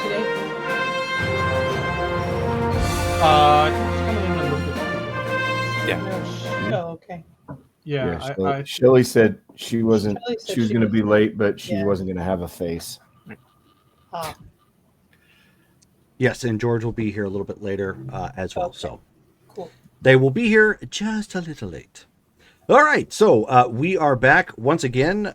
today? I think it's kind of in the local. Yeah. Oh, okay. Yeah, Shelley said she wasn't. Shelley said She was she going to was- be late, but she Yeah. wasn't going to have a face. Ah, Yes, and George will be here a little bit later as well. Okay. So cool. they will be here just a little late. All right, so we are back once again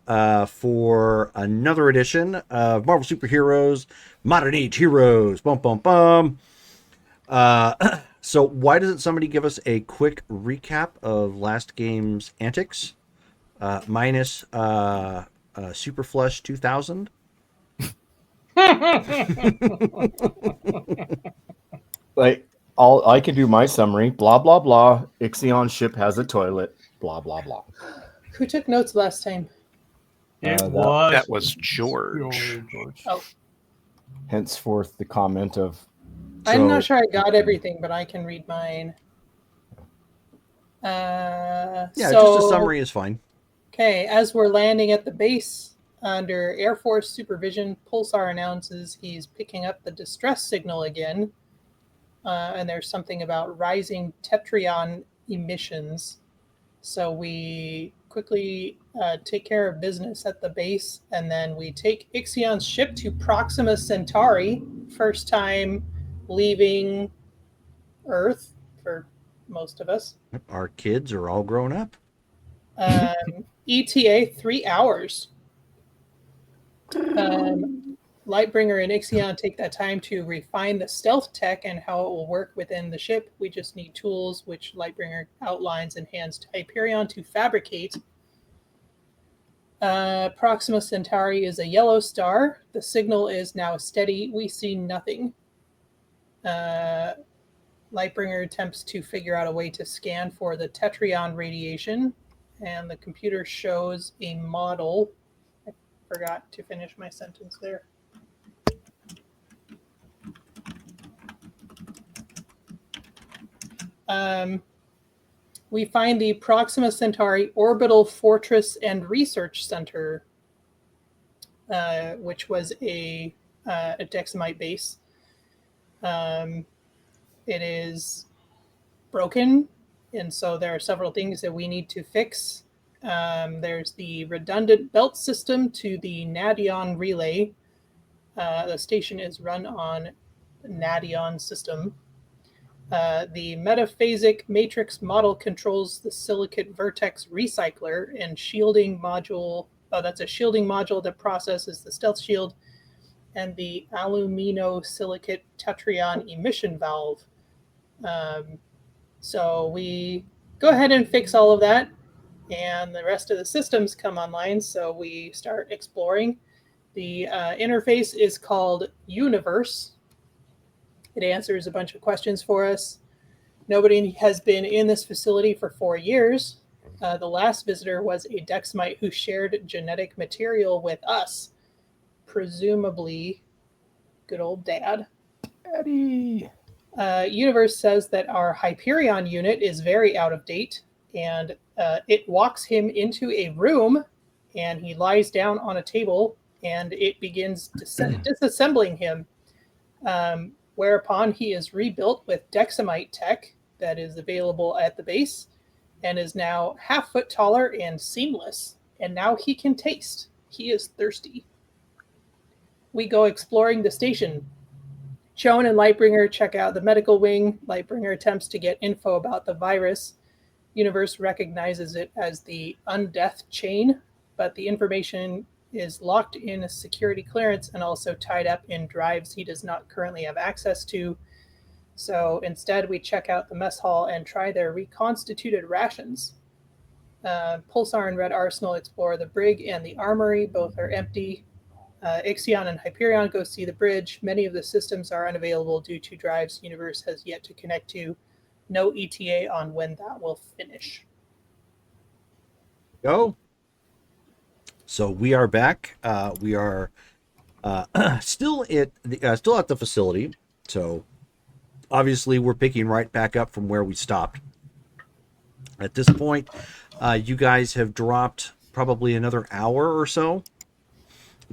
for another edition of Marvel Superheroes Modern Age Heroes. Bum, bum, bum. So why doesn't somebody give us a quick recap of last game's antics? Minus Super Flush 2000. Like all I can do my summary. Blah blah blah. Ixion ship has a toilet. Blah blah blah. Who took notes last time? That was George. Oh, Henceforth, the comment of. I'm So- not sure I got everything, but I can read mine. Yeah, so, just a summary is fine. Okay, as we're landing at the base under Air Force supervision, Pulsar announces he's picking up the distress signal again. And there's something about rising Tetrion emissions. So we quickly take care of business at the base, and then we take Ixion's ship to Proxima Centauri. First time leaving Earth for most of us. Our kids are all grown up. ETA 3 hours. Lightbringer and Ixion take that time to refine the stealth tech and how it will work within the ship. We just need tools, which Lightbringer outlines and hands to Hyperion to fabricate. Proxima Centauri is a yellow star. The signal is now steady. We see nothing. Lightbringer attempts to figure out a way to scan for the Tetrion radiation, and the computer shows a model. I forgot to finish my sentence there. We find the Proxima Centauri Orbital Fortress and Research Center, which was a Dexamite base. It is broken, and so there are several things that we need to fix. There's the redundant belt system to the Nadion relay. The station is run on Nadion system. The metaphasic matrix model controls the silicate vertex recycler and shielding module. Oh, that's a shielding module that processes the stealth shield, and the aluminosilicate Tetrion emission valve. So we go ahead and fix all of that, and the rest of the systems come online. So we start exploring. The interface is called Universe. It answers a bunch of questions for us. Nobody has been in this facility for 4 years. The last visitor was a Dexamite who shared genetic material with us. Presumably, good old Dad. Daddy. Universe says that our Hyperion unit is very out of date, and it walks him into a room, and he lies down on a table, and it begins disassembling him. Whereupon he is rebuilt with Dexamite tech that is available at the base and is now half foot taller and seamless. And now he can taste. He is thirsty. We go exploring the station. Joan and Lightbringer check out the medical wing. Lightbringer attempts to get info about the virus. Universe recognizes it as the Undeath chain, but the information is locked in a security clearance and also tied up in drives he does not currently have access to. So instead, we check out the mess hall and try their reconstituted rations. Pulsar and Red Arsenal explore the brig and the armory. Both are empty. Ixion and Hyperion go see the bridge. Many of the systems are unavailable due to drives Universe has yet to connect to. No ETA on when that will finish. Go. So we are back. We are still at the facility. So obviously we're picking right back up from where we stopped. At this point, you guys have dropped probably another hour or so,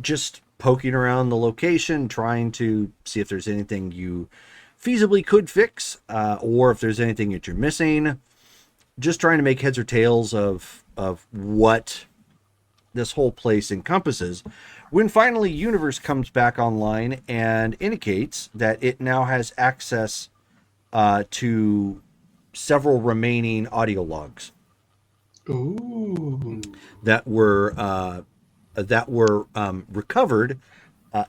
just poking around the location, trying to see if there's anything you feasibly could fix, or if there's anything that you're missing. Just trying to make heads or tails of what this whole place encompasses, when finally Universe comes back online and indicates that it now has access to several remaining audio logs Ooh. that were recovered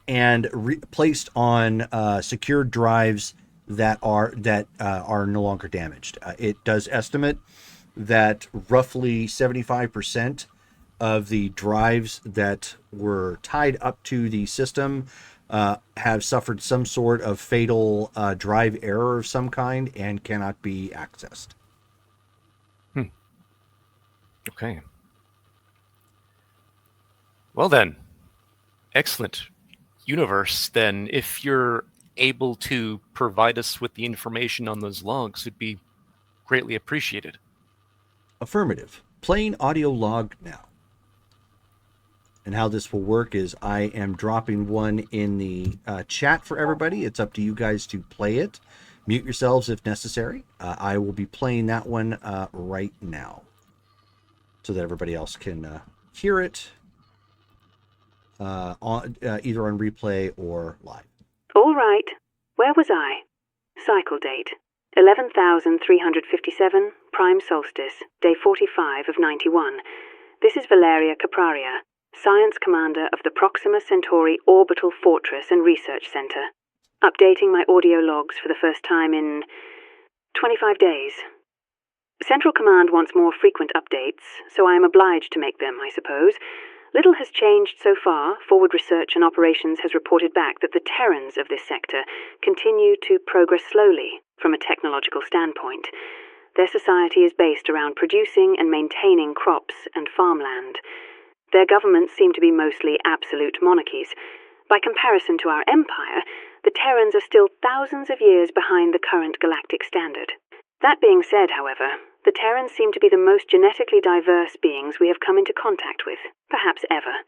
and placed on secured drives that are no longer damaged. It does estimate that roughly 75% of the drives that were tied up to the system have suffered some sort of fatal drive error of some kind and cannot be accessed. Okay. Well then, excellent. Universe, then, if you're able to provide us with the information on those logs, it'd be greatly appreciated. Affirmative. Playing audio log now. And how this will work is I am dropping one in the chat for everybody. It's up to you guys to play it. Mute yourselves if necessary. I will be playing that one right now so that everybody else can hear it either on replay or live. All right. Where was I? Cycle date. 11,357, prime solstice, day 45 of 91. This is Valeria Capraria, Science Commander of the Proxima Centauri Orbital Fortress and Research Center. Updating my audio logs for the first time in 25 days. Central Command wants more frequent updates, so I am obliged to make them, I suppose. Little has changed so far. Forward Research and Operations has reported back that the Terrans of this sector continue to progress slowly from a technological standpoint. Their society is based around producing and maintaining crops and farmland. Their governments seem to be mostly absolute monarchies. By comparison to our empire, the Terrans are still thousands of years behind the current galactic standard. That being said, however, the Terrans seem to be the most genetically diverse beings we have come into contact with, perhaps ever.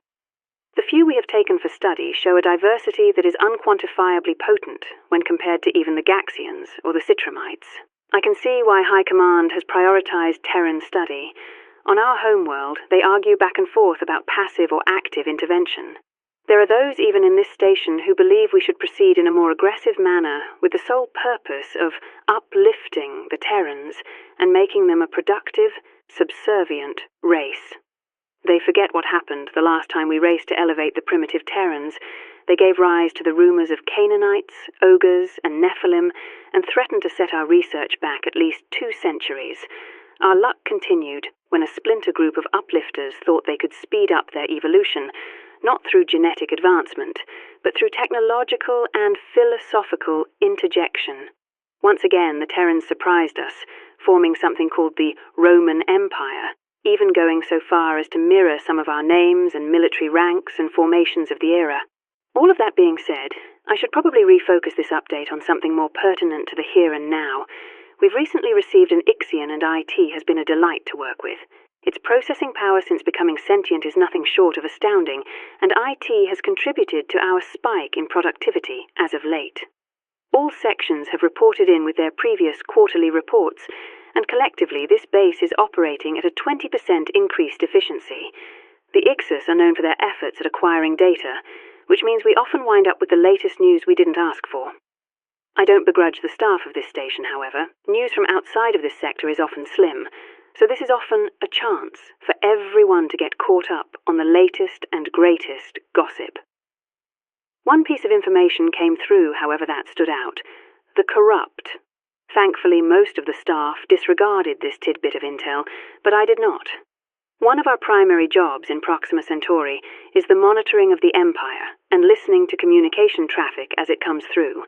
The few we have taken for study show a diversity that is unquantifiably potent when compared to even the Gaxians or the Citramites. I can see why High Command has prioritized Terran study. On our homeworld, they argue back and forth about passive or active intervention. There are those even in this station who believe we should proceed in a more aggressive manner with the sole purpose of uplifting the Terrans and making them a productive, subservient race. They forget what happened the last time we raced to elevate the primitive Terrans. They gave rise to the rumors of Canaanites, ogres, and Nephilim, and threatened to set our research back at least 2 centuries. Our luck continued when a splinter group of uplifters thought they could speed up their evolution, not through genetic advancement, but through technological and philosophical interjection. Once again, the Terrans surprised us, forming something called the Roman Empire, even going so far as to mirror some of our names and military ranks and formations of the era. All of that being said, I should probably refocus this update on something more pertinent to the here and now. We've recently received an Ixion, and IT has been a delight to work with. Its processing power since becoming sentient is nothing short of astounding, and IT has contributed to our spike in productivity as of late. All sections have reported in with their previous quarterly reports, and collectively this base is operating at a 20% increased efficiency. The Ixus are known for their efforts at acquiring data, which means we often wind up with the latest news we didn't ask for. I don't begrudge the staff of this station, however. News from outside of this sector is often slim, so this is often a chance for everyone to get caught up on the latest and greatest gossip. One piece of information came through, however, that stood out: the corrupt. Thankfully, most of the staff disregarded this tidbit of intel, but I did not. One of our primary jobs in Proxima Centauri is the monitoring of the Empire and listening to communication traffic as it comes through.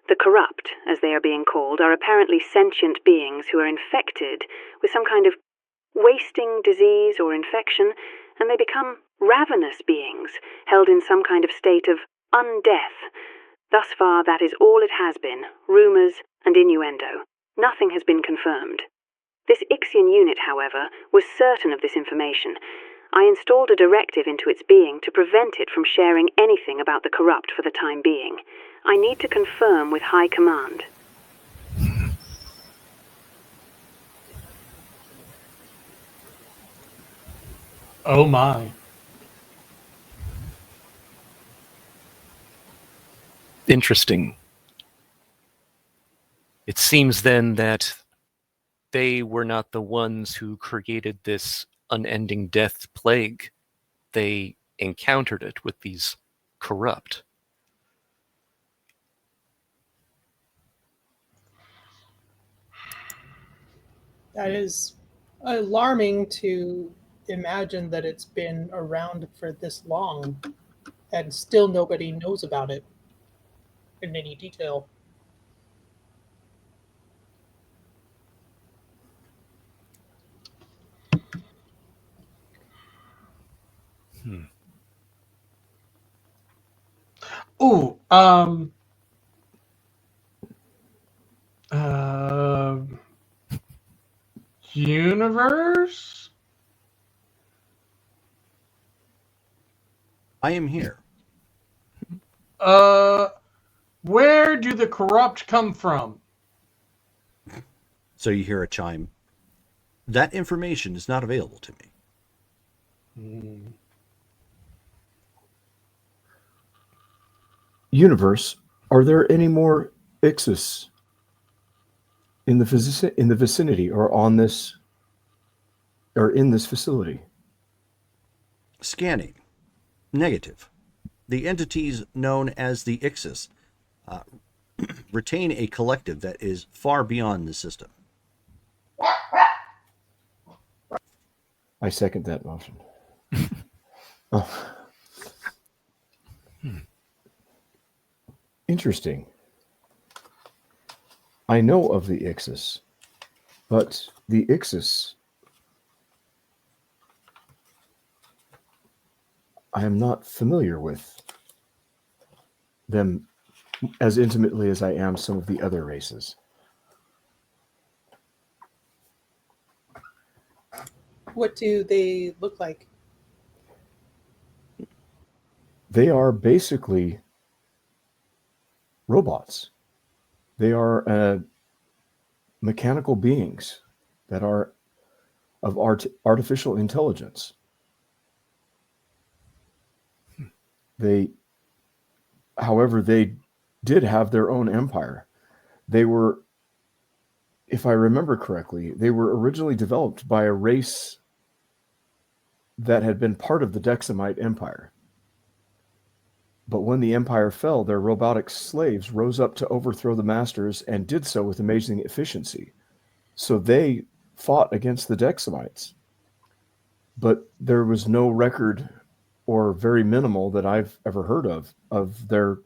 The corrupt, as they are being called, are apparently sentient beings who are infected with some kind of wasting disease or infection, and they become ravenous beings, held in some kind of state of undeath. Thus far, that is all it has been: rumors and innuendo. Nothing has been confirmed. This Ixion unit, however, was certain of this information. I installed a directive into its being to prevent it from sharing anything about the corrupt for the time being. I need to confirm with High Command. Oh my. Interesting. It seems then that they were not the ones who created this unending death plague. They encountered it with these corrupt. That is alarming to imagine that it's been around for this long and still nobody knows about it in any detail. Ooh, uh, universe? I am here. Where do the corrupt come from? So you hear a chime. That information is not available to me. Universe, are there any more Ixis in the vicinity or on this or in this facility? Scanning. Negative. The entities known as the Ixis retain a collective that is far beyond the system. I second that motion. Oh. Interesting. I know of the Ixis, but the Ixis, I am not familiar with them as intimately as I am some of the other races. What do they look like? They are basically robots. They are mechanical beings that are of artificial intelligence. However, they did have their own empire. They were, if I remember correctly, they were originally developed by a race that had been part of the Dexamite Empire. But when the empire fell, their robotic slaves rose up to overthrow the masters and did so with amazing efficiency. So they fought against the Dexamites. But there was no record, or very minimal that I've ever heard of their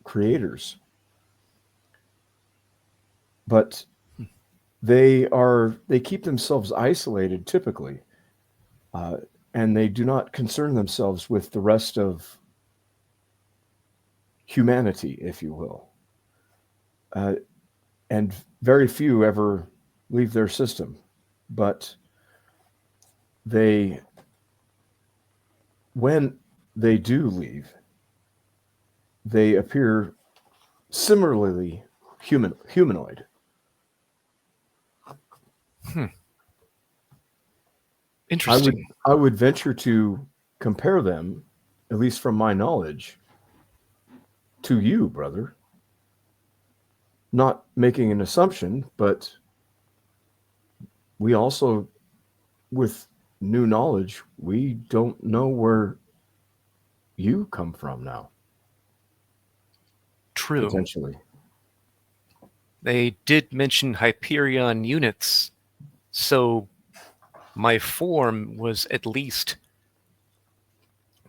creators. But they keep themselves isolated typically, and they do not concern themselves with the rest of humanity, if you will. And very few ever leave their system, but when they do leave, they appear similarly humanoid. Interesting. I would venture to compare them, at least from my knowledge, to you, brother. Not making an assumption, but we also, with new knowledge, we don't know where you come from now. True. Potentially. They did mention Hyperion units, so my form was at least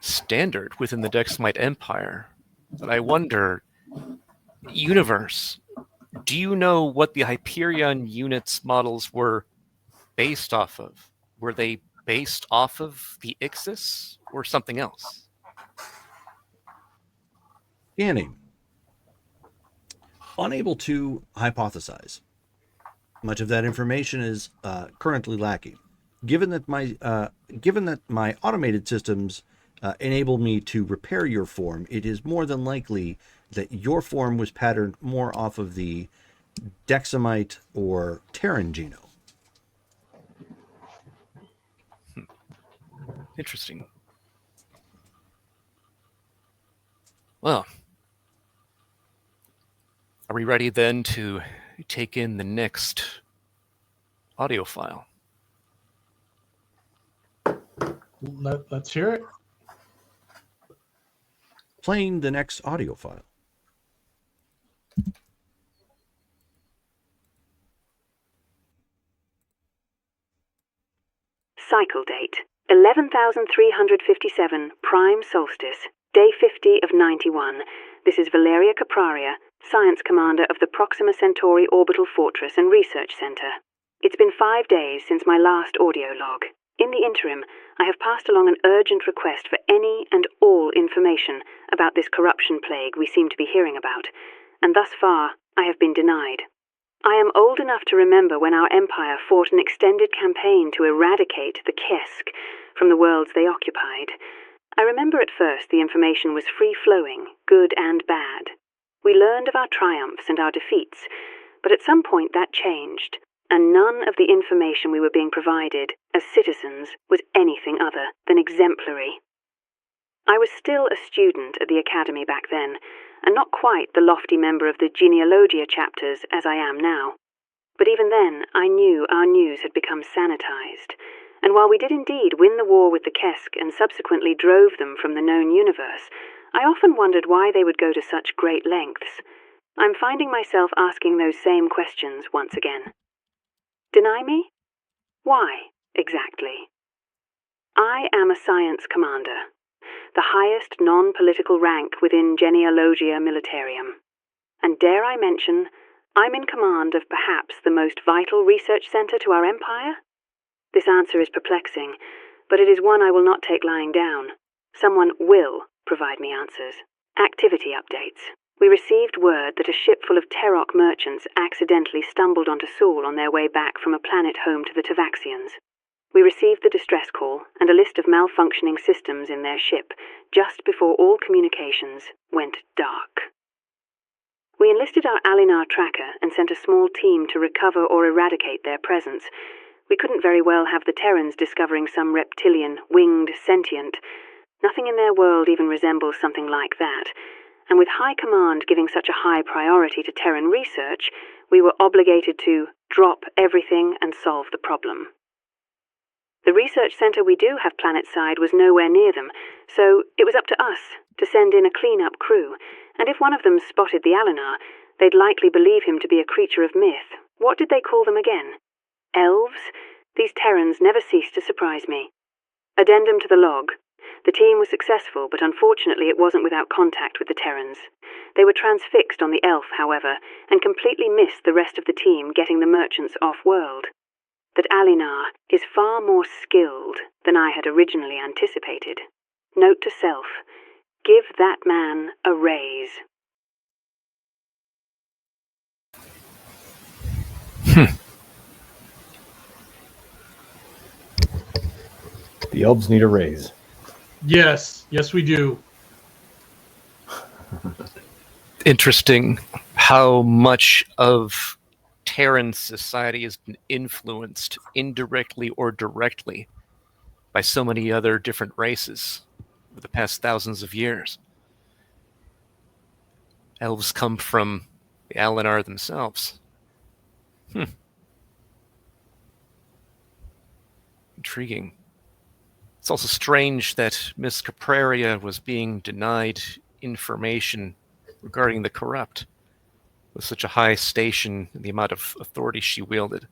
standard within the Dexamite Empire. But I wonder, universe, do you know what the Hyperion units models were based off of? Were they based off of the Ixis or something else? Scanning. Unable to hypothesize. Much of that information is currently lacking. given that my automated systems enable me to repair your form, it is more than likely that your form was patterned more off of the Dexamite or Terran genome. Interesting. Well, are we ready then to take in the next audio file? Let's hear it. Playing the next audio file. Cycle date 11,357 Prime Solstice, Day 50 of 91. This is Valeria Capraria, Science Commander of the Proxima Centauri Orbital Fortress and Research Center. It's been 5 days since my last audio log. In the interim, I have passed along an urgent request for any and all information about this corruption plague we seem to be hearing about, and thus far I have been denied. I am old enough to remember when our empire fought an extended campaign to eradicate the Kesk from the worlds they occupied. I remember at first the information was free-flowing, good and bad. We learned of our triumphs and our defeats, but at some point that changed, and none of the information we were being provided as citizens was anything other than exemplary. I was still a student at the academy back then, and not quite the lofty member of the genealogia chapters as I am now. But even then, I knew our news had become sanitized, and while we did indeed win the war with the Kesk and subsequently drove them from the known universe, I often wondered why they would go to such great lengths. I'm finding myself asking those same questions once again. Deny me? Why, exactly? I am a science commander, the highest non-political rank within Genealogia Militarium. And dare I mention, I'm in command of perhaps the most vital research center to our empire? This answer is perplexing, but it is one I will not take lying down. Someone will provide me answers. Activity updates. We received word that a ship full of Terok merchants accidentally stumbled onto Sol on their way back from a planet home to the Tavaxians. We received the distress call and a list of malfunctioning systems in their ship just before all communications went dark. We enlisted our Alinar tracker and sent a small team to recover or eradicate their presence. We couldn't very well have the Terrans discovering some reptilian, winged sentient. Nothing in their world even resembles something like that. And with High Command giving such a high priority to Terran research, we were obligated to drop everything and solve the problem. The research center we do have planetside was nowhere near them, so it was up to us to send in a clean-up crew, and if one of them spotted the Alinar, they'd likely believe him to be a creature of myth. What did they call them again? Elves? These Terrans never cease to surprise me. Addendum to the log. The team was successful, but unfortunately it wasn't without contact with the Terrans. They were transfixed on the Elf, however, and completely missed the rest of the team getting the merchants off-world. That Alinar is far more skilled than I had originally anticipated. Note to self, give that man a raise. The elves need a raise. Yes, we do. Interesting how much of Terran society has been influenced indirectly or directly by so many other different races over the past thousands of years. Elves come from the Alinar themselves. Intriguing. It's also strange that Miss Capraria was being denied information regarding the corrupt with such a high station and the amount of authority she wielded.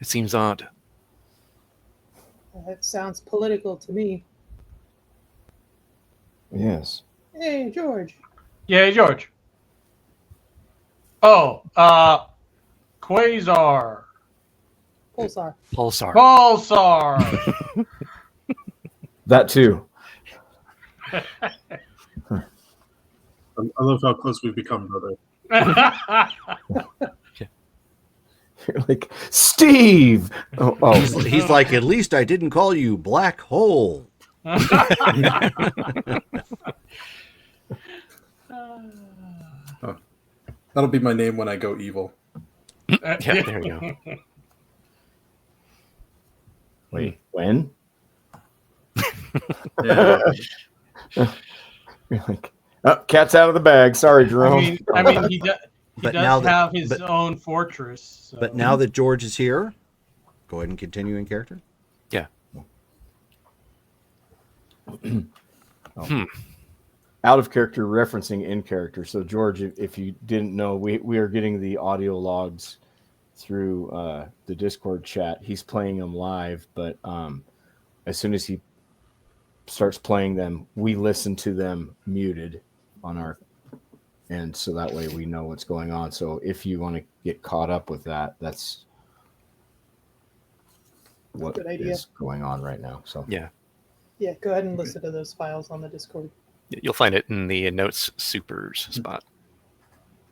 It seems odd. That sounds political to me. Yes. Hey, George. Yeah, George. Oh, Quasar. Pulsar. Pulsar. Pulsar. That too. I love how close we've become, brother. You're like, Steve! Oh. He's like, at least I didn't call you Black Hole. That'll be my name when I go evil. Yeah, there you go. Wait, when? Yeah. You're like, oh, cat's out of the bag. Sorry, Jerome. I mean, he But does now that- have his but- own fortress. So. But now that George is here, go ahead and continue in character. Yeah. Out of character referencing in character. So George, if you didn't know, we are getting the audio logs through the Discord chat. He's playing them live, but as soon as he starts playing them, we listen to them muted on our end, so that way we know what's going on. So if you want to get caught up with that, that's what Good idea. is going on right now. So Yeah. Yeah, go ahead and listen to those files on the Discord. You'll find it in the notes supers spot.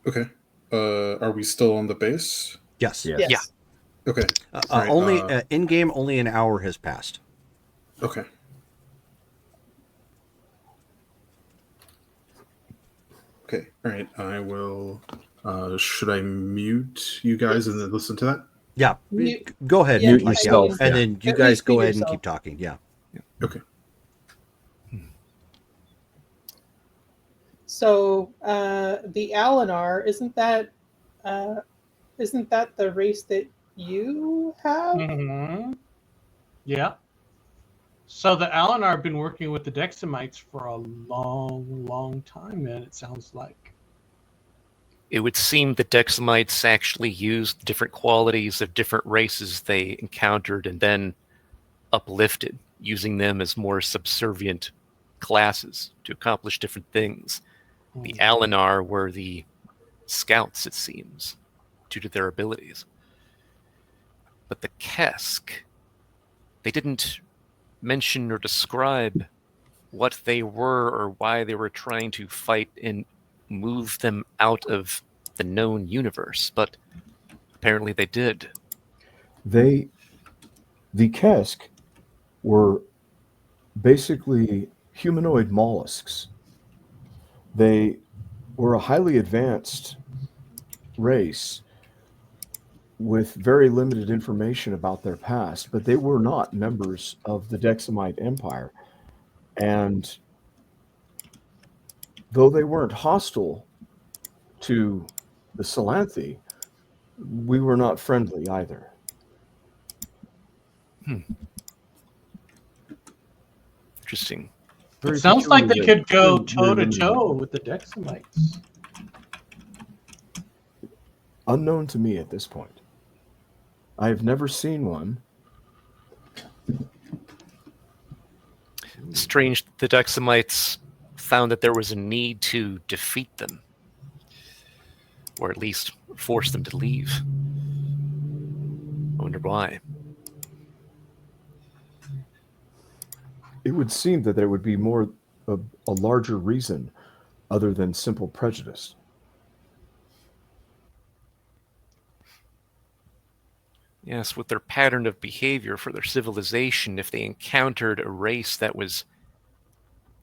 Okay. Are we still on the base? Yes. yeah. Yes. Yeah. Okay. Right, Only in game. Only an hour has passed. Okay. Okay. All right. I will. Should I mute you guys and then listen to that? Yeah. Mute- Go ahead. Yeah, Mute I yourself. mean, And then you At guys least go mute ahead and yourself. keep talking. Yeah. Okay. So the Alinar, isn't that the race that you have? Mhm. Yeah. So the Alinar have been working with the Dexamites for a long, long time, man. It sounds like. It would seem the Dexamites actually used different qualities of different races they encountered and then uplifted, using them as more subservient classes to accomplish different things. The Alinar were the scouts, it seems, due to their abilities. But the Kesk, they didn't mention or describe what they were or why they were trying to fight and move them out of the known universe, but apparently they did. The Kesk were basically humanoid mollusks. They were a highly advanced race with very limited information about their past, but they were not members of the Dexamite Empire. And though they weren't hostile to the Salanthi, we were not friendly either. Interesting. It sounds like they could go Very toe to limited. toe with the Dexamites. Unknown to me at this point. I have never seen one. Strange, the Dexamites found that there was a need to defeat them, or at least force them to leave. I wonder why. It would seem that there would be more a larger reason other than simple prejudice. Yes, with their pattern of behavior for their civilization, if they encountered a race that was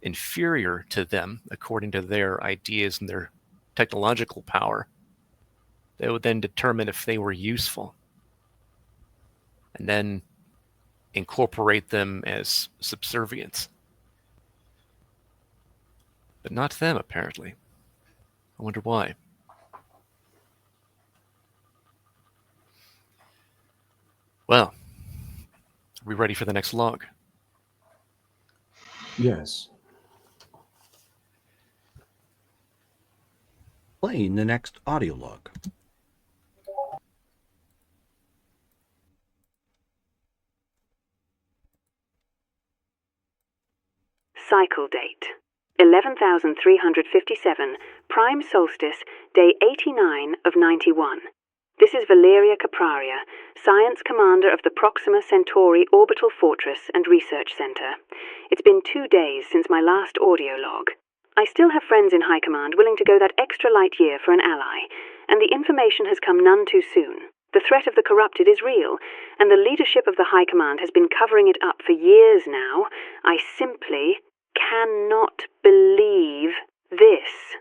inferior to them, according to their ideas and their technological power, they would then determine if they were useful, and then incorporate them as subservients. But not them, apparently. I wonder why. Well, are we ready for the next log? Yes. Playing the next audio log. Cycle date 11,357, prime solstice, day 89 of 91. This is Valeria Capraria, science commander of the Proxima Centauri Orbital Fortress and Research Center. It's been 2 days since my last audio log. I still have friends in High Command willing to go that extra light year for an ally, and the information has come none too soon. The threat of the corrupted is real, and the leadership of the High Command has been covering it up for years now. I simply cannot believe this.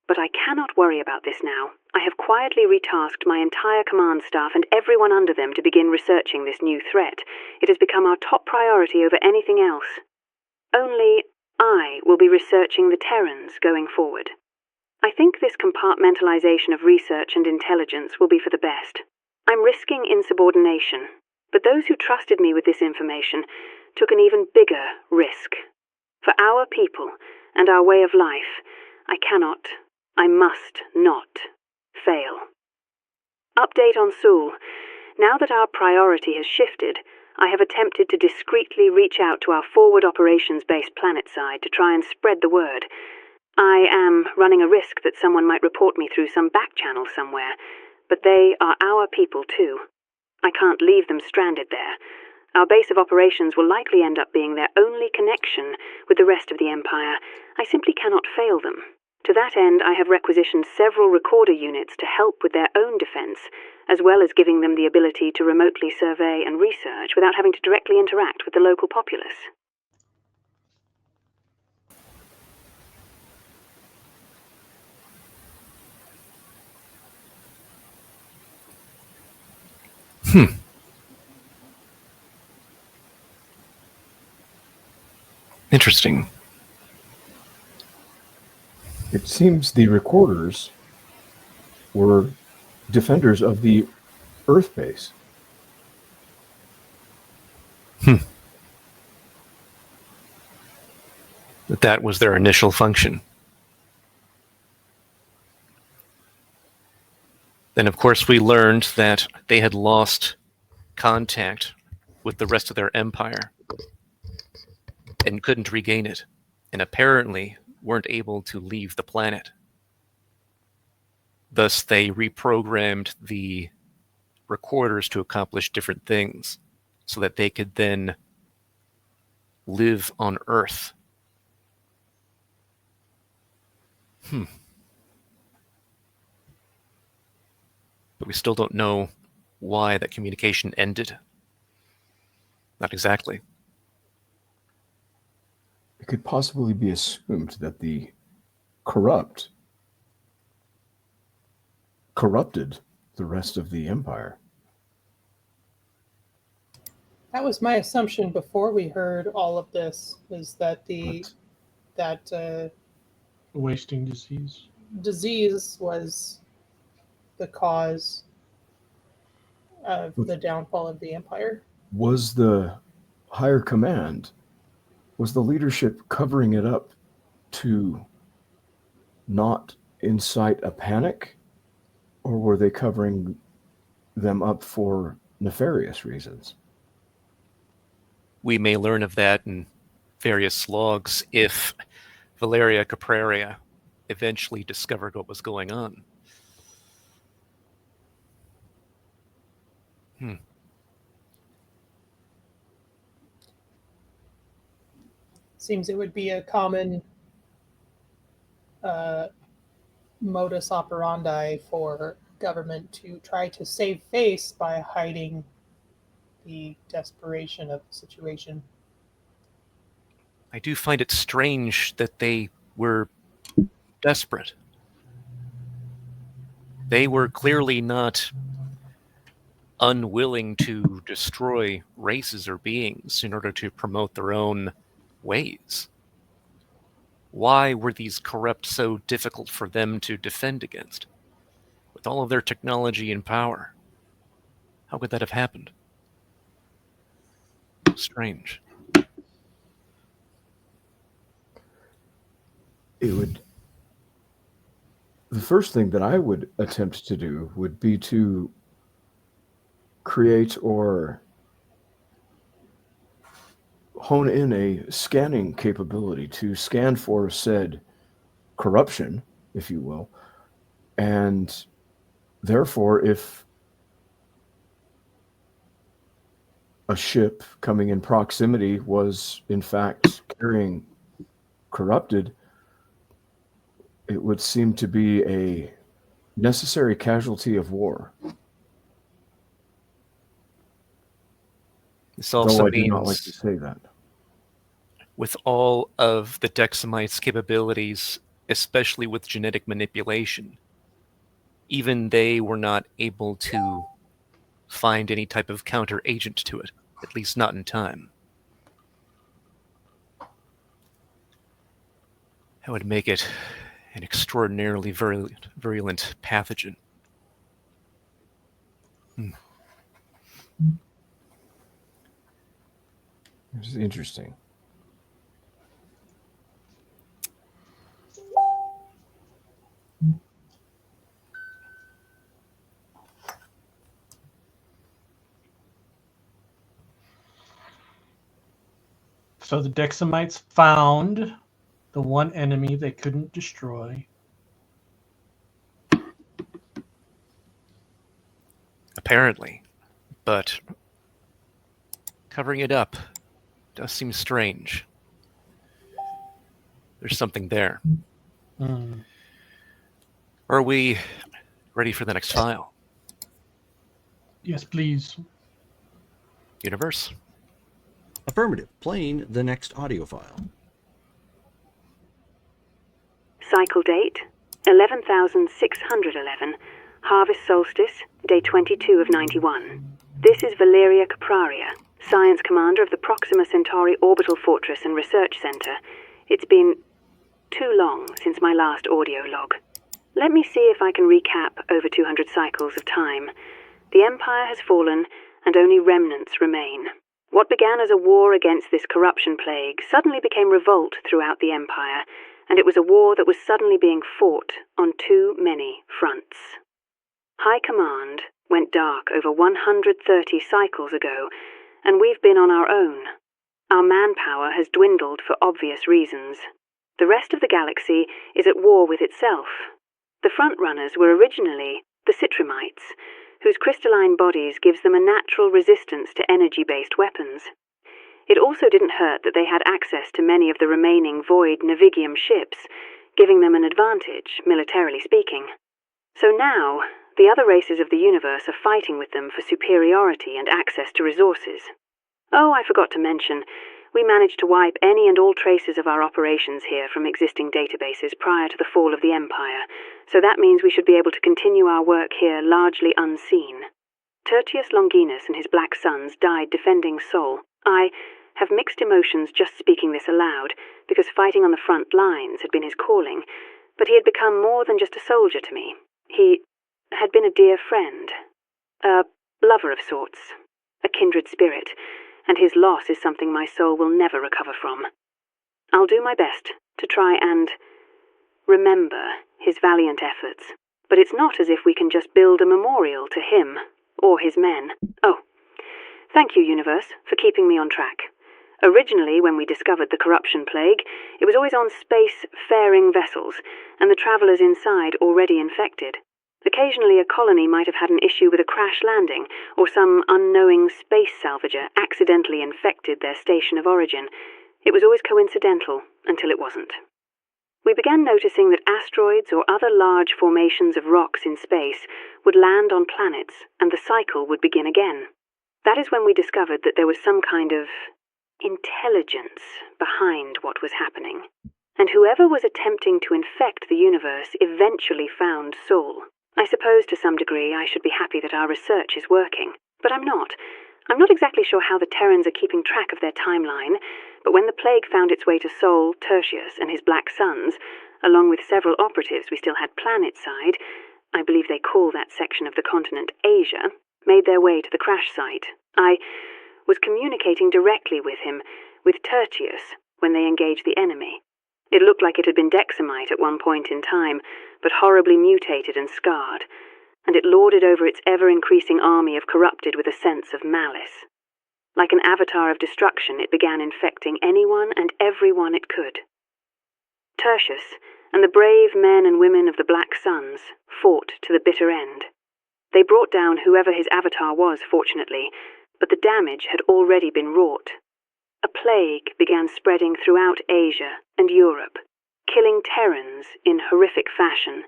But I cannot worry about this now. I have quietly retasked my entire command staff and everyone under them to begin researching this new threat. It has become our top priority over anything else. Only I will be researching the Terrans going forward. I think this compartmentalization of research and intelligence will be for the best. I'm risking insubordination, but those who trusted me with this information took an even bigger risk. For our people and our way of life, I must not fail. Update on Sul. Now that our priority has shifted, I have attempted to discreetly reach out to our forward operations base planetside to try and spread the word. I am running a risk that someone might report me through some back channel somewhere, but they are our people too. I can't leave them stranded there. Our base of operations will likely end up being their only connection with the rest of the Empire. I simply cannot fail them. To that end, I have requisitioned several recorder units to help with their own defense, as well as giving them the ability to remotely survey and research without having to directly interact with the local populace. Interesting. It seems the recorders were defenders of the Earth base. That was their initial function. Then, of course, we learned that they had lost contact with the rest of their empire and couldn't regain it, and apparently weren't able to leave the planet. Thus, they reprogrammed the recorders to accomplish different things so that they could then live on Earth. But we still don't know why that communication ended. Not exactly. It could possibly be assumed that the corrupted the rest of the Empire. That was my assumption before we heard all of this, is that Wasting disease. disease was the cause of the downfall of the Empire. Was the higher command, was the leadership covering it up to not incite a panic, or were they covering them up for nefarious reasons? We may learn of that in various logs if Valeria Capraria eventually discovered what was going on. Seems it would be a common modus operandi for government to try to save face by hiding the desperation of the situation. I do find it strange that they were desperate. They were clearly not unwilling to destroy races or beings in order to promote their own ways. Why were these corrupt so difficult for them to defend against? With all of their technology and power, how could that have happened? Strange. The first thing that I would attempt to do would be to create or hone in a scanning capability to scan for said corruption, if you will. And therefore, if a ship coming in proximity was in fact carrying corrupted, it would seem to be a necessary casualty of war This also Though I do not like to means say that. with all of the Dexamites' capabilities, especially with genetic manipulation, even they were not able to find any type of counter agent to it, at least not in time. That would make it an extraordinarily virulent pathogen. This is interesting. So the Dexamites found the one enemy they couldn't destroy. Apparently. But covering it up does seem strange. There's something there. Hmm. Are we ready for the next file? Yes, please. Universe? Affirmative. Playing the next audio file. Cycle date 11,611. Harvest solstice, day 22 of 91. This is Valeria Capraria, Science Commander of the Proxima Centauri Orbital Fortress and Research Center. It's been too long since my last audio log. Let me see if I can recap over 200 cycles of time. The Empire has fallen, and only remnants remain. What began as a war against this corruption plague suddenly became revolt throughout the Empire, and it was a war that was suddenly being fought on too many fronts. High Command went dark over 130 cycles ago, and we've been on our own. Our manpower has dwindled for obvious reasons. The rest of the galaxy is at war with itself. The frontrunners were originally the Citramites, whose crystalline bodies gives them a natural resistance to energy-based weapons. It also didn't hurt that they had access to many of the remaining Void Navigium ships, giving them an advantage, militarily speaking. So now, the other races of the universe are fighting with them for superiority and access to resources. Oh, I forgot to mention, we managed to wipe any and all traces of our operations here from existing databases prior to the fall of the Empire, so that means we should be able to continue our work here largely unseen. Tertius Longinus and his Black Sons died defending Sol. I have mixed emotions just speaking this aloud, because fighting on the front lines had been his calling, but he had become more than just a soldier to me. He had been a dear friend, a lover of sorts, a kindred spirit, and his loss is something my soul will never recover from. I'll do my best to try and remember his valiant efforts, but it's not as if we can just build a memorial to him or his men. Oh, thank you, Universe, for keeping me on track. Originally, when we discovered the corruption plague, it was always on space-faring vessels, and the travelers inside already infected. Occasionally, a colony might have had an issue with a crash landing, or some unknowing space salvager accidentally infected their station of origin. It was always coincidental, until it wasn't. We began noticing that asteroids or other large formations of rocks in space would land on planets, and the cycle would begin again. That is when we discovered that there was some kind of intelligence behind what was happening. And whoever was attempting to infect the universe eventually found Sol. I suppose to some degree I should be happy that our research is working, but I'm not. I'm not exactly sure how the Terrans are keeping track of their timeline, but when the plague found its way to Sol, Tertius, and his Black Sons, along with several operatives we still had planet-side, I believe they call that section of the continent Asia, made their way to the crash site. I was communicating directly with him, with Tertius, when they engaged the enemy. It looked like it had been Dexamite at one point in time, but horribly mutated and scarred, and it lorded over its ever-increasing army of corrupted with a sense of malice. Like an avatar of destruction, it began infecting anyone and everyone it could. Tertius and the brave men and women of the Black Sons fought to the bitter end. They brought down whoever his avatar was, fortunately, but the damage had already been wrought. A plague began spreading throughout Asia and Europe, killing Terrans in horrific fashion.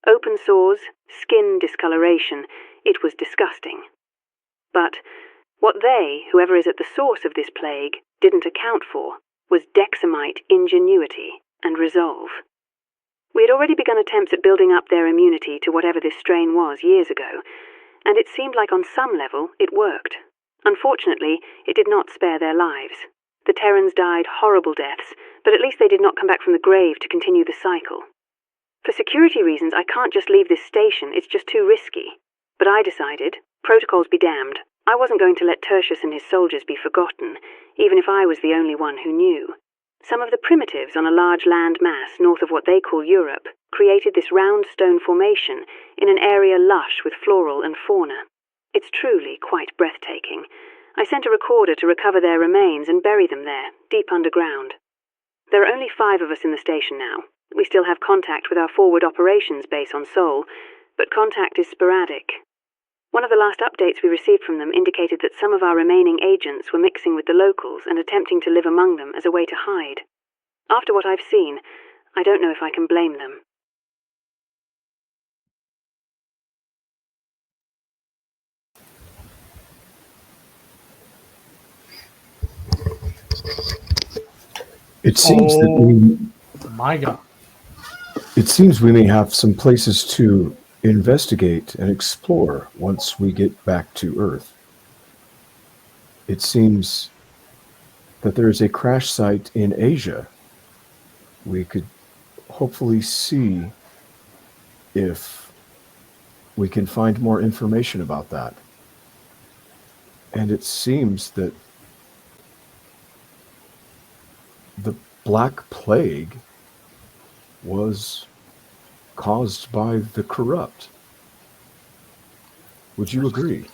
Open sores, skin discoloration, it was disgusting. But What they, whoever is at the source of this plague, didn't account for was Dexamite ingenuity and resolve. We had already begun attempts at building up their immunity to whatever this strain was years ago, and it seemed like on some level it worked. Unfortunately, it did not spare their lives. The Terrans died horrible deaths, but at least they did not come back from the grave to continue the cycle. For security reasons, I can't just leave this station, it's just too risky. But I decided, protocols be damned, I wasn't going to let Tertius and his soldiers be forgotten, even if I was the only one who knew. Some of the primitives on a large land mass north of what they call Europe created this round stone formation in an area lush with floral and fauna. It's truly quite breathtaking. I sent a recorder to recover their remains and bury them there, deep underground. There are only 5 of us in the station now. We still have contact with our forward operations base on Sol, but contact is sporadic. One of the last updates we received from them indicated that some of our remaining agents were mixing with the locals and attempting to live among them as a way to hide. After what I've seen, I don't know if I can blame them. It seems that My God. it seems we may have some places to investigate and explore once we get back to Earth. It seems that there is a crash site in Asia. We could hopefully see if we can find more information about that. And it seems that the Black Plague was caused by the corrupt. Would you agree?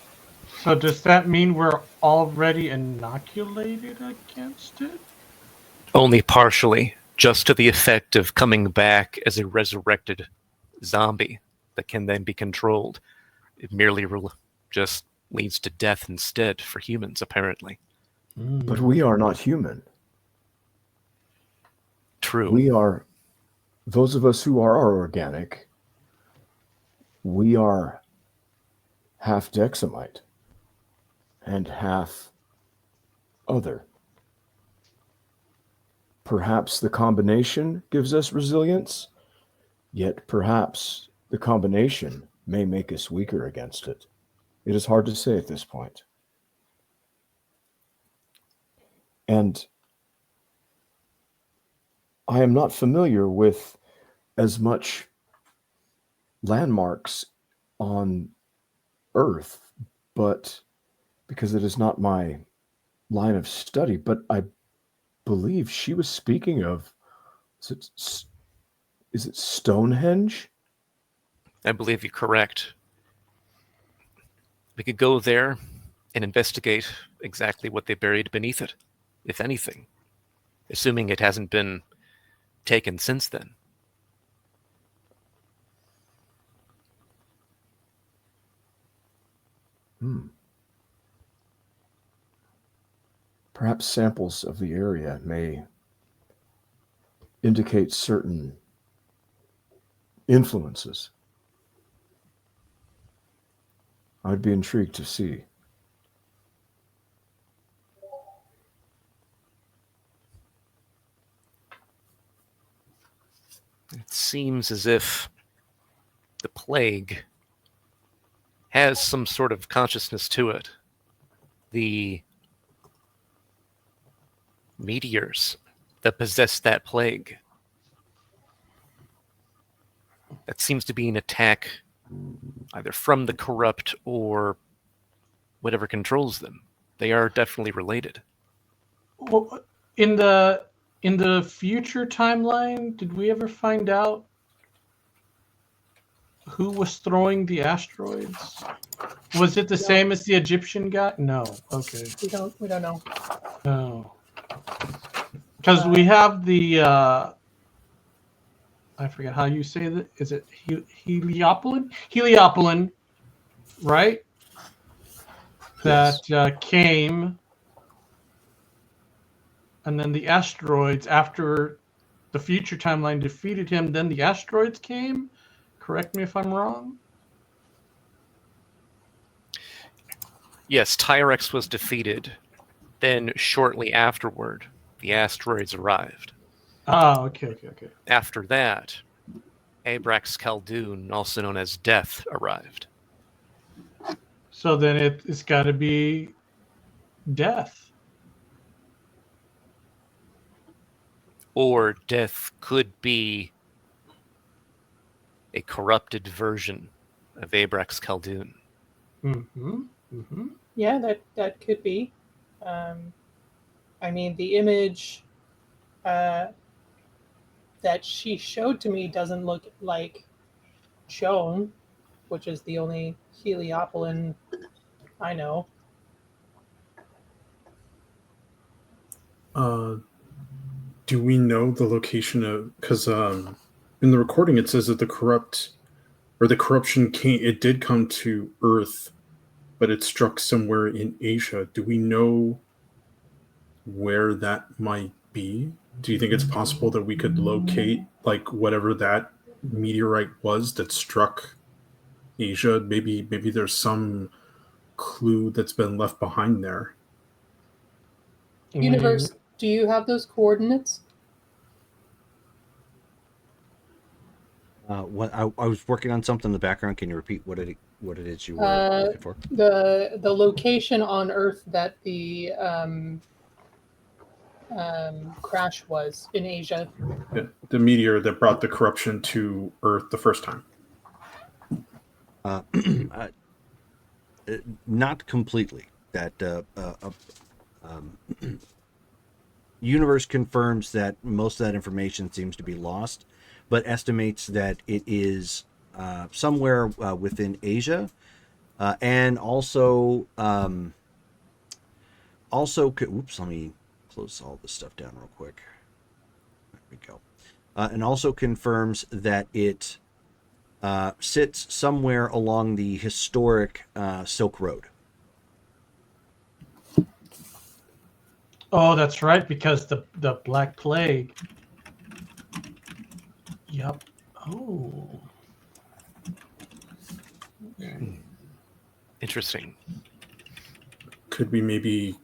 So does that mean we're already inoculated against it? Only partially, just to the effect of coming back as a resurrected zombie that can then be controlled. It merely just leads to death instead for humans, apparently. But we are not human. True. We are, those of us who are organic, we are half Dexamite and half other. Perhaps the combination gives us resilience, yet perhaps the combination may make us weaker against it. It is hard to say at this point. And I am not familiar with as much landmarks on Earth, but because it is not my line of study, but I believe she was speaking of, is it Stonehenge? I believe you're correct. We could go there and investigate exactly what they buried beneath it, if anything, assuming it hasn't been taken since then. Perhaps samples of the area may indicate certain influences. I'd be intrigued to see. It seems as if the plague has some sort of consciousness to it. The meteors that possess that plague. That seems to be an attack either from the corrupt or whatever controls them. They are definitely related. Well, in the future timeline, did we ever find out who was throwing the asteroids? Was it the same as the Egyptian guy? No. Okay. We don't know. No. Because we have the I forget how you say that. Is it Heliopolis? Heliopolis, right? Yes. That came, and then the asteroids, after the future timeline defeated him, then the asteroids came. Correct me if I'm wrong. Yes, Tyrex was defeated. Then, shortly afterward, the asteroids arrived. Ah, okay. After that, Abrax Khaldun, also known as Death, arrived. So then it's got to be Death. Or Death could be a corrupted version of Abrax Khaldun. Yeah, that could be. I mean, the image that she showed to me doesn't look like Joan, which is the only Heliopolis I know. Do we know the location of? Because in the recording it says that the corruption came. It did come to Earth, but it struck somewhere in Asia. Do we know where that might be? Do you think it's possible that we could locate like whatever that meteorite was that struck Asia? Maybe there's some clue that's been left behind there. Universe, do you have those coordinates? What I was working on something in the background. Can you repeat what it is you were looking for? The location on Earth that the crash was in Asia. The meteor that brought the corruption to Earth the first time. Not completely. That Universe confirms that most of that information seems to be lost, but estimates that it is somewhere within Asia, and also oops, let me close all this stuff down real quick. There we go. And also confirms that it sits somewhere along the historic Silk Road. Oh, that's right, because the Black Plague. Yep. Oh. Interesting. Could we maybe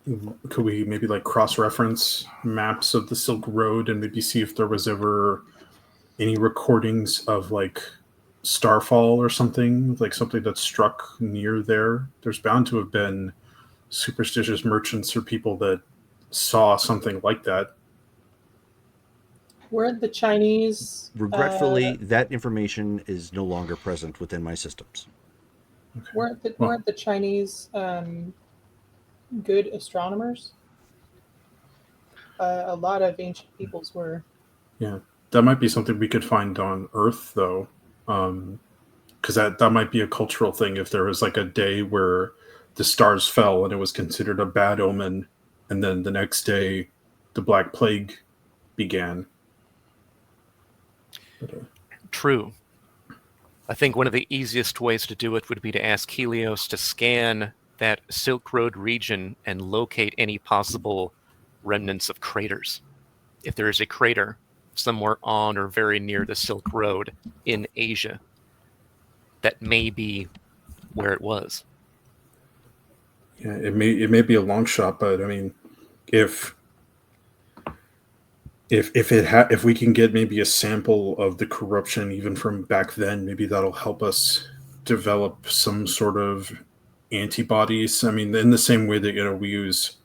like cross-reference maps of the Silk Road and maybe see if there was ever any recordings of like starfall or something, like something that struck near there? There's bound to have been superstitious merchants or people that saw something like that. Weren't the Chinese? Regretfully, that information is no longer present within my systems. Okay. Weren't the Chinese good astronomers? A lot of ancient peoples were. Yeah, that might be something we could find on Earth, though, because that might be a cultural thing. If there was like a day where the stars fell and it was considered a bad omen, and then the next day the Black Plague began. True. I think one of the easiest ways to do it would be to ask Helios to scan that Silk Road region and locate any possible remnants of craters. If there is a crater somewhere on or very near the Silk Road in Asia, that may be where it was. Yeah, it may be a long shot, but I mean, if we can get maybe a sample of the corruption even from back then, maybe that'll help us develop some sort of antibodies. I mean, in the same way that we use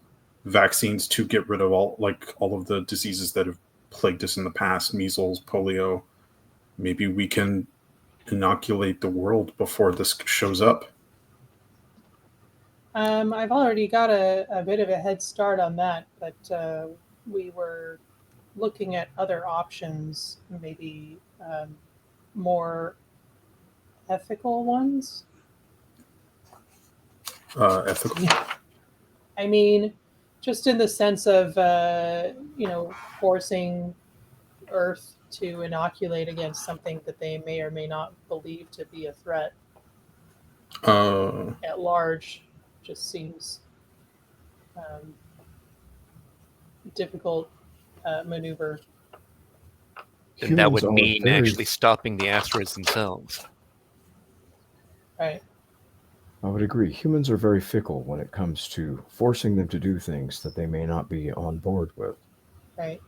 vaccines to get rid of all of the diseases that have plagued us in the past, measles, polio. Maybe we can inoculate the world before this shows up. I've already got a bit of a head start on that, but we were looking at other options, maybe more ethical ones. Ethical? I mean, just in the sense of, forcing Earth to inoculate against something that they may or may not believe to be a threat at large just seems difficult maneuver. And that would Humans are mean very- actually stopping the asteroids themselves. Right. I would agree. Humans are very fickle when it comes to forcing them to do things that they may not be on board with. Right.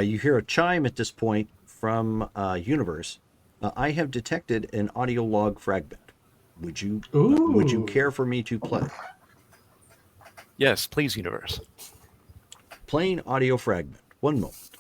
You hear a chime at this point from Universe. I have detected an audio log fragment. Would you Ooh. care for me to play? Yes, please, universe. Playing audio fragment. One moment.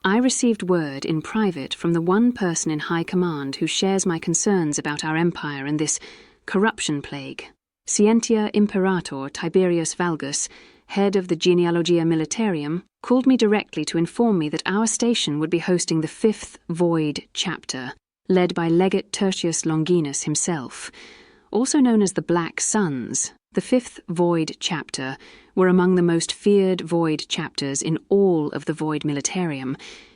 I received word in private from the one person in high command who shares my concerns about our empire and this corruption plague. Scientia Imperator Tiberius Valgus, head of the Genealogia Militarium, called me directly to inform me that our station would be hosting the 5th Void chapter, led by Legate Tertius Longinus himself. Also known as the Black Suns, the 5th Void chapter were among the most feared Void chapters in all of the Void Militarium.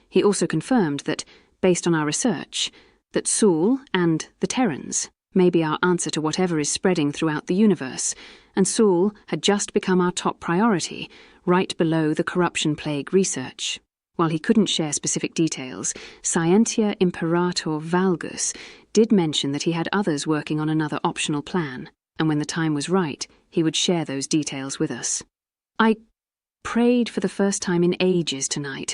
He also confirmed that, based on our research, that Sul and the Terrans may be our answer to whatever is spreading throughout the universe, and Sul had just become our top priority, right below the corruption plague research. While he couldn't share specific details, Scientia Imperator Valgus did mention that he had others working on another optional plan, and when the time was right, he would share those details with us. I prayed for the first time in ages tonight.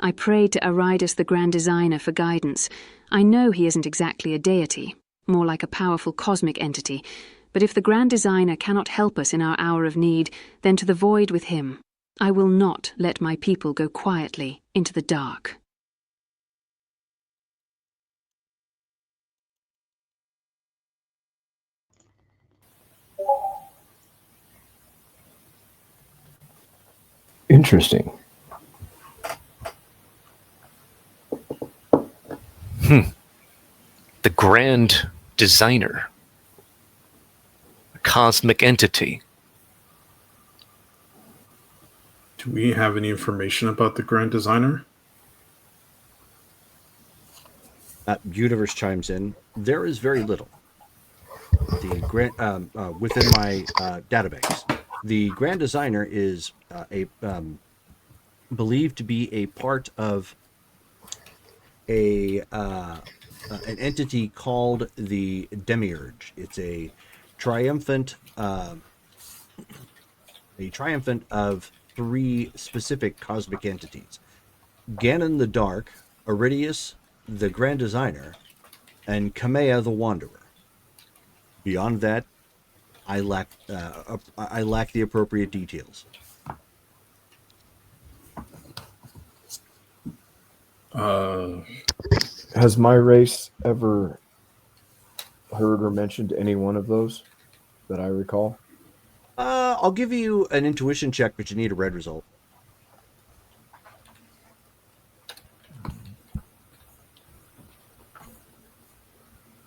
I prayed to Aridus the Grand Designer for guidance. I know he isn't exactly a deity, more like a powerful cosmic entity, but if the Grand Designer cannot help us in our hour of need, then to the void with him. I will not let my people go quietly into the dark. Interesting. The Grand Designer. A cosmic entity. Do we have any information about the Grand Designer? Universe chimes in. There is very little. The within my database, the Grand Designer is believed to be a part of an entity called the Demiurge. It's a triumphant of 3 specific cosmic entities: Ganon the Dark, Iridius the Grand Designer, and Kamea the Wanderer. Beyond that, I lack the appropriate details. Has my race ever heard or mentioned any one of those that I recall? I'll give you an intuition check, but you need a red result.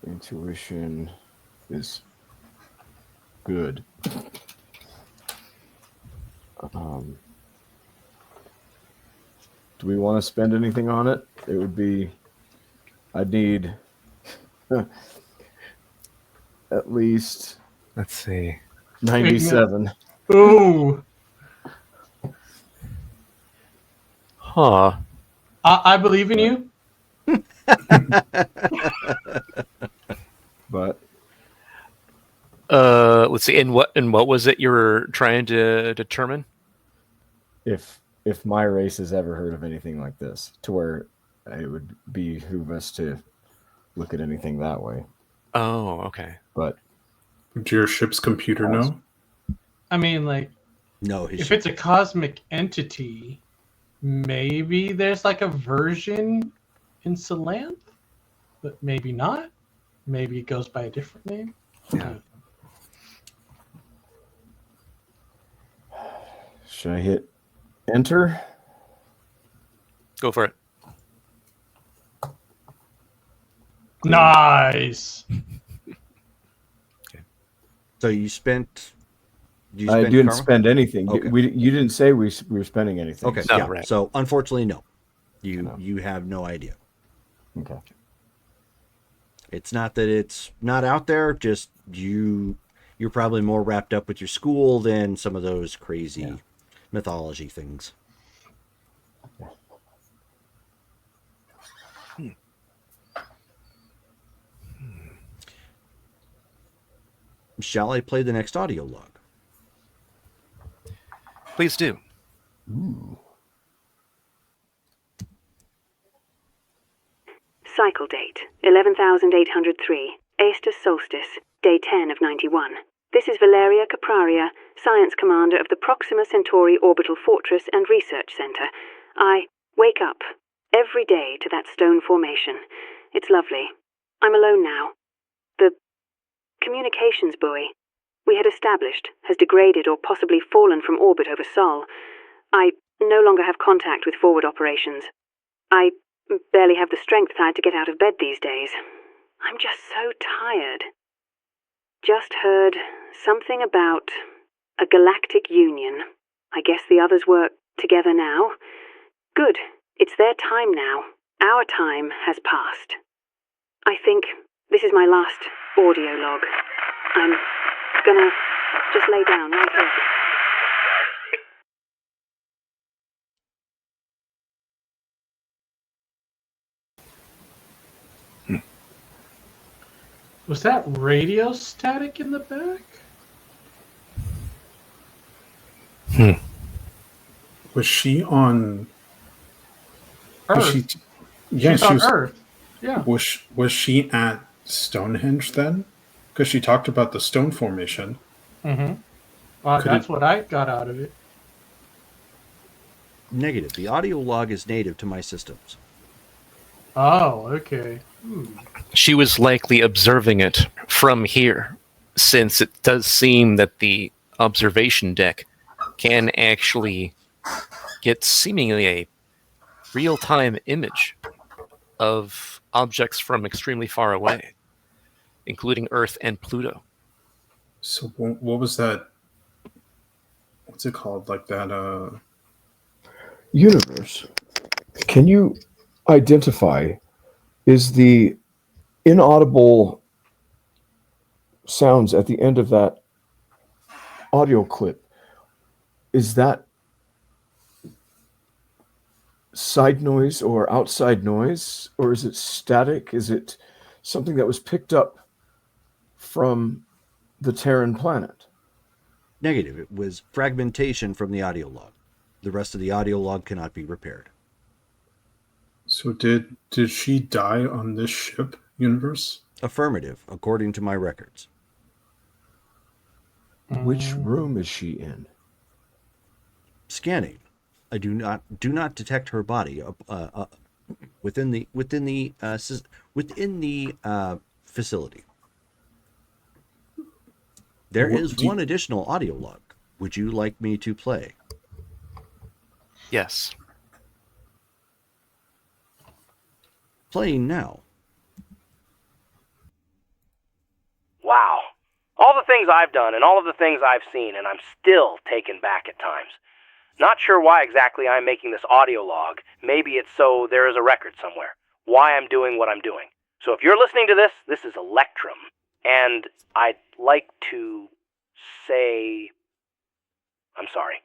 Intuition is good. Do we want to spend anything on it? It would be, I'd need at least Let's see. 97. Ooh. Huh. I believe in you. But Let's see. And what was it you were trying to determine? if my race has ever heard of anything like this, to where it would behoove us to look at anything that way. Oh, okay. But Do your ship's computer know? I mean, like, No, if it's a cosmic entity, maybe there's like a version in Salanth, but maybe not. Maybe it goes by a different name. Yeah. should I hit enter? Go for it. Nice. So you spent. I didn't karma? spend anything. Okay. You didn't say we were spending anything. Okay, No, yeah. right. So unfortunately, no. You No. you have no idea. Okay. It's not that it's not out there. Just you're probably more wrapped up with your school than some of those crazy mythology things. shall I play the next audio log? Please do. Ooh. Cycle date 11,803. Aestus Solstice, day 10 of 91. This is Valeria Capraria, Science Commander of the Proxima Centauri Orbital Fortress and Research Center. I wake up every day to that stone formation. It's lovely. I'm alone now. The communications buoy we had established has degraded or possibly fallen from orbit over Sol. I no longer have contact with forward operations. I barely have the strength to get out of bed these days. I'm just so tired. Just heard something about a galactic union. I guess the others work together now. Good. It's their time now. Our time has passed. I think this is my last audio log. I'm gonna just lay down right here. Was that radio static in the back? Was she on? Earth. Was she? Yeah, She's she on was. Earth. Yeah. Was she at Stonehenge then? Because she talked about the stone formation. Mm-hmm. Well, Could that's it- what I got out of it. Negative. The audio log is native to my systems. Oh, okay. She was likely observing it from here, since it does seem that the observation deck can actually get seemingly a real-time image of objects from extremely far away, including Earth and Pluto. So what was that? What's it called? Like that? Universe. Can you identify, is the inaudible sounds at the end of that audio clip, is that side noise or outside noise, or is it static? Is it something that was picked up from the Terran planet? Negative. It was fragmentation from the audio log. The rest of the audio log cannot be repaired. So did she die on this ship, Universe? Affirmative, according to my records. Which room is she in? Scanning. I do not detect her body within the facility. There is one additional audio log. Would you like me to play? Yes. Playing now. Wow. All the things I've done and all of the things I've seen, and I'm still taken back at times. Not sure why exactly I'm making this audio log. Maybe it's so there is a record somewhere. Why I'm doing what I'm doing. So if you're listening to this, this is Electrum. And I'd like to say I'm sorry.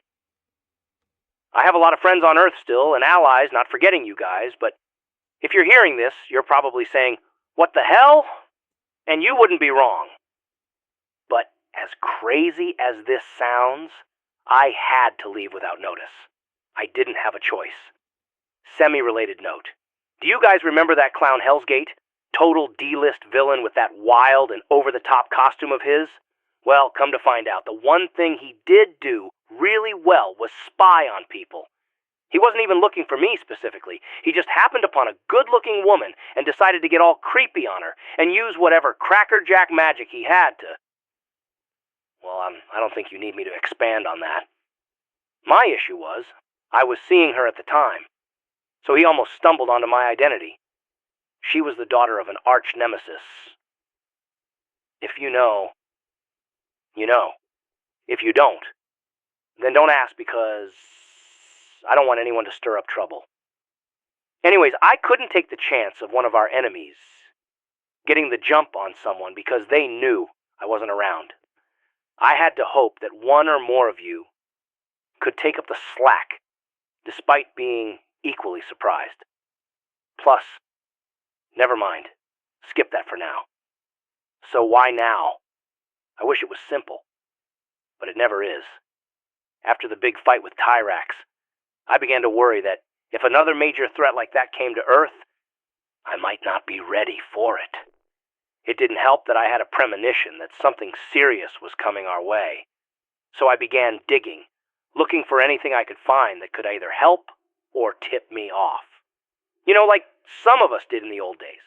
I have a lot of friends on Earth still, and allies, not forgetting you guys, but if you're hearing this, you're probably saying, "What the hell?" And you wouldn't be wrong. But as crazy as this sounds, I had to leave without notice. I didn't have a choice. Semi-related note. Do you guys remember that clown Hellsgate? Total D-list villain with that wild and over-the-top costume of his? Well, come to find out, the one thing he did do really well was spy on people. He wasn't even looking for me specifically. He just happened upon a good-looking woman and decided to get all creepy on her and use whatever crackerjack magic he had to... Well, I don't think you need me to expand on that. My issue was, I was seeing her at the time, so he almost stumbled onto my identity. She was the daughter of an arch-nemesis. If you know, you know. If you don't, then don't ask, because I don't want anyone to stir up trouble. Anyways, I couldn't take the chance of one of our enemies getting the jump on someone because they knew I wasn't around. I had to hope that one or more of you could take up the slack, despite being equally surprised. Plus, never mind. Skip that for now. So why now? I wish it was simple. But it never is. After the big fight with Tyrax, I began to worry that if another major threat like that came to Earth, I might not be ready for it. It didn't help that I had a premonition that something serious was coming our way. So I began digging, looking for anything I could find that could either help or tip me off. You know, like some of us did in the old days.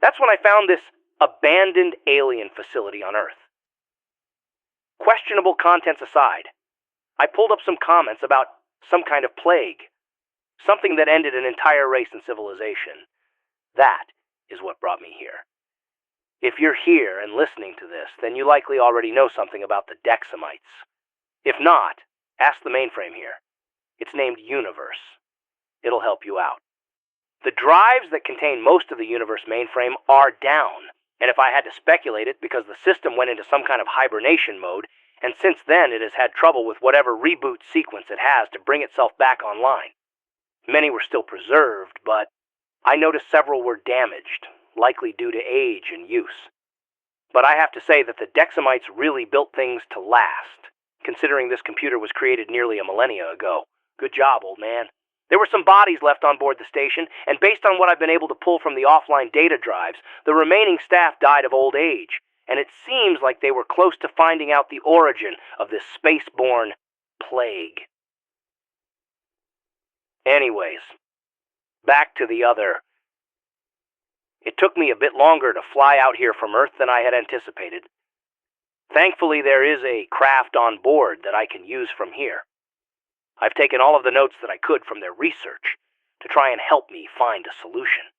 That's when I found this abandoned alien facility on Earth. Questionable contents aside, I pulled up some comments about some kind of plague, something that ended an entire race and civilization. That is what brought me here. If you're here and listening to this, then you likely already know something about the Dexamites. If not, ask the mainframe here. It's named Universe. It'll help you out. The drives that contain most of the Universe mainframe are down, and if I had to speculate, it's because the system went into some kind of hibernation mode, and since then it has had trouble with whatever reboot sequence it has to bring itself back online. Many were still preserved, but I noticed several were damaged, likely due to age and use. But I have to say that the Dexamites really built things to last, considering this computer was created nearly a millennia ago. Good job, old man. There were some bodies left on board the station, and based on what I've been able to pull from the offline data drives, the remaining staff died of old age, and it seems like they were close to finding out the origin of this space-borne plague. Anyways, back to the other. It took me a bit longer to fly out here from Earth than I had anticipated. Thankfully, there is a craft on board that I can use from here. I've taken all of the notes that I could from their research to try and help me find a solution.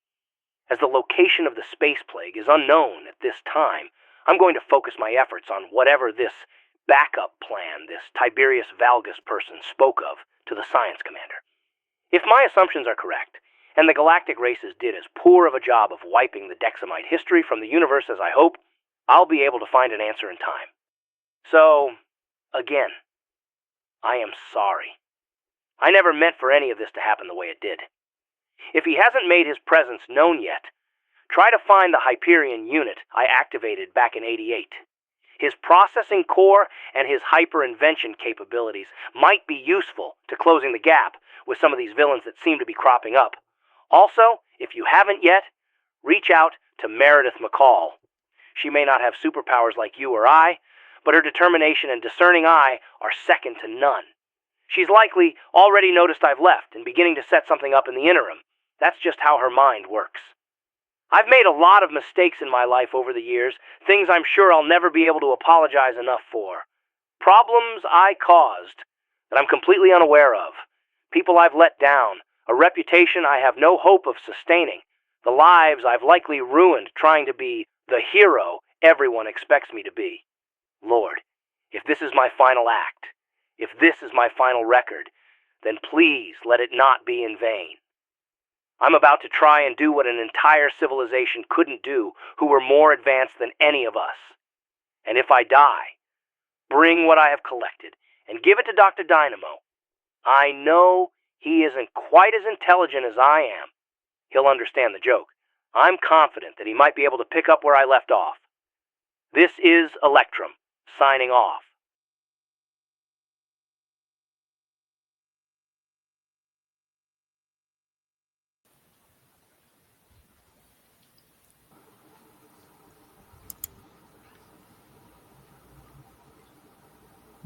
As the location of the space plague is unknown at this time, I'm going to focus my efforts on whatever this backup plan this Tiberius Valgus person spoke of to the science commander. If my assumptions are correct, and the galactic races did as poor of a job of wiping the Dexamite history from the universe as I hope, I'll be able to find an answer in time. So, again, I am sorry. I never meant for any of this to happen the way it did. If he hasn't made his presence known yet, try to find the Hyperion unit I activated back in '88. His processing core and his hyper-invention capabilities might be useful to closing the gap with some of these villains that seem to be cropping up. Also, if you haven't yet, reach out to Meredith McCall. She may not have superpowers like you or I, but her determination and discerning eye are second to none. She's likely already noticed I've left and beginning to set something up in the interim. That's just how her mind works. I've made a lot of mistakes in my life over the years, things I'm sure I'll never be able to apologize enough for. Problems I caused that I'm completely unaware of. People I've let down, a reputation I have no hope of sustaining, the lives I've likely ruined trying to be the hero everyone expects me to be. Lord, if this is my final act, if this is my final record, then please let it not be in vain. I'm about to try and do what an entire civilization couldn't do who were more advanced than any of us. And if I die, bring what I have collected and give it to Dr. Dynamo. I know he isn't quite as intelligent as I am. He'll understand the joke. I'm confident that he might be able to pick up where I left off. This is Electrum, signing off.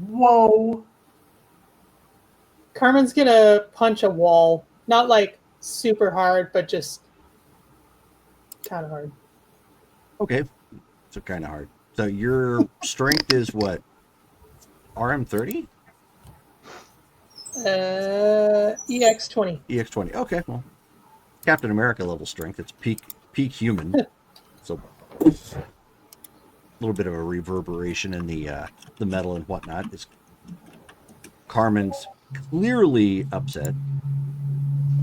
Whoa. Carmen's gonna punch a wall. Not like super hard, but just kind of hard. Okay. So kind of hard. So your strength is what? RM30? EX20. EX20. Okay. Well, Captain America level strength. It's peak human. So a little bit of a reverberation in the metal and whatnot. It's Carmen's clearly upset.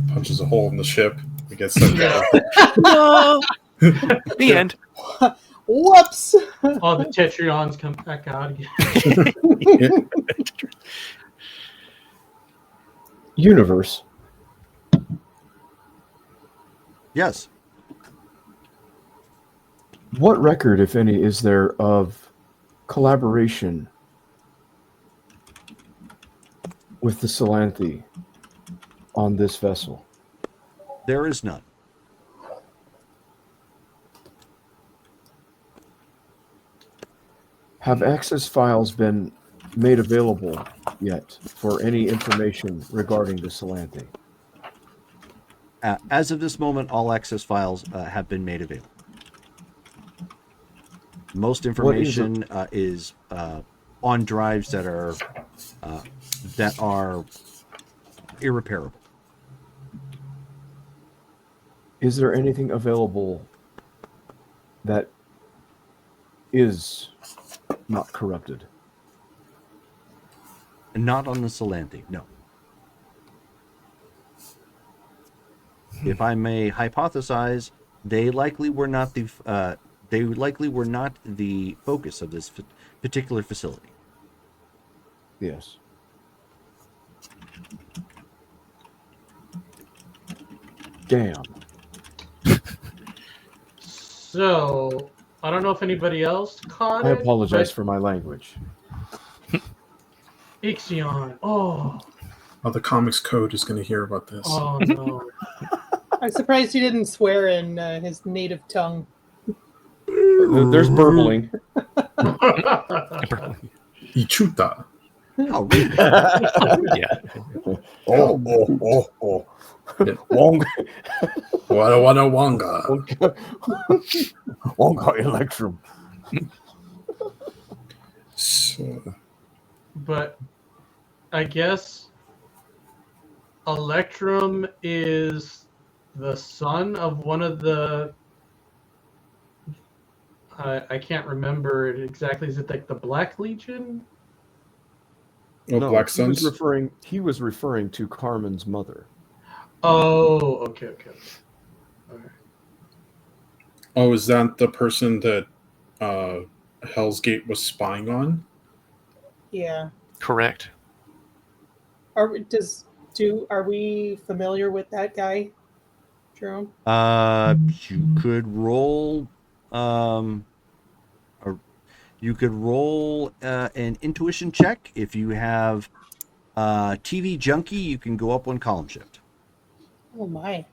Punches a hole in the ship. It gets sent down. No. The end. Whoops! All the Tetrions come back out again. Universe. Yes. What record, if any, is there of collaboration with the Solanthe on this vessel? There is none. Have access files been made available yet for any information regarding the Solanthe? As of this moment, all access files have been made available. Most information is on drives that are irreparable. Is there anything available that is not corrupted? Not on the Solanthe, no. If I may hypothesize, they likely were not the focus of this particular facility. Yes. Damn. So, I don't know if anybody else caught I it. apologize but for my language. Ixion. Oh, The comics code is going to hear about this. oh no. I'm surprised he didn't swear in his native tongue. There's burbling. Ichuta. Oh, really? Yeah. Oh. Wong, Wada Wanga. Wonga Electrum. So, But I guess Electrum is the son of one of the. I can't remember it exactly. Is it like the Black Legion? Black he was Suns. He was referring to Carmen's mother. Oh, okay. All right. Oh, is that the person that Hell's Gate was spying on? Yeah. Correct. Are we familiar with that guy, Jerome? You could roll. You could roll an intuition check. If you have TV Junkie, you can go up one column shift. Oh my.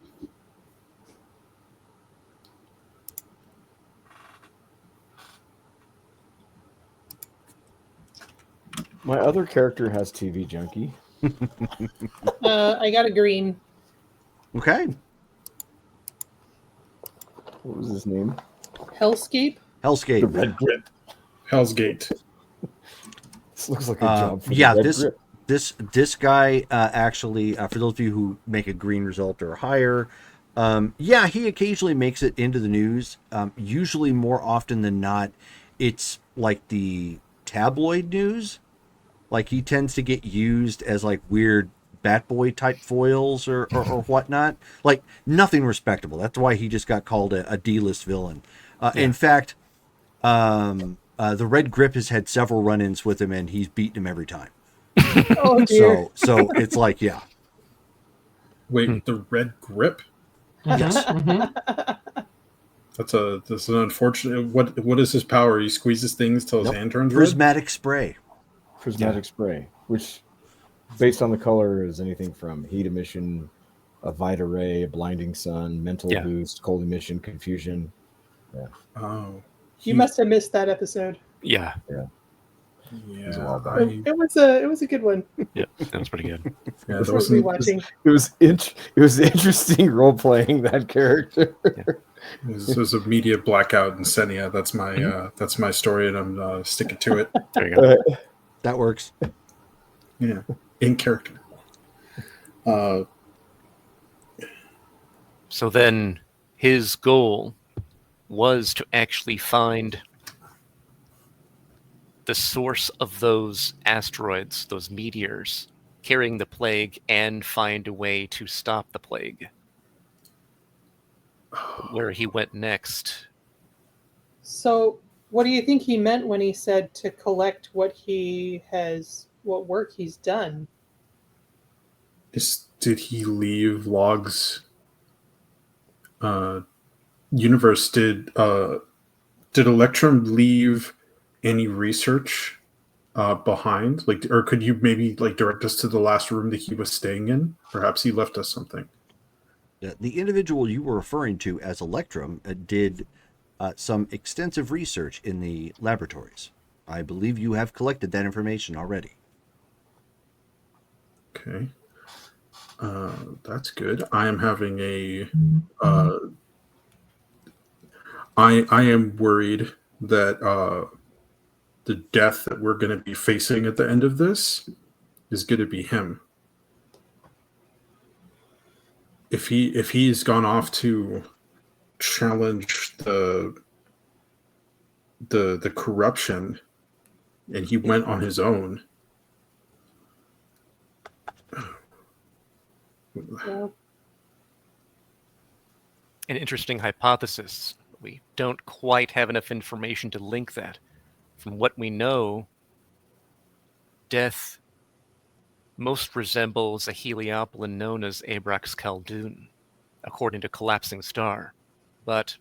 My other character has TV Junkie. I got a green. Okay. What was his name? Hellscape? Hellscape. The Red Grip. Hell's Gate. This looks like a job for yeah, the Red Grip. this guy actually, for those of you who make a green result or higher, yeah, he occasionally makes it into the news. Usually, more often than not, it's like the tabloid news. Like he tends to get used as like weird Batboy type foils or whatnot. Like nothing respectable. That's why he just got called a D-list villain. In fact, the Red Grip has had several run-ins with him, and he's beaten him every time. Oh dear. So it's like, yeah. Wait, the Red Grip? Yes. That's an unfortunate. What is his power? He squeezes things till his Nope. hand turns red. Prismatic spray. Prismatic spray, which, based on the color, is anything from heat emission, a Vita ray, a blinding sun, mental boost, cold emission, confusion. Oh, You must have missed that episode. Yeah. was a while back. It was a good one. Yeah. That was pretty good. Yeah, It's that worth wasn't. rewatching. It was interesting role playing that character. This was a media blackout in Senia. That's my story, and I'm sticking to it. There you go. That works. Yeah, in character. So then his goal was to actually find the source of those asteroids, those meteors carrying the plague, and find a way to stop the plague. Where he went next. So, what do you think he meant when he said to collect what work he's done? Did he leave logs? Universe, did Electrum leave any research behind? Like, or could you maybe like direct us to the last room that he was staying in? Perhaps he left us something. The individual you were referring to as Electrum did some extensive research in the laboratories. I believe you have collected that information already. Okay. That's good. I am having a. I am worried that the death that we're going to be facing at the end of this is going to be him. If he's gone off to challenge the corruption, and he went on his own. Well, An interesting hypothesis. We don't quite have enough information to link that. From what we know, death most resembles a Heliopolis known as Abrax Khaldun, according to Collapsing Star. But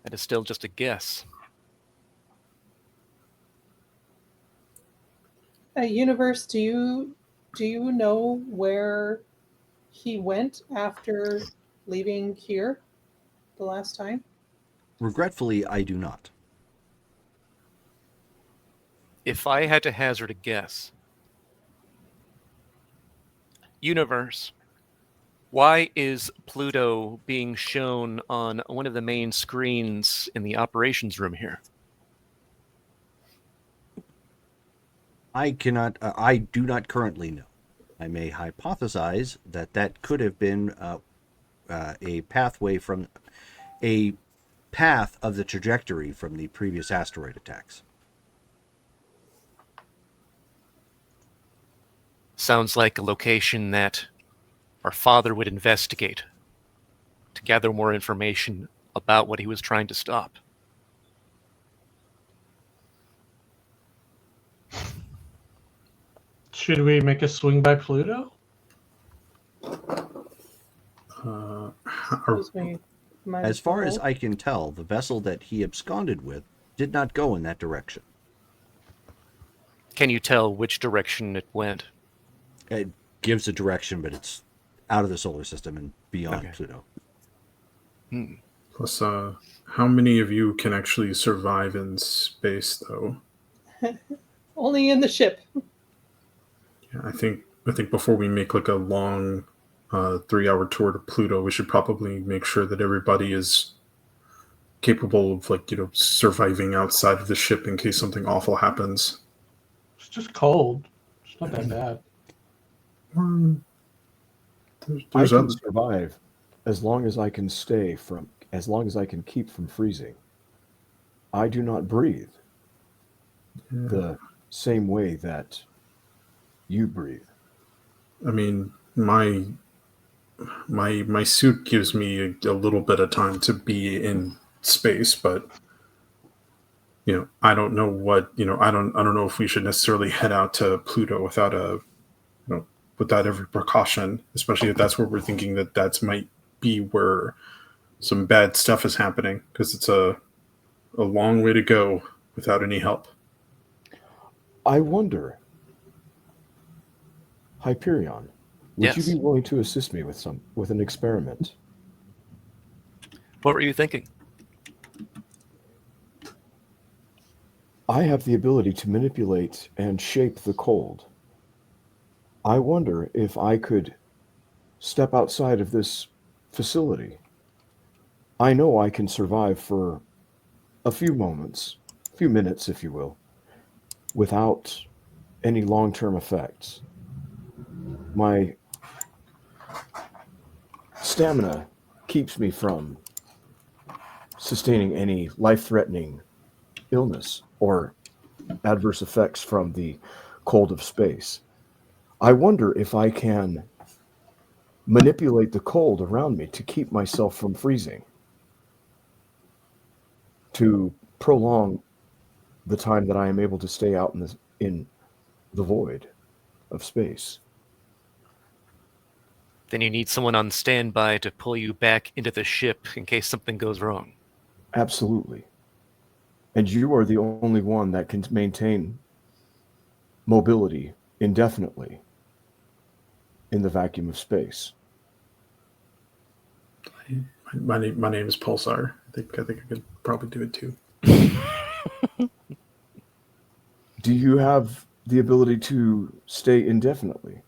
that is still just a guess. Universe, do you know where he went after leaving here the last time? Regretfully, I do not. If I had to hazard a guess, Universe, why is Pluto being shown on one of the main screens in the operations room here? I do not currently know. I may hypothesize that could have been a pathway from a path of the trajectory from the previous asteroid attacks. Sounds like a location that our father would investigate to gather more information about what he was trying to stop. Should we make a swing by Pluto? Excuse me. As far as I can tell, the vessel that he absconded with did not go in that direction. Can you tell which direction it went? It gives a direction, but it's out of the solar system and beyond Okay. Pluto. Plus, how many of you can actually survive in space, though? Only in the ship. Yeah, I think before we make like a long 3-hour tour to Pluto, we should probably make sure that everybody is capable of surviving outside of the ship in case something awful happens. It's just cold. It's not that bad. There's I can other, survive as long as I can keep from freezing. I do not breathe the same way that you breathe. I mean, my suit gives me a little bit of time to be in space, but I don't know what I don't know if we should necessarily head out to Pluto without without every precaution, especially if that's where we're thinking that might be where some bad stuff is happening, because it's a long way to go without any help. I wonder, Hyperion, would Yes. you be willing to assist me with an experiment? What were you thinking? I have the ability to manipulate and shape the cold. I wonder if I could step outside of this facility. I know I can survive for a few minutes, if you will, without any long-term effects. My stamina keeps me from sustaining any life-threatening illness or adverse effects from the cold of space. I wonder if I can manipulate the cold around me to keep myself from freezing, to prolong the time that I am able to stay out in the void of space. Then you need someone on standby to pull you back into the ship in case something goes wrong. Absolutely. And you are the only one that can maintain mobility indefinitely in the vacuum of space. My name is Pulsar. I think I could probably do it too. Do you have the ability to stay indefinitely?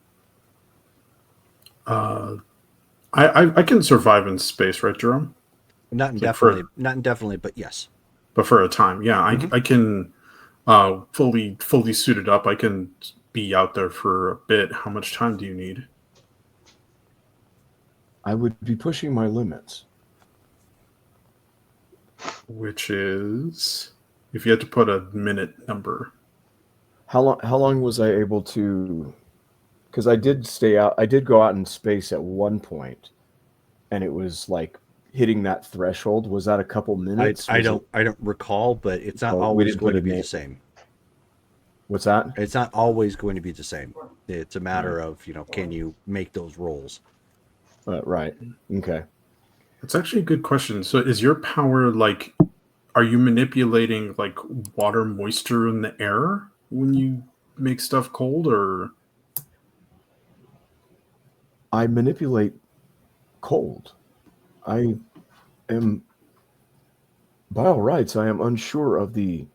I can survive in space, right, Jerome? Not Like for- indefinitely, not indefinitely, but yes. But for a time, yeah, Mhm. I can fully suited up. I can be out there for a bit. How much time do you need? I would be pushing my limits. Which is, if you had to put a minute number. How long was I able to? Because I did stay out. I did go out in space at one point, and it was like hitting that threshold. Was that a couple minutes? I Was don't it- recall, but it's not Oh, we always didn't going put to a be the name. same. What's that? It's not always going to be the same. It's a matter of, can you make those rolls? Right. Okay. That's actually a good question. So is your power like, are you manipulating like water moisture in the air when you make stuff cold, or? I manipulate cold. I am, by all rights, I am unsure of the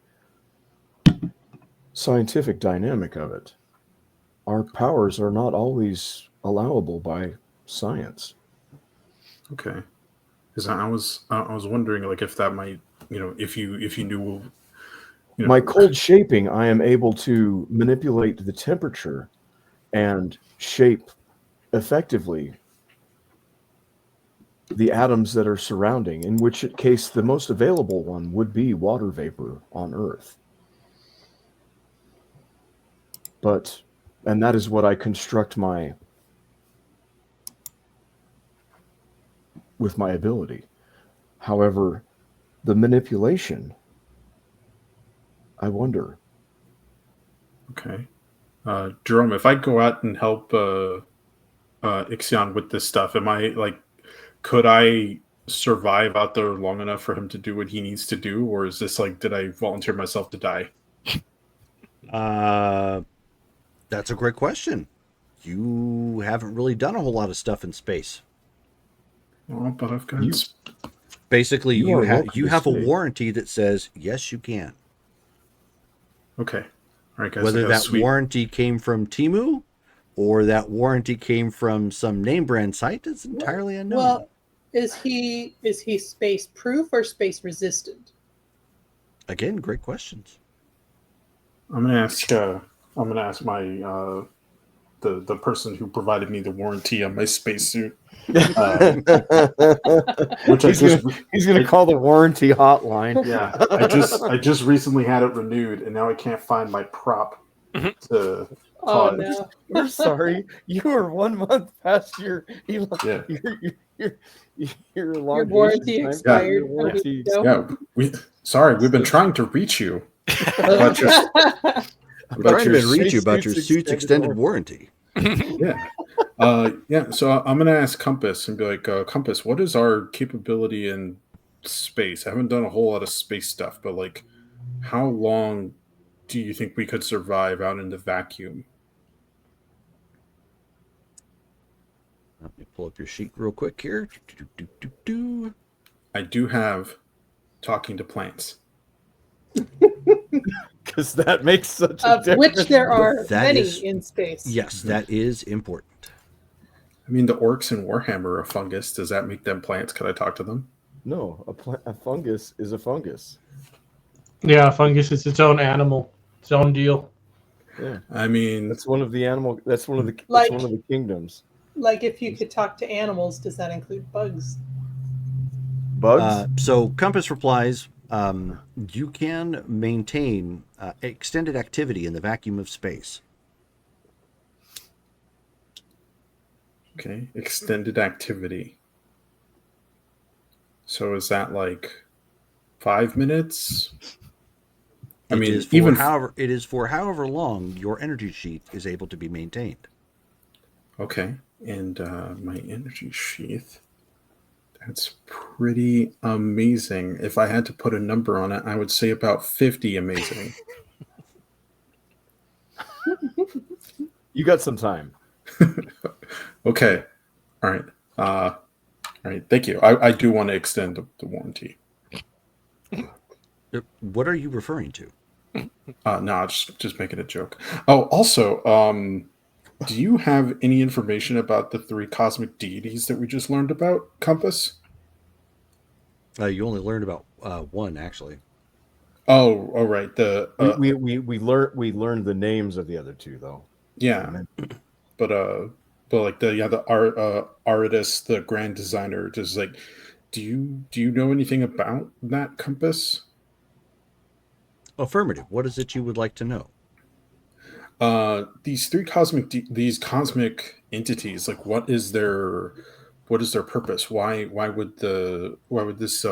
scientific dynamic of it. Our powers are not always allowable by science. Okay. Because I was wondering like if that might, if you knew, My cold shaping, I am able to manipulate the temperature and shape effectively the atoms that are surrounding, in which case the most available one would be water vapor on Earth. And that is what I construct with my ability. However, the manipulation, I wonder. Okay. Jerome, if I go out and help Ixion with this stuff, could I survive out there long enough for him to do what he needs to do? Or is this like, did I volunteer myself to die? That's a great question. You haven't really done a whole lot of stuff in space. Oh, but I've got... Basically, You you are have welcome to a stay. warranty that says, yes, you can. Okay. All right, guys. I Whether got a that sweet... warranty came from Temu or that warranty came from some name brand site is entirely unknown. Well, is he space proof or space resistant? Again, great questions. I'm gonna ask my the person who provided me the warranty on my spacesuit. Which he's gonna call the warranty hotline. Yeah, I just recently had it renewed, and now I can't find my prop to. Oh Todd. no. We're sorry. You are 1 month past your Yeah. Your elongation warranty time. expired. Your warranty Yeah, we've been trying to reach you about your I'm trying to your reach you about your spacesuit's suit's extended warranty. yeah. So I'm gonna ask Compass and be like, Compass, what is our capability in space? I haven't done a whole lot of space stuff, but like, how long do you think we could survive out in the vacuum? Let me pull up your sheet real quick here. I do have talking to plants. Because that makes such a Of difference. which there are That many is- in space. Yes, that is important. I mean, the orcs in Warhammer are a fungus. Does that make them plants? Could I talk to them? No, a fungus is a fungus. Yeah, fungus is its own animal, its own deal. Yeah, I mean, that's one of the animal. That's one of the. Like- that's one of the kingdoms. Like if you could talk to animals, does that include bugs? Bugs. So Compass replies, you can maintain extended activity in the vacuum of space. okay, extended activity. So is that like 5 minutes? I It mean, is for even it is for however long your energy sheet is able to be maintained. okay, and my energy sheath That's pretty amazing. If I had to put a number on it, I would say about 50 amazing. You got some time. Okay. All right. All right. Thank you. I do want to extend the warranty. What are you referring to? No, just making a joke. Oh, also, do you have any information about the 3 cosmic deities that we just learned about, Compass? You only learned about one, actually. Oh, all right. The We learned the names of the other 2 though. yeah, but like the Aridus, the grand designer, just like, do you know anything about that, Compass? Affirmative. What is it you would like to know? These 3 cosmic entities, like what is their purpose? Why would this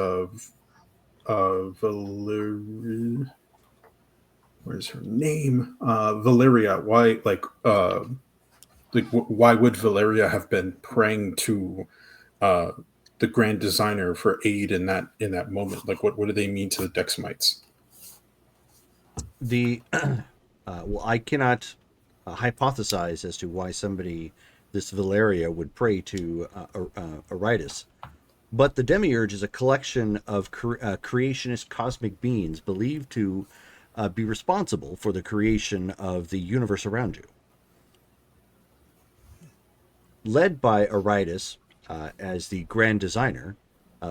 Valeria, where's her name? Valeria, why why would Valeria have been praying to the grand designer for aid in that moment? Like what do they mean to the Dexamites? Well, I cannot hypothesize as to why this Valeria would pray to Aridus, but the Demiurge is a collection of creationist cosmic beings believed to be responsible for the creation of the universe around you. Led by Aridus as the grand designer,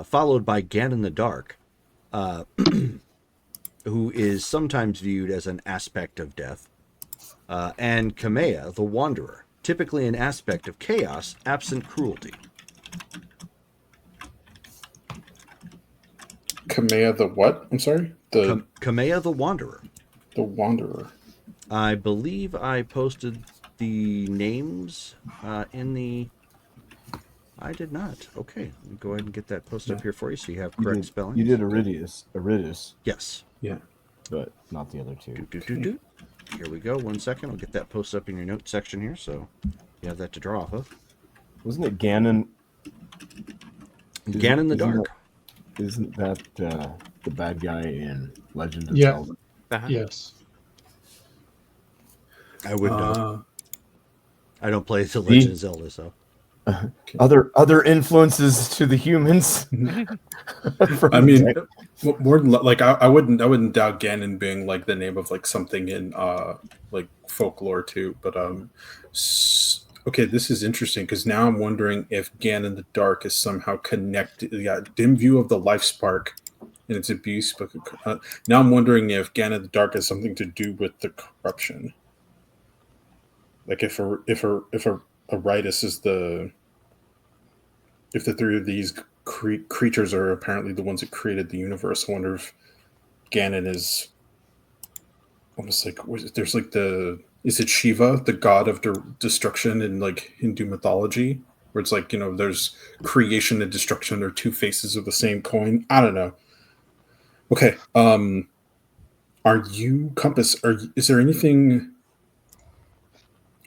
followed by Ganon the Dark, who is sometimes viewed as an aspect of death, and Kamea, the Wanderer, typically an aspect of chaos, absent cruelty. Kamea the what? I'm sorry? Kamea the Wanderer. The Wanderer. I believe I posted the names in the... I did not. Okay, let me go ahead and get that posted up here for you so you have correct spelling. You did Aridus, Yes. Yeah. but not the other 2. Here we go. 1 second. I'll get that posted up in your notes section here so you have that to draw off of. Wasn't it Ganon? Ganon the Dark. Isn't that the bad guy in Legend of Yeah. Zelda? Uh-huh. Yes. I would know. I don't play the Legend of Zelda, so. Other influences to the humans. I mean, more than like I wouldn't doubt Ganon being like the name of like something in like folklore too. But okay, this is interesting because now I'm wondering if Ganon the Dark is somehow connected. Yeah, dim view of the life spark and its abuse. But now I'm wondering if Ganon the Dark has something to do with the corruption. Like if Aridus is if the 3 of these creatures are apparently the ones that created the universe, I wonder if Ganon is almost like there's like is it Shiva, the god of destruction in like Hindu mythology, where it's like, there's creation and destruction are 2 faces of the same coin. I don't know. Okay, are you Compass? Is there anything?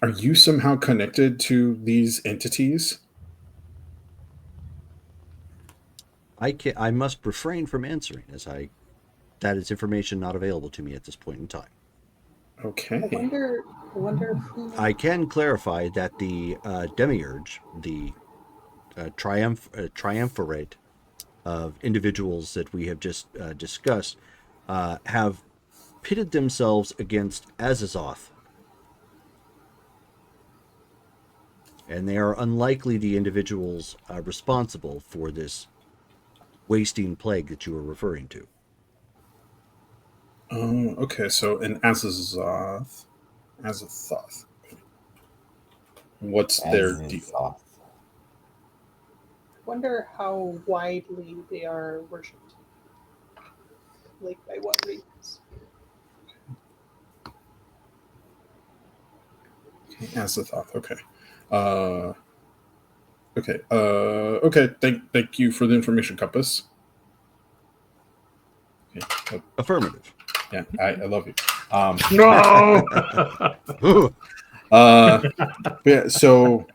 Are you somehow connected to these entities? I must refrain from answering as that is information not available to me at this point in time. Okay. I wonder who. I can clarify that the Demiurge, the triumvirate of individuals that we have just discussed, have pitted themselves against Azazoth. And they are unlikely the individuals responsible for this wasting plague that you are referring to. Okay, so in Azathoth. What's their deal? Wonder how widely they are worshipped. Like by what reasons? Okay, Azathoth. Okay. Okay. Thank you for the information, Compass. Okay. Affirmative. Yeah, I love you. No. Yeah. So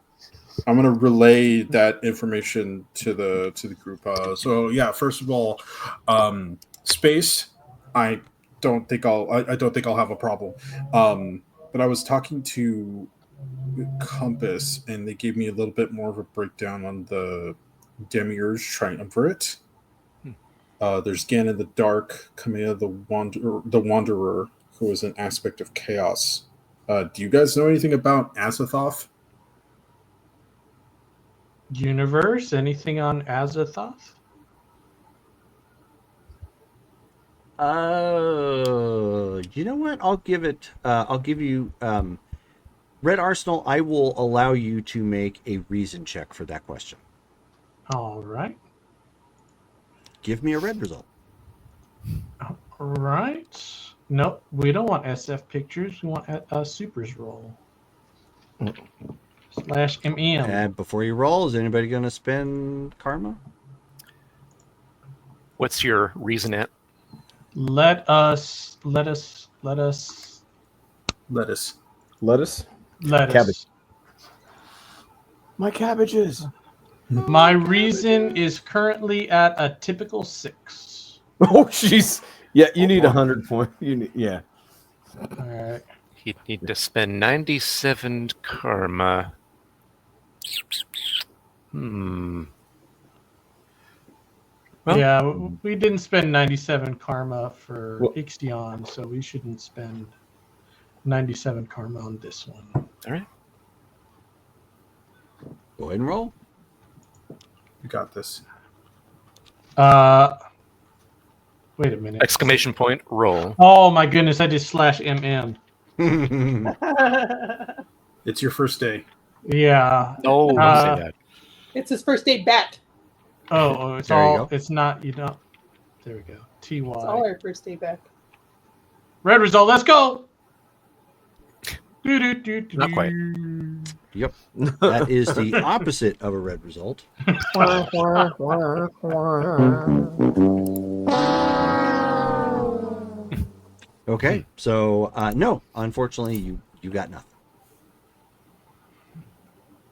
I'm gonna relay that information to the group. So yeah, first of all, space. I don't think I'll have a problem. But I was talking to Compass, and they gave me a little bit more of a breakdown on the Demiurge Triumvirate. There's Ganon the Dark, Kamea the Wanderer, who is an aspect of chaos. Do you guys know anything about Azathoth? Universe? Anything on Azathoth? You know what? I'll give it. I'll give you Red Arsenal. I will allow you to make a reason check for that question. All right. Give me a red result. All right. Nope, we don't want SF pictures. We want a supers roll. /MM. And before you roll, is anybody going to spend karma? What's your reason at? Lettuce. Lettuce. Cabbage. My cabbages. My reason is currently at a typical 6. Oh, jeez. Yeah, you need 100 points. Yeah. All right. He'd need to spend 97 karma. Well, Yeah, we didn't spend 97 karma for Ixion, so we shouldn't spend 97 karma on this one. all right. Go ahead and roll. You got this. Wait a minute. Exclamation point, roll. Oh my goodness, I did /MM. It's your first day. Yeah. No, don't say that. It's his first day back. Oh, it's There you all. go. It's not. You don't. There we go. TY. It's all our first day back. Red result. Let's go. Not quite. Yep. That is the opposite of a red result. Okay, so no, unfortunately, you got nothing.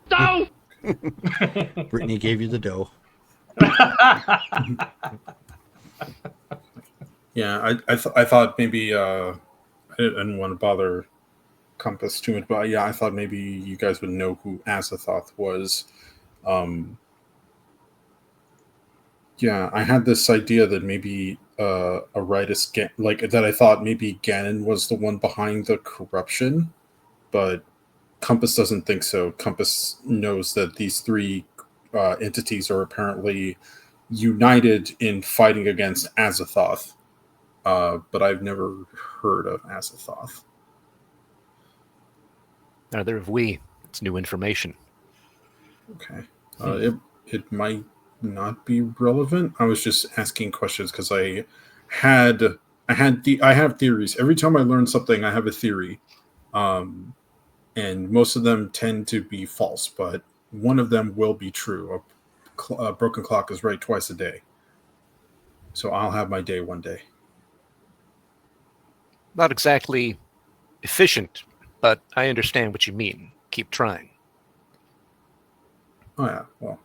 No! Brittany gave you the dough. Yeah, I thought maybe I didn't want to bother Compass too much, but yeah, I thought maybe you guys would know who Azathoth was. Yeah, I had this idea that maybe Aritus, that I thought maybe Ganon was the one behind the corruption, but Compass doesn't think so. Compass knows that these three entities are apparently united in fighting against Azathoth, but I've never heard of Azathoth. Neither have we. It's new information. Okay, it might not be relevant. I was just asking questions because I have theories. Every time I learn something, I have a theory, and most of them tend to be false, but one of them will be true. A broken clock is right twice a day, so I'll have my day one day. Not exactly efficient, but I understand what you mean. Keep trying. Oh yeah, well,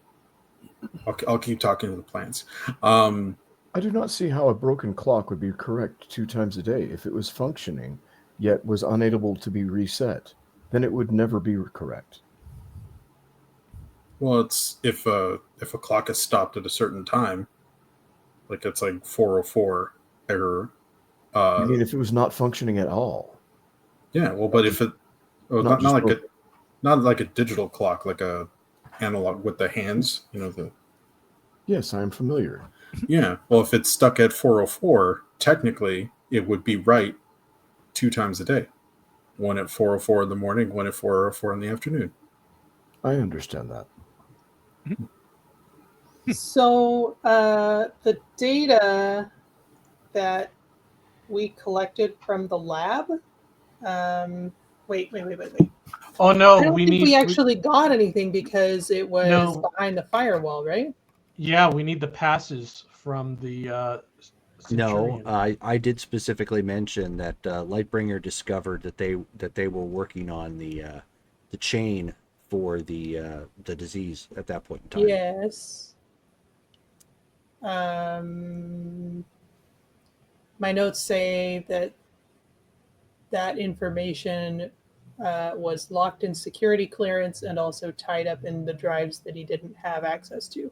I'll keep talking to the plants. I do not see how a broken clock would be correct 2 times a day. If it was functioning, yet was unable to be reset, then it would never be correct. Well, it's if a clock is stopped at a certain time, like it's like 4:04 error. I mean, if it was not functioning at all. Yeah, well, but if it not like a digital clock, like a analog with the hands, Yes, I am familiar. Yeah, well, if it's stuck at 4:04, technically it would be right 2 times a day. One at 4:04 in the morning, one at 4:04 in the afternoon. I understand that. So the data that we collected from the lab. Wait. Oh no, I don't we think need. we actually got anything because it was No. behind the firewall, right? Yeah, we need the passes from the. No, Centurion. I did specifically mention that Lightbringer discovered that they were working on the chain for the disease at that point in time. Yes. My notes say that information was locked in security clearance and also tied up in the drives that he didn't have access to.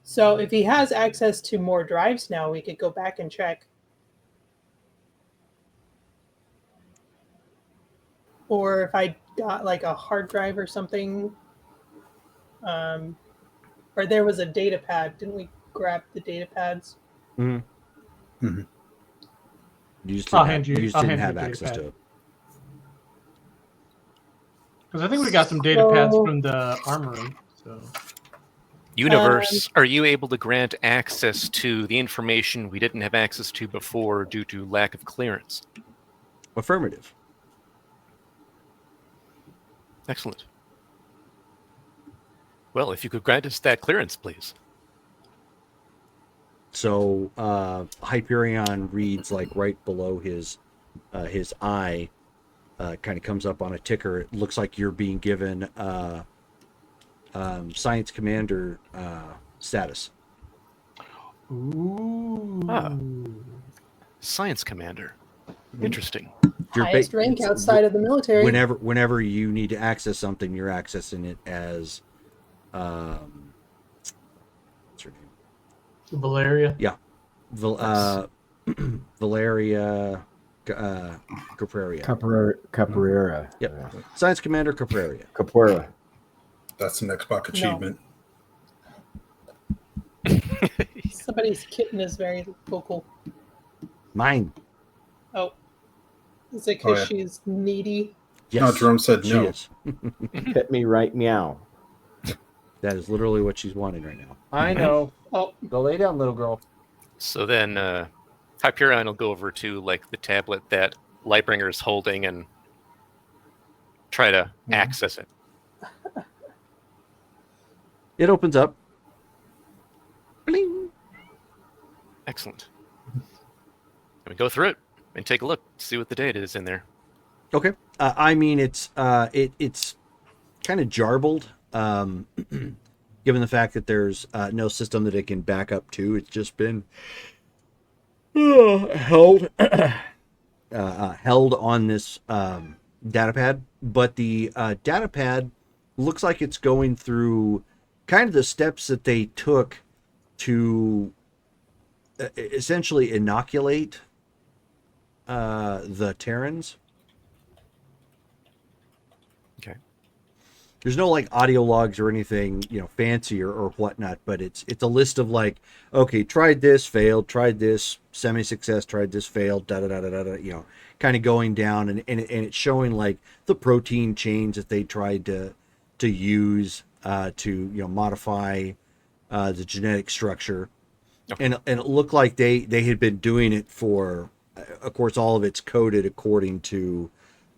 So if he has access to more drives now, we could go back and check. Or if I got like a hard drive or something, or there was a data pad. Didn't we grab the data pads? Mm-hmm. Mhm. You just I'll didn't, hand have, you- you just I'll didn't hand you have the access data to it. Because I think we got some data pads So- from the armory. So Universe, are you able to grant access to the information we didn't have access to before due to lack of clearance? Affirmative. Excellent. Well, if you could grant us that clearance, please. So Hyperion reads like right below his eye, kind of comes up on a ticker. It looks like you're being given Science Commander status. ooh. Ah. Science Commander. Interesting. You're Highest ba- rank it's- outside of the military. Whenever you need to access something, you're accessing it as what's her name? Valeria. Valeria Capraria. Capoeira. Yep. Science Commander Capraria. Capoeira. That's an Xbox achievement. Somebody's kitten is very vocal. Mine. Oh. Is it because Oh, yeah. she's needy? Yes. No, Jerome said she no. is. Hit me right meow. That is literally what she's wanting right now. I know. Oh, Go lay down, little girl. So then Hyperion will go over to like the tablet that Lightbringer is holding and try to access it. It opens up. Bling. Excellent. And we go through it and take a look, see what the data is in there. Okay. I mean, it's it's kind of jarbled, given the fact that there's no system that it can back up to. It's just been held held on this data pad, but the data pad looks like it's going through kind of the steps that they took to essentially inoculate the Terrans. Okay. There's no like audio logs or anything, fancy or whatnot, but it's a list of like, okay, tried this, failed, tried this, semi-success, tried this, failed, da da da da da, kind of going down and it's showing like the protein chains that they tried to use to modify the genetic structure. Okay. And it looked like they had been doing it for, of course, all of it's coded according to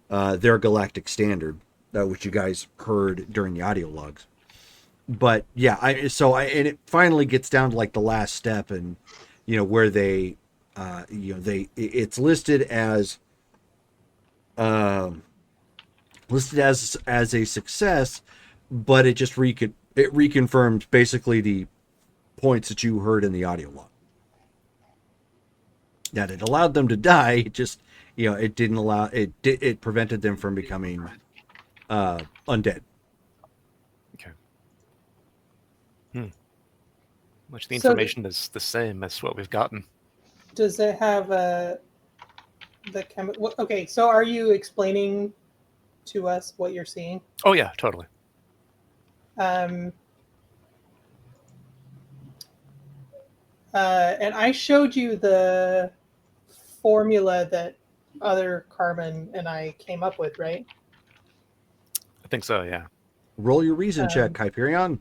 their galactic standard, which you guys heard during the audio logs. But yeah, and it finally gets down to like the last step, and where they, it's listed as a success, but it just reconfirmed basically the points that you heard in the audio log. That it allowed them to die. It just, it didn't allow it. It prevented them from becoming undead. Okay. Much the So- information is the same as what we've gotten. does it have okay, so are you explaining to us what you're seeing? Oh yeah, totally. And I showed you the formula that other Carmen and I came up with, right? I think so, yeah. Roll your reason check, Hyperion.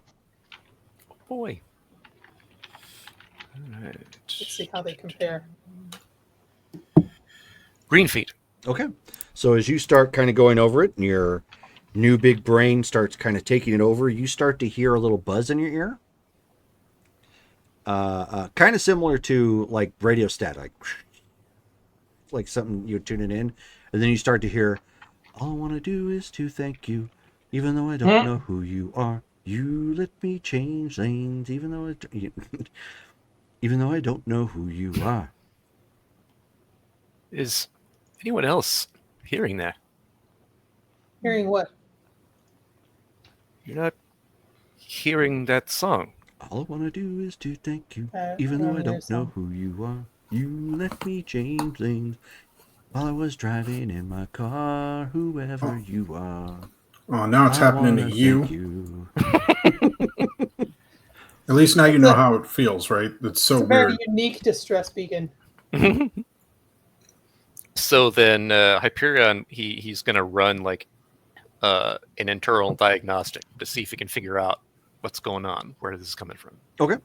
Boy. All right. Let's see how they compare. Green feet. Okay. So as you start kind of going over it, and your new big brain starts kind of taking it over, you start to hear a little buzz in your ear. Kind of similar to like radio static, like something you're tuning in, and then you start to hear, "All I want to do is to thank you." Even though I don't know who you are, you let me change lanes. Even though even though I don't know who you are. Is anyone else hearing that? Hearing what? You're not hearing that song. All I want to do is to thank you. I Even though I don't don't know who you are, you let me change lanes. While I was driving in my car, whoever you are. Oh, now it's I happening to wanna you. thank you. At least now you know how it feels, right? It's so It's a very weird. unique distress beacon. So then Hyperion, he's going to run like an internal diagnostic to see if he can figure out what's going on, where this is coming from. Okay.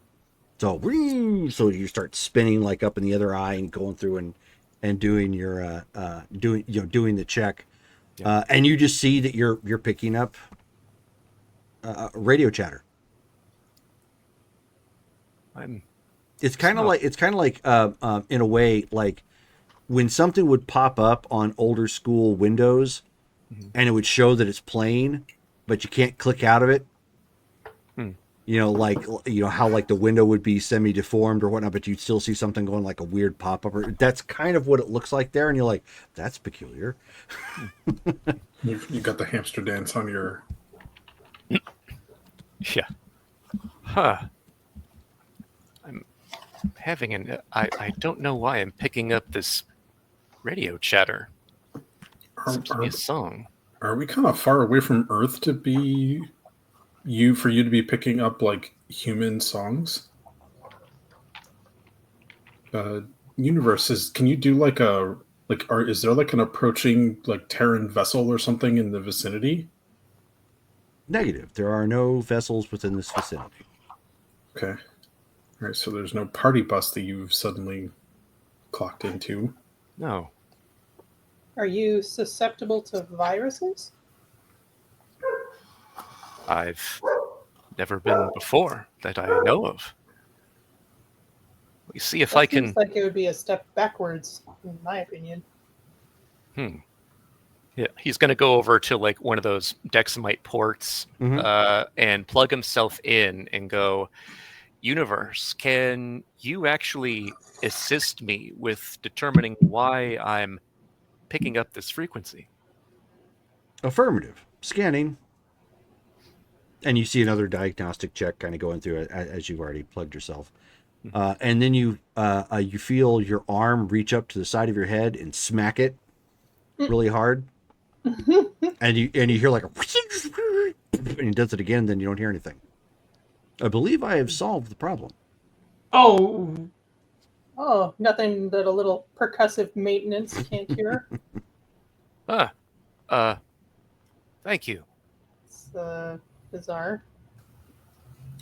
So you start spinning like up in the other eye and going through and doing your doing the check. Yeah. And you just see that you're picking up radio chatter. It's kind of like in a way like when something would pop up on older school Windows, and it would show that it's playing, but you can't click out of it. You know, like how like the window would be semi-deformed or whatnot, but you'd still see something going like a weird pop-up. That's kind of what it looks like there, and you're like, that's peculiar. You got the hamster dance on your. Yeah. Huh. I'm having I don't know why I'm picking up this radio chatter. Seems to be a song. Are we kind of far away from Earth to be for you to be picking up like human songs? Universes, can you do like is there like an approaching like Terran vessel or something in the vicinity? Negative. There are no vessels within this vicinity. Okay. All right, so there's no party bus that you've suddenly clocked into. No. Are you susceptible to viruses? I've never been before that I know of. We see if I can. Seems like it would be a step backwards, in my opinion. Yeah, he's going to go over to like one of those Dexamite ports and plug himself in and go, Universe, can you actually assist me with determining why I'm picking up this frequency? Affirmative. Scanning. And you see another diagnostic check kind of going through it as you've already plugged yourself. And then you feel your arm reach up to the side of your head and smack it really hard. and you hear like a and he does it again, then you don't hear anything. I believe I have solved the problem. Oh, Nothing that a little percussive maintenance can't cure. Thank you. It's bizarre.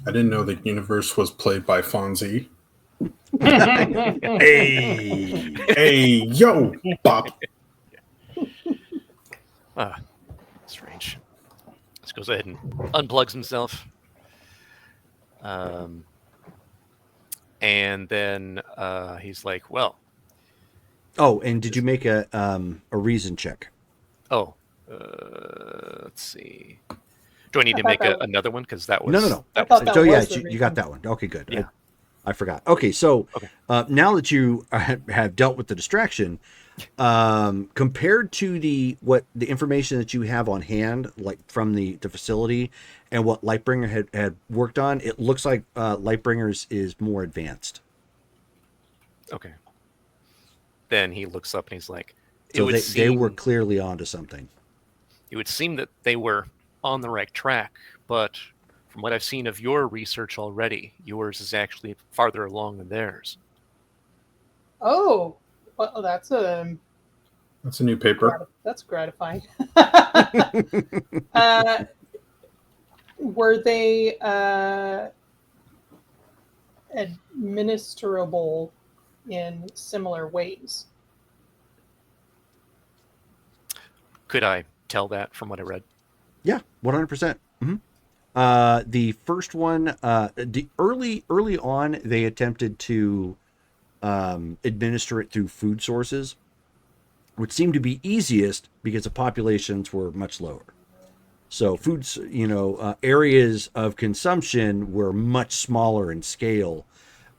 I didn't know that Universe was played by Fonzie. Hey, yo, Bop. Strange. Just goes ahead and unplugs himself. And then he's like, well. Oh, and did you make a reason check? Oh, let's see. Do I need to make another one? Because that was no. So yeah, you got that one. Okay, good. Yeah. I forgot. Okay, so now that you have dealt with the distraction, compared to the information that you have on hand, like from the facility, and what Lightbringer had worked on, it looks like Lightbringer's is more advanced. Okay. Then he looks up and he's like, so they were clearly onto something. It would seem that they were on the right track, but from what I've seen of your research already, yours is actually farther along than theirs. Oh, well, that's a new paper. That's gratifying. Were they administrable in similar ways? Could I tell that from what I read? Yeah, 100%. The first one, the early on, they attempted to administer it through food sources, which seemed to be easiest because the populations were much lower. So foods, areas of consumption were much smaller in scale,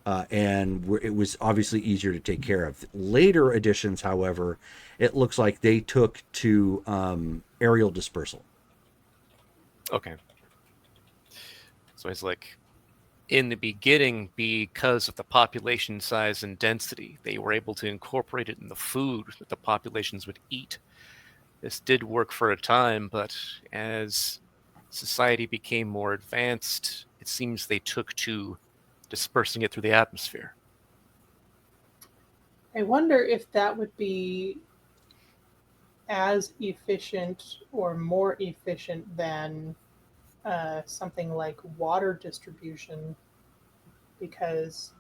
and it was obviously easier to take care of. Later editions, however, it looks like they took to aerial dispersal. Okay. So it's like, in the beginning, because of the population size and density, they were able to incorporate it in the food that the populations would eat. This did work for a time, but as society became more advanced, it seems they took to dispersing it through the atmosphere. I wonder if that would be as efficient or more efficient than something like water distribution, because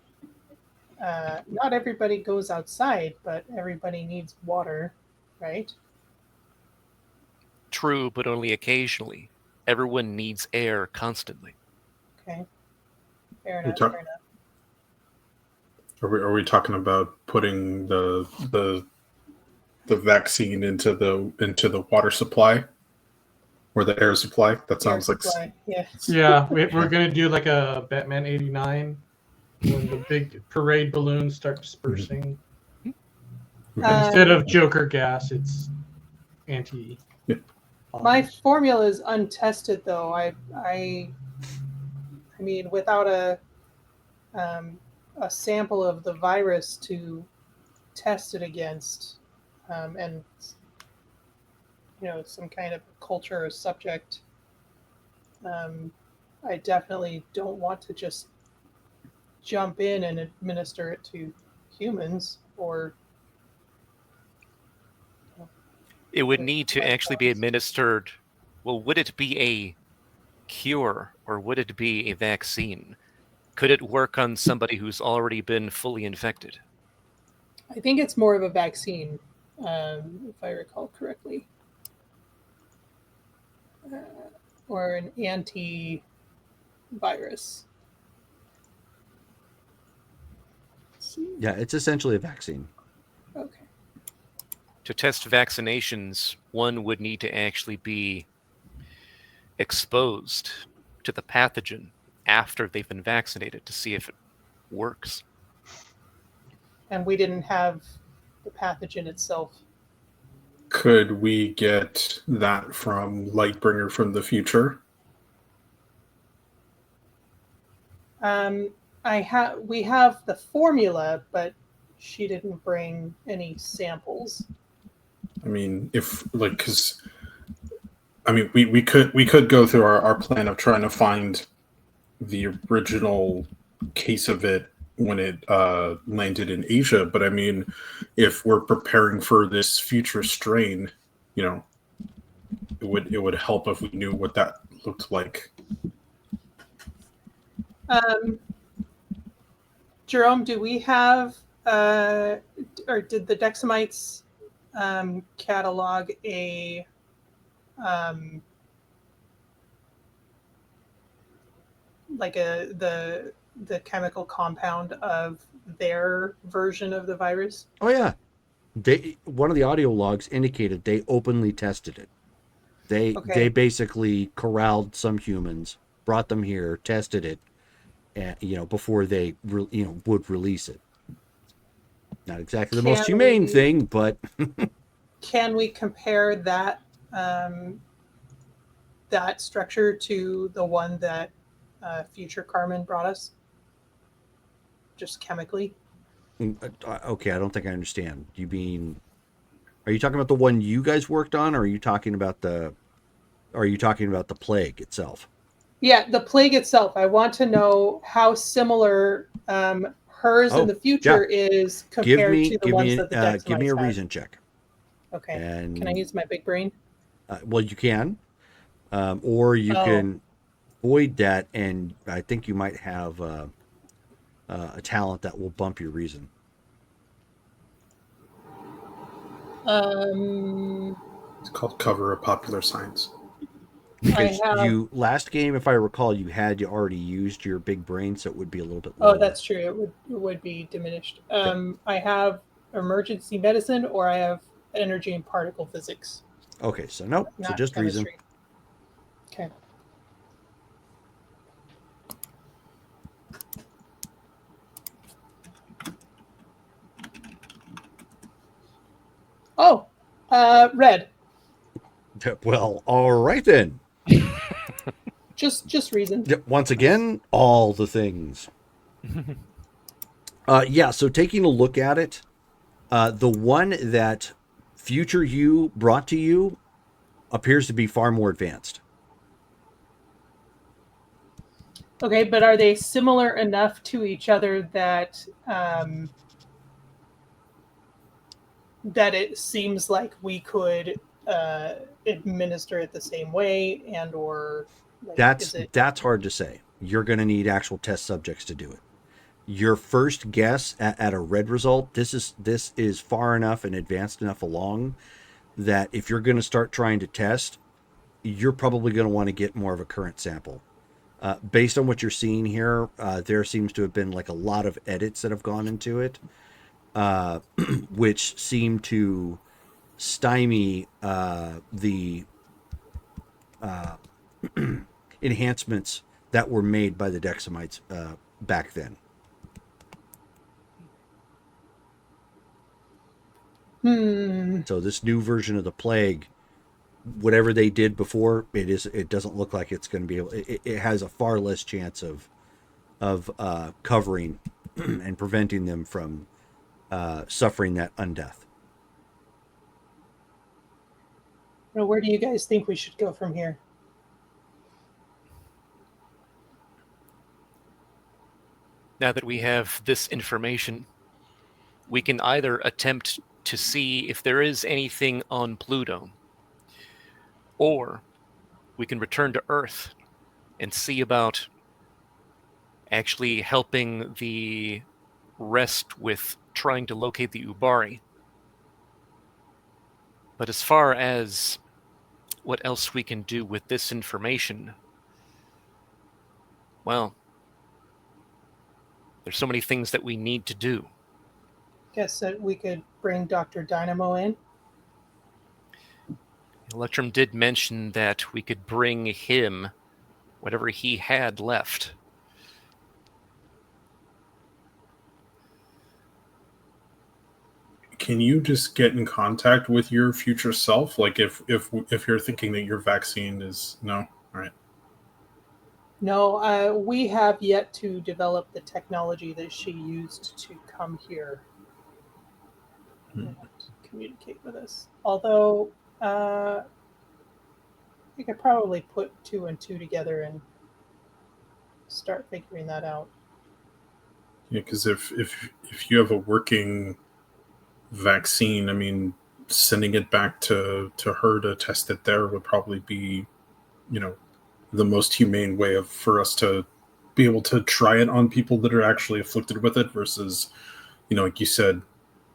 not everybody goes outside, but everybody needs water, right? True, but only occasionally. Everyone needs air constantly. Okay. Fair enough. talk- Fair enough. Are we talking about putting the vaccine into the water supply or the air supply? That sounds Air like supply, yeah. Yeah, we're gonna do like a Batman '89 when the big parade balloons start dispersing. Instead of Joker gas, it's anti. My formula is untested, though. I mean, without a sample of the virus to test it against, and some kind of culture or subject, I definitely don't want to just jump in and administer it to humans or. It would need to actually be administered. Well, would it be a cure or would it be a vaccine? Could it work on somebody who's already been fully infected? I think it's more of a vaccine, if I recall correctly, or an antivirus. Yeah, it's essentially a vaccine. Okay. To test vaccinations, one would need to actually be exposed to the pathogen after they've been vaccinated to see if it works. And we didn't have the pathogen itself. Could we get that from Lightbringer from the future? We have the formula, but she didn't bring any samples. I mean, we could go through our plan of trying to find the original case of it when it landed in Asia. But I mean, if we're preparing for this future strain, it would help if we knew what that looked like. Jerome, do we have, or did the Dexamites catalog the chemical compound of their version of the virus? Oh yeah, one of the audio logs indicated they openly tested it. They basically corralled some humans, brought them here, tested it, and before they would release it. Not exactly the most humane thing, but can we compare that that structure to the one that Future Carmen brought us? Just chemically? Okay, I don't think I understand. Are you talking about the one you guys worked on, or are you talking about the plague itself? Yeah, the plague itself. I want to know how similar hers in the future is compared to the ones that the Dexamites give me a had. reason check. Okay. And, can I use my big brain? Well, you can. Or you can void that, and I think you might have a talent that will bump your reason. It's called Cover of Popular Science. Because last game, if I recall, you already used your big brain, so it would be a little bit lower. Oh, that's true. It would be diminished. I have emergency medicine, or I have energy and particle physics. Okay, so nope. So just chemistry. reason. Okay. Oh, red. Well, all right then. Just reason. Once again, all the things. Yeah, so taking a look at it, the one that future you brought to you appears to be far more advanced. Okay, but are they similar enough to each other that that it seems like we could administer it the same way, and or like, That's hard to say. You're going to need actual test subjects to do it. Your first guess at a red result, this is far enough and advanced enough along that if you're going to start trying to test, you're probably going to want to get more of a current sample. Based on what you're seeing here, there seems to have been like a lot of edits that have gone into it, which seem to stymie the enhancements that were made by the Dexamites back then. So this new version of the plague, whatever they did before, it doesn't look like it's going to be able. It has a far less chance of covering and preventing them from suffering that undeath. Well, where do you guys think we should go from here? Now that we have this information, we can either attempt to see if there is anything on Pluto, or we can return to Earth and see about actually helping the rest with trying to locate the Ubari. But as far as what else we can do with this information, well, there's so many things that we need to do. Guess that we could bring Dr. Dynamo in. Electrum did mention that we could bring him whatever he had left. Can you just get in contact with your future self? Like if you're thinking that your vaccine is no, all right. No, we have yet to develop the technology that she used to come here and communicate with us. Although we could probably put 2 and 2 together and start figuring that out. Yeah, because if you have a working vaccine, I mean, sending it back to her to test it there would probably be, the most humane way for us to be able to try it on people that are actually afflicted with it versus, like you said,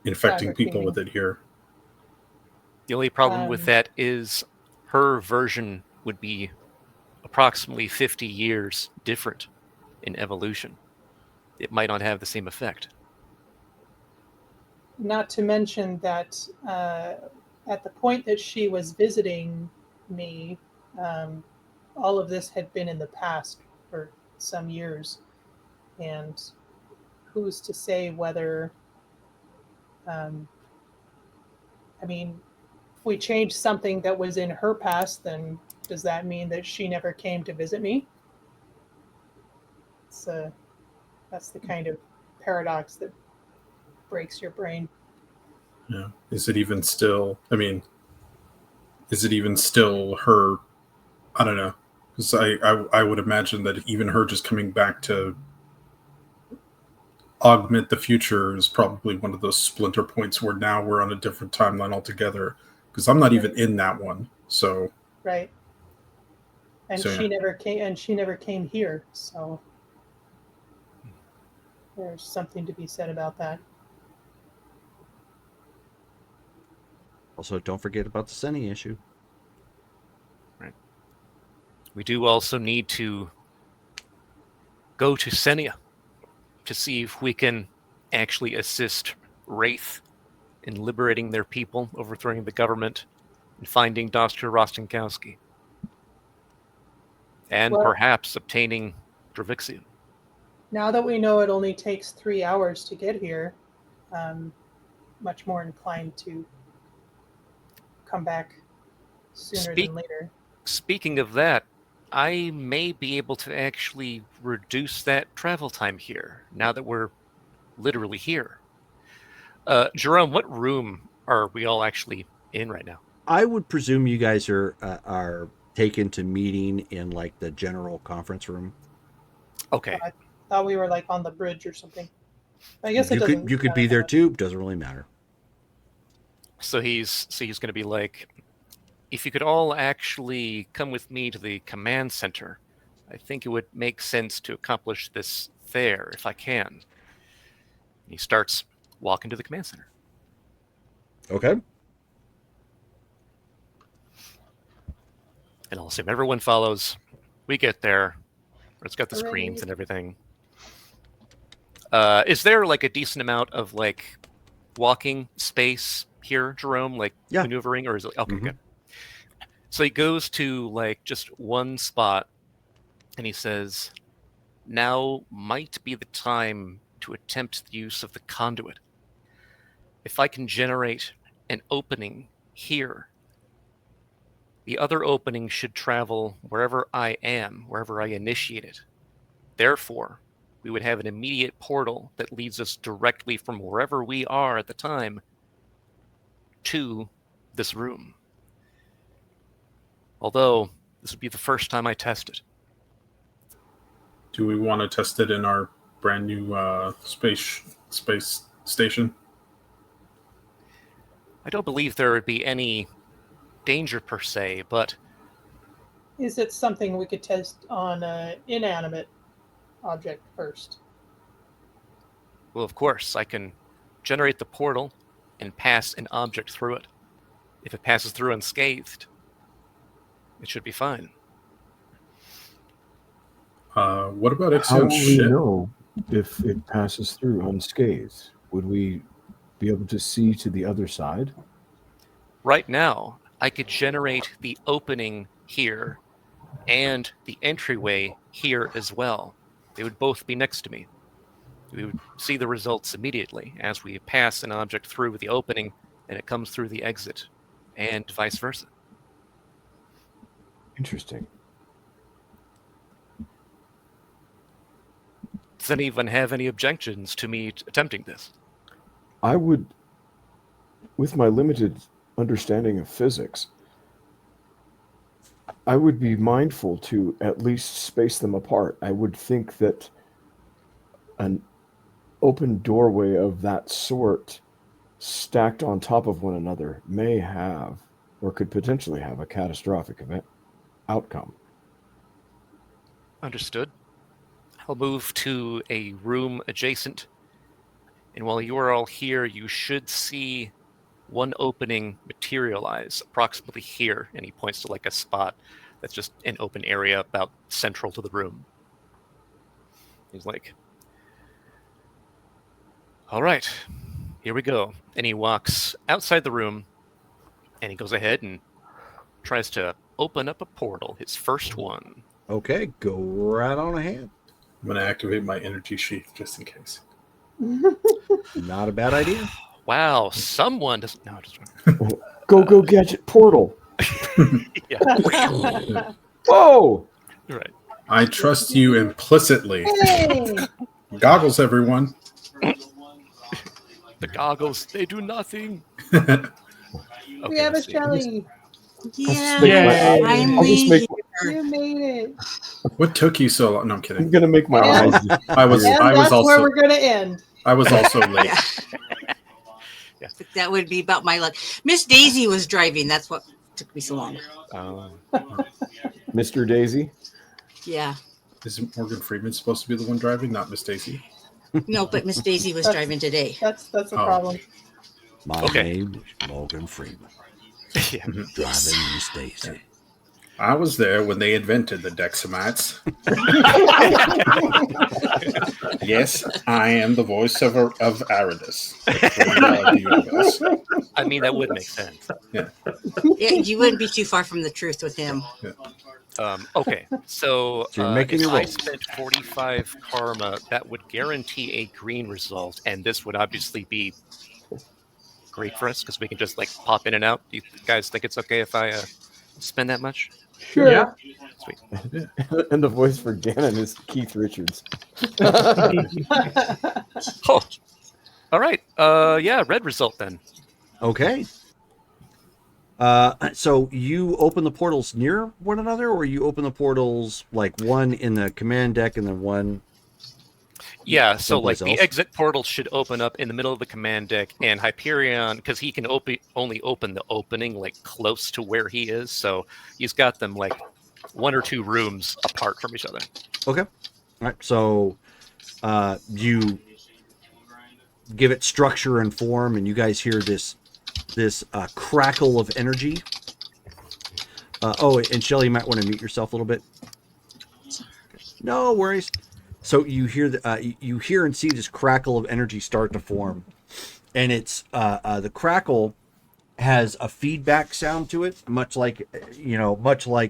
infecting people with it here. The only problem with that is her version would be approximately 50 years different in evolution. It might not have the same effect. Not to mention that at the point that she was visiting me, all of this had been in the past for some years. And who's to say whether, if we change something that was in her past, then does that mean that she never came to visit me? That's the kind of paradox that breaks your brain. Yeah. Is it even still her? I don't know. Because I would imagine that even her just coming back to augment the future is probably one of those splinter points where now we're on a different timeline altogether. Because I'm not even in that one. So right. And she never came here, so there's something to be said about that. Also, don't forget about the Seni issue. Right. We do also need to go to Senia to see if we can actually assist Wraith in liberating their people, overthrowing the government, and finding Dr. Rostenkowski. and Well- perhaps obtaining Dravixian. Now that we know it only takes 3 hours to get here, I'm much more inclined to come back sooner than later. Speaking of that, I may be able to actually reduce that travel time here now that we're literally here. Jerome, what room are we all actually in right now? I would presume you guys are taken to meeting in like the general conference room. Okay. I thought we were like on the bridge or something. I guess it doesn't. You could be there too. Doesn't really matter. So he's going to be like, if you could all actually come with me to the command center, I think it would make sense to accomplish this there if I can. He starts walking to the command center. Okay. And I'll assume everyone follows. We get there. It's got the Hooray. screens and everything. Is there like a decent amount of like walking space here, Jerome? Like Yeah. maneuvering, or is it okay? Mhm. Good. So he goes to like just one spot, and he says, "Now might be the time to attempt the use of the conduit. If I can generate an opening here, the other opening should travel wherever I am, wherever I initiate it. Therefore, we would have an immediate portal that leads us directly from wherever we are at the time to this room. Although, this would be the first time I test it. Do we want to test it in our brand new space station? I don't believe there would be any danger per se, but Is it something we could test on an inanimate object first? well, of course, I can generate the portal and pass an object through it. If it passes through unscathed, it should be fine. What about How will Ixion's we ship? know if it passes through unscathed? Would we be able to see to the other side? Right now, I could generate the opening here and the entryway here as well. They would both be next to me. We would see the results immediately as we pass an object through the opening and it comes through the exit, and vice versa. Interesting. Does anyone have any objections to me attempting this? I would, with my limited understanding of physics, I would be mindful to at least space them apart. I would think that an open doorway of that sort stacked on top of one another may have or could potentially have a catastrophic event outcome. Understood. I'll move to a room adjacent. And while you are all here, you should see one opening materialize approximately here. And he points to like a spot that's just an open area about central to the room. He's like, all right, here we go. And he walks outside the room and he goes ahead and tries to open up a portal, his first one. Okay, go right on ahead. I'm going to activate my energy sheath just in case. Not a bad idea. Wow, someone doesn't know. Go gadget portal. Yeah, Whoa! right. I trust you implicitly. Hey! Goggles, everyone. The goggles, they do nothing. We Okay, have a let's see. Shelly. Yeah. Yay. I'll just make, You made it. What took you so long? No, I'm I'm kidding. gonna make my Yeah. eyes. I was And I was that's where also we're going to end. I was also late. But that would be about my luck. Miss Daisy was driving. That's what took me so long. Mr. Daisy. Yeah. Isn't Morgan Freeman supposed to be the one driving, not Miss Daisy? No, but Miss Daisy was driving today. That's a Oh. problem. My Okay. name is Morgan Freeman. Yeah. Driving Miss Daisy. I was there when they invented the Dexamites. Yes, I am the voice of Aridus. I mean, that would make sense. Yeah. Yeah, you wouldn't be too far from the truth with him. Okay, so you're making if your I roll. spent 45 karma, that would guarantee a green result, and this would obviously be great for us because we can just like pop in and out. Do you guys think it's okay if I spend that much? Sure. Yeah. Sweet. And the voice for Ganon is Keith Richards. Oh, all right. Yeah, red result then. Okay. So you open the portals near one another, or you open the portals like one in the command deck and then one? Yeah, so like someplace the else? exit portal should open up in the middle of the command deck, and Hyperion, because he can only open the opening like close to where he is, so he's got them like 1 or 2 rooms apart from each other. Okay. All right. So you give it structure and form, and you guys hear this crackle of energy. And Shelly, you might want to mute yourself a little bit. No worries. So you hear you hear and see this crackle of energy start to form, and it's the crackle has a feedback sound to it, much like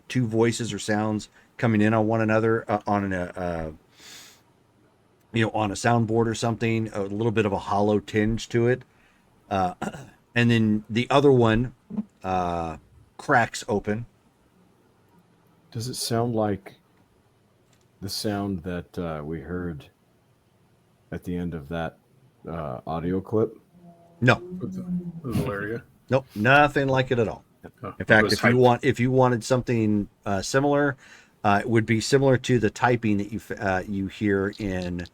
two voices or sounds coming in on one another on a soundboard or something. A little bit of a hollow tinge to it, and then the other one cracks open. Does it sound like the sound that we heard at the end of that audio clip? No, Valeria. nope, nothing like it at all. Oh, In fact, it was if you wanted something similar, it would be similar to the typing that you hear in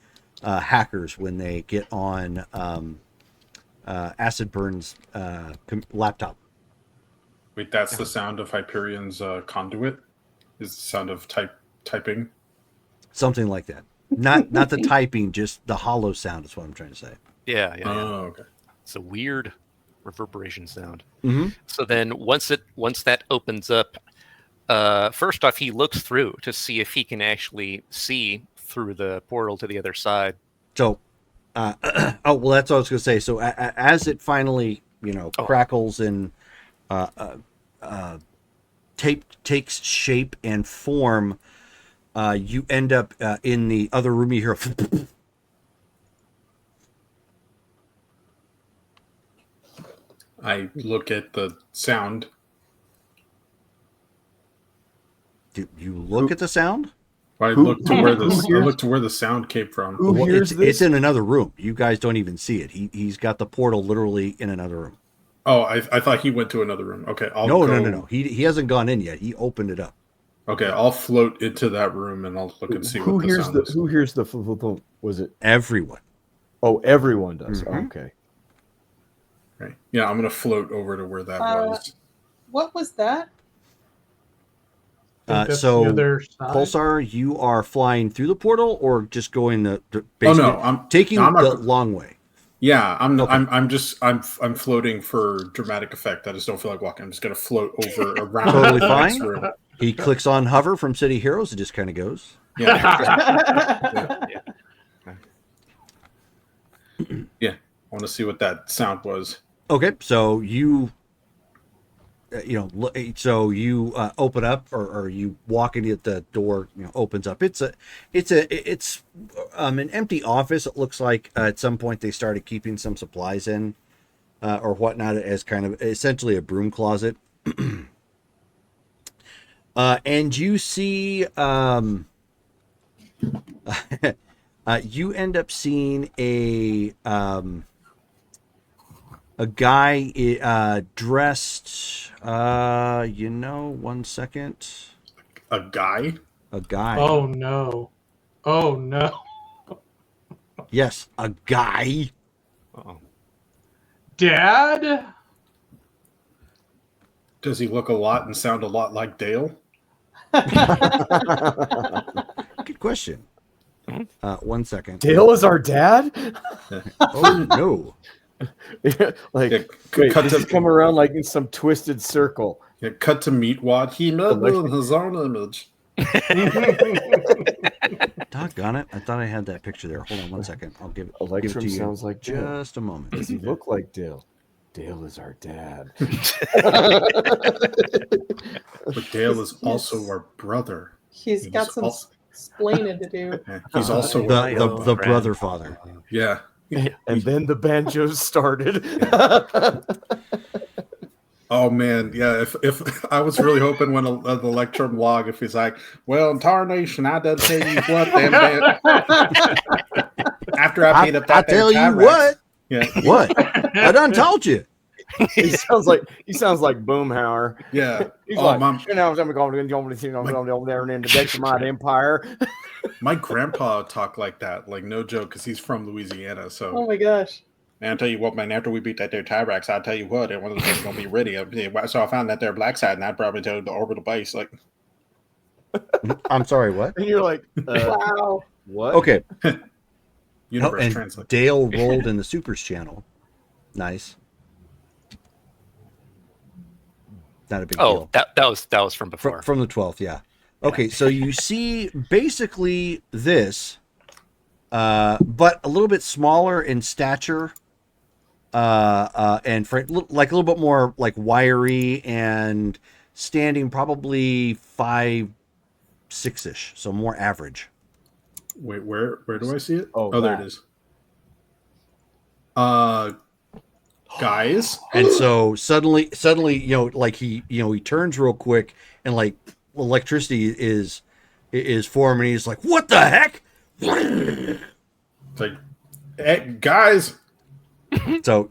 hackers when they get on Acid Burn's laptop. Wait, that's the sound of Hyperion's conduit? Is the sound of typing? Something like that. Not the typing, just the hollow sound is what I'm trying to say. Yeah. Oh, okay. It's a weird reverberation sound. Mm-hmm. So then once that opens up, first off, he looks through to see if he can actually see through the portal to the other side. So, that's what I was going to say. So as it finally, crackles and takes shape and form, you end up in the other room. You hear I look at the sound. Do you look at the sound? I look to where the sound came from. Who hears this? It's in another room. You guys don't even see it. He's got the portal literally in another room. Oh, I thought he went to another room. Okay, No. He hasn't gone in yet. He opened it up. Okay, I'll float into that room and I'll look and see Who what the hears sound is. Who hears the? Was it? Everyone. Oh, everyone does. Mhm. Okay. Right. Yeah, I'm gonna float over to where that was. What was that? I think that's So, the other side. Pulsar, you are flying through the portal or just going the Oh basically no, I'm taking no, I'm the not, long way? Yeah, I'm Okay. I'm floating for dramatic effect. I just don't feel like walking. I'm just gonna float over around Totally the next fine. room. He clicks on hover from City Heroes. It just kind of goes. Yeah. I want to see what that sound was. Okay, so you open up or you walk into the door, opens up. It's an empty office. It looks like at some point they started keeping some supplies in or whatnot as kind of essentially a broom closet. And you see you end up seeing a guy dressed, 1 second. A guy? A guy. Oh no. Oh no. Yes, a guy. Uh-oh. Dad? Does he look a lot and sound a lot like Dale? Good question. 1 second. Dale is our dad. Oh no. Like, Yeah, wait, cut does to- he come around like in some twisted circle Yeah, cut to Meatwad. He made me in his own image. Doggone it! I thought I had that picture there. Hold on one second. I'll give it to Electrum you. sounds like Dale. Just a moment. Does he look like Dale? Dale is our dad. But Dale is also our brother. He's got some splaining to do. Yeah, he's also the brother father. Yeah. And then the banjos started. Oh man, yeah. If I was really hoping when the Electrum log, if he's like, "Well, tarnation, I done tell you what, then after I made up that, I tell you Tyrex." what. Yeah. What? I done told you. he sounds like Boomhauer. Yeah. He's Oh, like, Mom, you know, I'm going over there and in the Dexamite Empire. my grandpa talked like that, like no joke, because he's from Louisiana. So, Oh my gosh. man, I tell you what, man. After we beat that there Tyrex, I'll tell you what, one of the things gonna be ready. So I found that there black side, and I'd probably tell the orbital base, like, I'm sorry. What? And you're like, Wow. what? Okay. universe and translate. Dale rolled in the Supers channel. Nice. Not a big deal. that was from before. From the 12th, yeah. Okay, so you see basically this, but a little bit smaller in stature, and like a little bit more like wiry and standing probably 5'6" so more average. Wait, where do I see it? Oh, there that. it is. Guys, And so suddenly, like he turns real quick and like electricity is forming. He's like, "What the heck?" it's like, hey, guys. So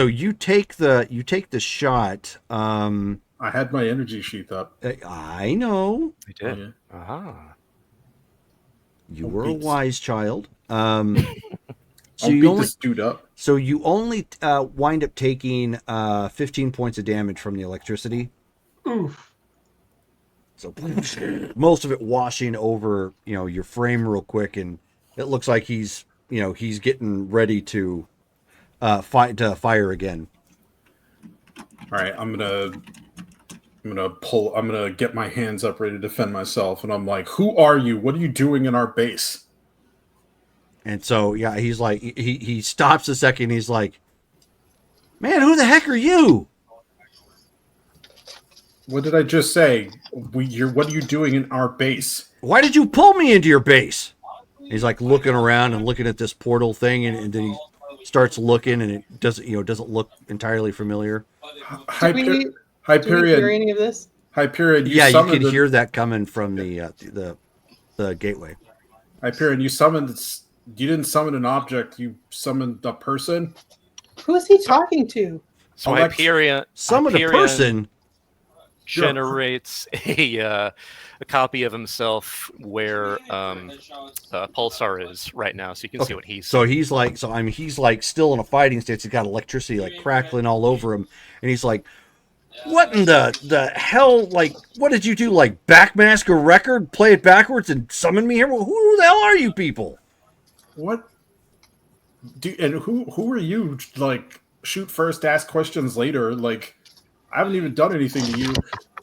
you take the shot. I had my energy sheath up. I know We did. Yeah. you Oh, were a beats. wise child. So I'll you beat only this dude up. so you only wind up taking 15 points of damage from the electricity. Oof. So most of it washing over, your frame real quick, and it looks like he's getting ready to fire again. All right, I'm gonna get my hands up ready to defend myself, and I'm like, "Who are you? What are you doing in our base?" And so yeah, he's like he stops a second. He's like, "Man, who the heck are you?" What did I just say? What are you doing in our base? Why did you pull me into your base? He's like looking around and looking at this portal thing, and then he starts looking, and it doesn't look entirely familiar. Hyperion. Do we hear any of this? Hyperion. Yeah, you can hear that coming from the gateway. Hyperion. You summoned. You didn't summon an object. You summoned a person. Who is he talking to? So Alex- Hyperion Summon a person. generates a copy of himself where Pulsar is right now, so you can see what he's. So he's like still in a fighting stance. He's got electricity like crackling all over him, and he's like, "What in the hell? Like, what did you do? Like backmask a record, play it backwards, and summon me here? Who the hell are you people?" What? And who are you? Like, shoot first, ask questions later. Like, I haven't even done anything to you.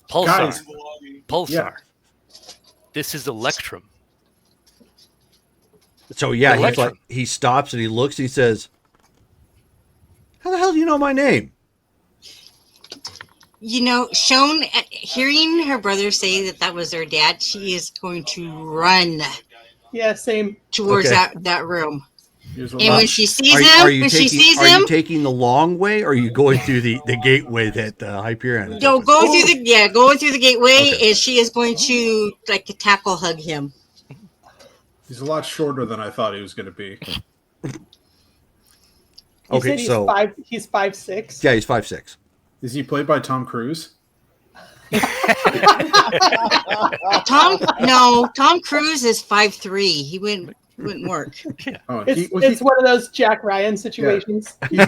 Pulsar. Guys. Pulsar. Yeah. This is Electrum. So yeah, he's Electrum. like, he stops and he looks. And he says, "How the hell do you know my name?" Shone, hearing her brother say that was their dad, she is going to run Yeah, same. towards Okay. that room. Here's a And lot. when she sees Are him, you taking the long way, or are you going through the gateway that Hyperion? is no, open? going through the gateway, Okay. and she is going to tackle hug him. He's a lot shorter than I thought he was going to be. You Okay, said so he's 5'6". yeah, he's 5'6". Is he played by Tom Cruise? Tom Cruise is 5'3". He wouldn't work. Oh, It's one of those Jack Ryan situations. he's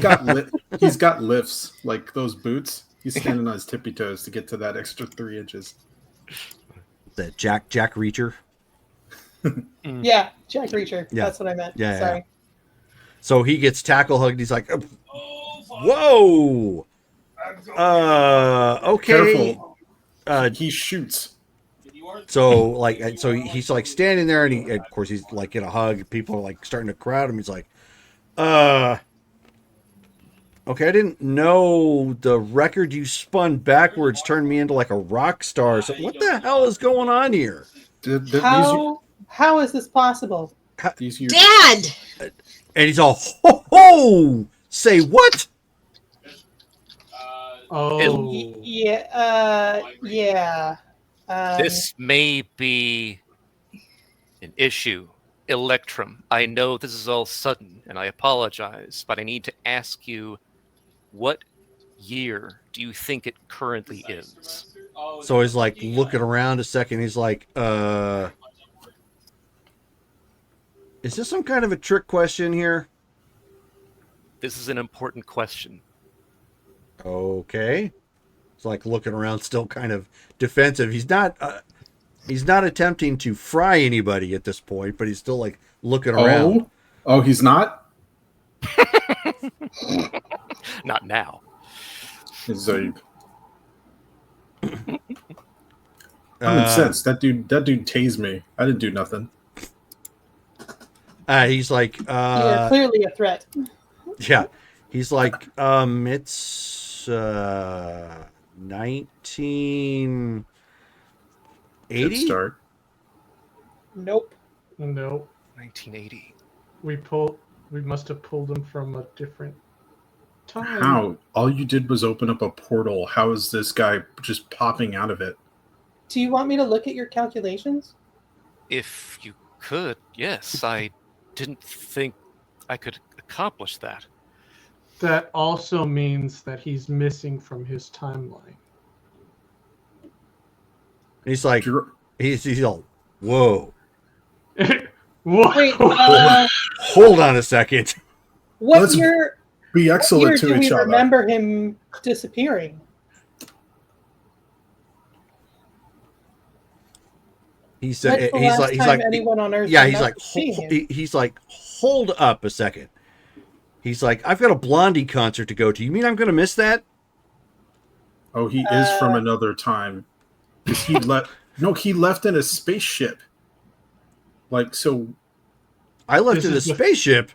got lifts like those boots. He's standing on his tippy toes to get to that extra 3 inches. The Jack Reacher. Yeah, Jack Reacher. Yeah. That's what I meant. Yeah, Sorry. yeah. So he gets tackle hugged. He's like, "Whoa!" Okay. Careful. Uh, He shoots. so he's like standing there, and of course he's like in a hug. People are like starting to crowd him. He's like, okay, I didn't know the record you spun backwards turned me into like a rock star. So what the hell is going on here? How is this possible? Dad! And he's all, ho ho! Say what? Oh. Yeah. This may be an issue. Electrum, I know this is all sudden, and I apologize, but I need to ask you, what year do you think it currently is? So he's like looking around a second. He's like, is this some kind of a trick question here? This is an important question. Okay. It's like looking around, still kind of defensive. He's not attempting to fry anybody at this point, but he's still like looking around. Oh, he's not? Not now. He's like, common sense. That dude tased me. I didn't do nothing. He's like, you're clearly a threat. yeah. He's like, it's 1980. Good start. Nope. No. 1980. We must have pulled him from a different time. How? All you did was open up a portal. How is this guy just popping out of it? Do you want me to look at your calculations? If you could, yes. I didn't think I could accomplish that. That also means that he's missing from his timeline. He's like, he's all, whoa. Whoa. Wait, Hold on a second. what Let's year? Be What year excellent do to we each other. remember him disappearing? He said, When's the he's last like, he's time like, anyone on Earth yeah, he's like, remembers seeing him? he's like, hold up a second. He's like, I've got a Blondie concert to go to. You mean I'm going to miss that? Oh, he is from another time. 'Cause he left. No, he left in a spaceship. Like, so. I left This in a is the- spaceship.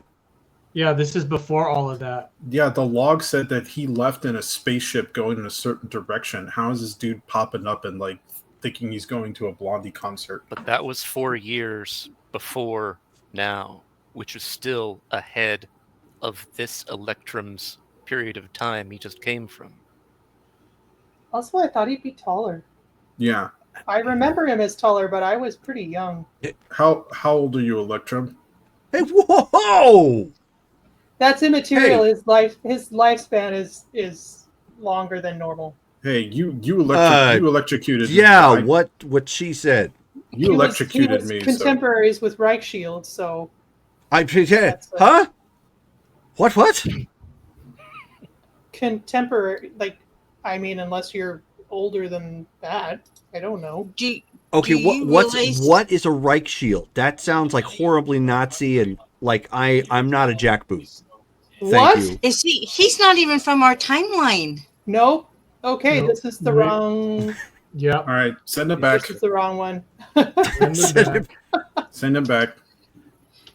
Yeah, this is before all of that. Yeah, the log said that he left in a spaceship going in a certain direction. How is this dude popping up and like thinking he's going to a Blondie concert? But that was 4 years before now, which is still ahead of this Electrum's period of time he just came from. Also, I thought he'd be taller. Yeah. I remember him as taller, but I was pretty young. How old are you, Electrum? Hey, whoa! That's immaterial. Hey. His lifespan is longer than normal. Hey, you electrocuted me. Yeah, what she said. You electrocuted he was me. Contemporaries with Reich Shield, so Huh? What? contemporary. Like, I mean, unless you're older than that, I don't know. Okay, Do you what realize- is a Reich Shield? That sounds like horribly Nazi, and like I'm not a jackboot. Thank What? you. Is he's not even from our timeline. Nope. Okay, Nope. this is the Wait. wrong. Yeah. All right, send it back. This is the wrong one. Send him back. Send him back.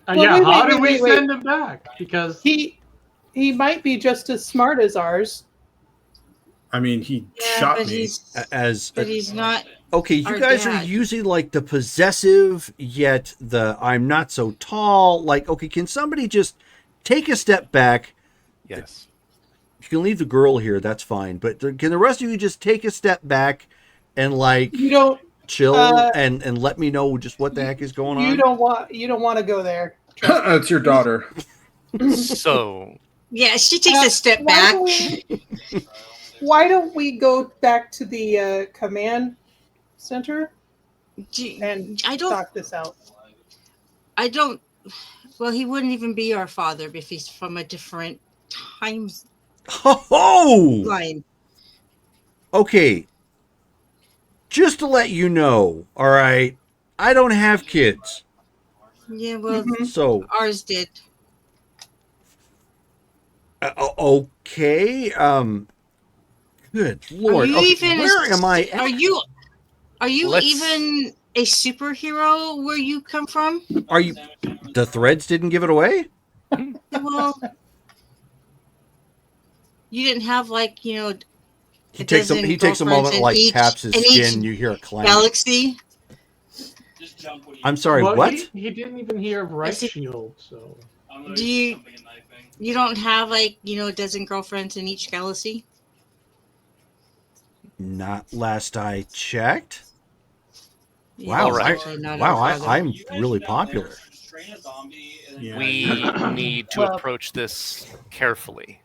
Well, Yeah, wait, how wait, do we wait, wait. send him back? Because He might be just as smart as ours. I mean, he Yeah, shot but me. he's not. Okay, you Our guys are dad. using like the possessive, yet the I'm not so tall. Like, okay, can somebody just take a step back? Yes. You can leave the girl here, that's fine. But can the rest of you just take a step back and like You don't. chill uh, and let me know just what the heck is going on? You don't want to go there. It's your daughter. So, Yeah, she takes a step Why back. don't Why don't we go back to the command center and I don't. talk this out? I don't. Well, he wouldn't even be our father if he's from a different time Oh! line. Okay. Just to let you know, all right, I don't have kids. Yeah, well, So, ours did. okay. Good Lord. Are you Okay, even? where am I? Are you Let's- even a superhero? Where you come from? Are you? The threads didn't give it away? Well, you didn't have like He a takes a, dozen he takes a moment, girlfriends in like each- taps his in each skin. You hear a clank. galaxy. I'm sorry, Well, what? He didn't even hear of Right see. Shield, so. Do you don't have like a dozen girlfriends in each galaxy? Not last I checked. Yeah, Wow, All right. actually not Wow, our father. I'm really popular. Yeah, We need to Well- approach this carefully.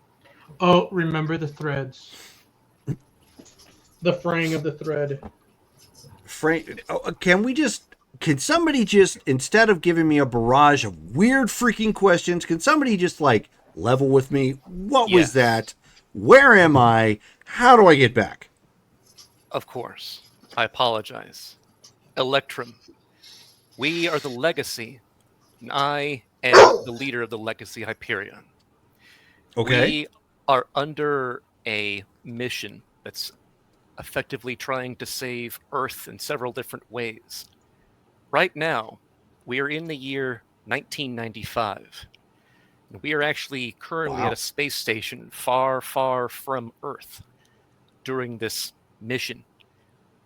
Oh, remember the threads. The fraying of the thread. Frank, can somebody just, instead of giving me a barrage of weird freaking questions, can somebody just like level with me? What was Yes. that? Where am I? How do I get back? Of course. I apologize. Electrum, we are the Legacy, and I am the leader of the Legacy Hyperion. Okay. We are under a mission that's effectively trying to save Earth in several different ways. Right now, we are in the year 1995. And we are actually currently Wow. at a space station far, far from Earth during this mission.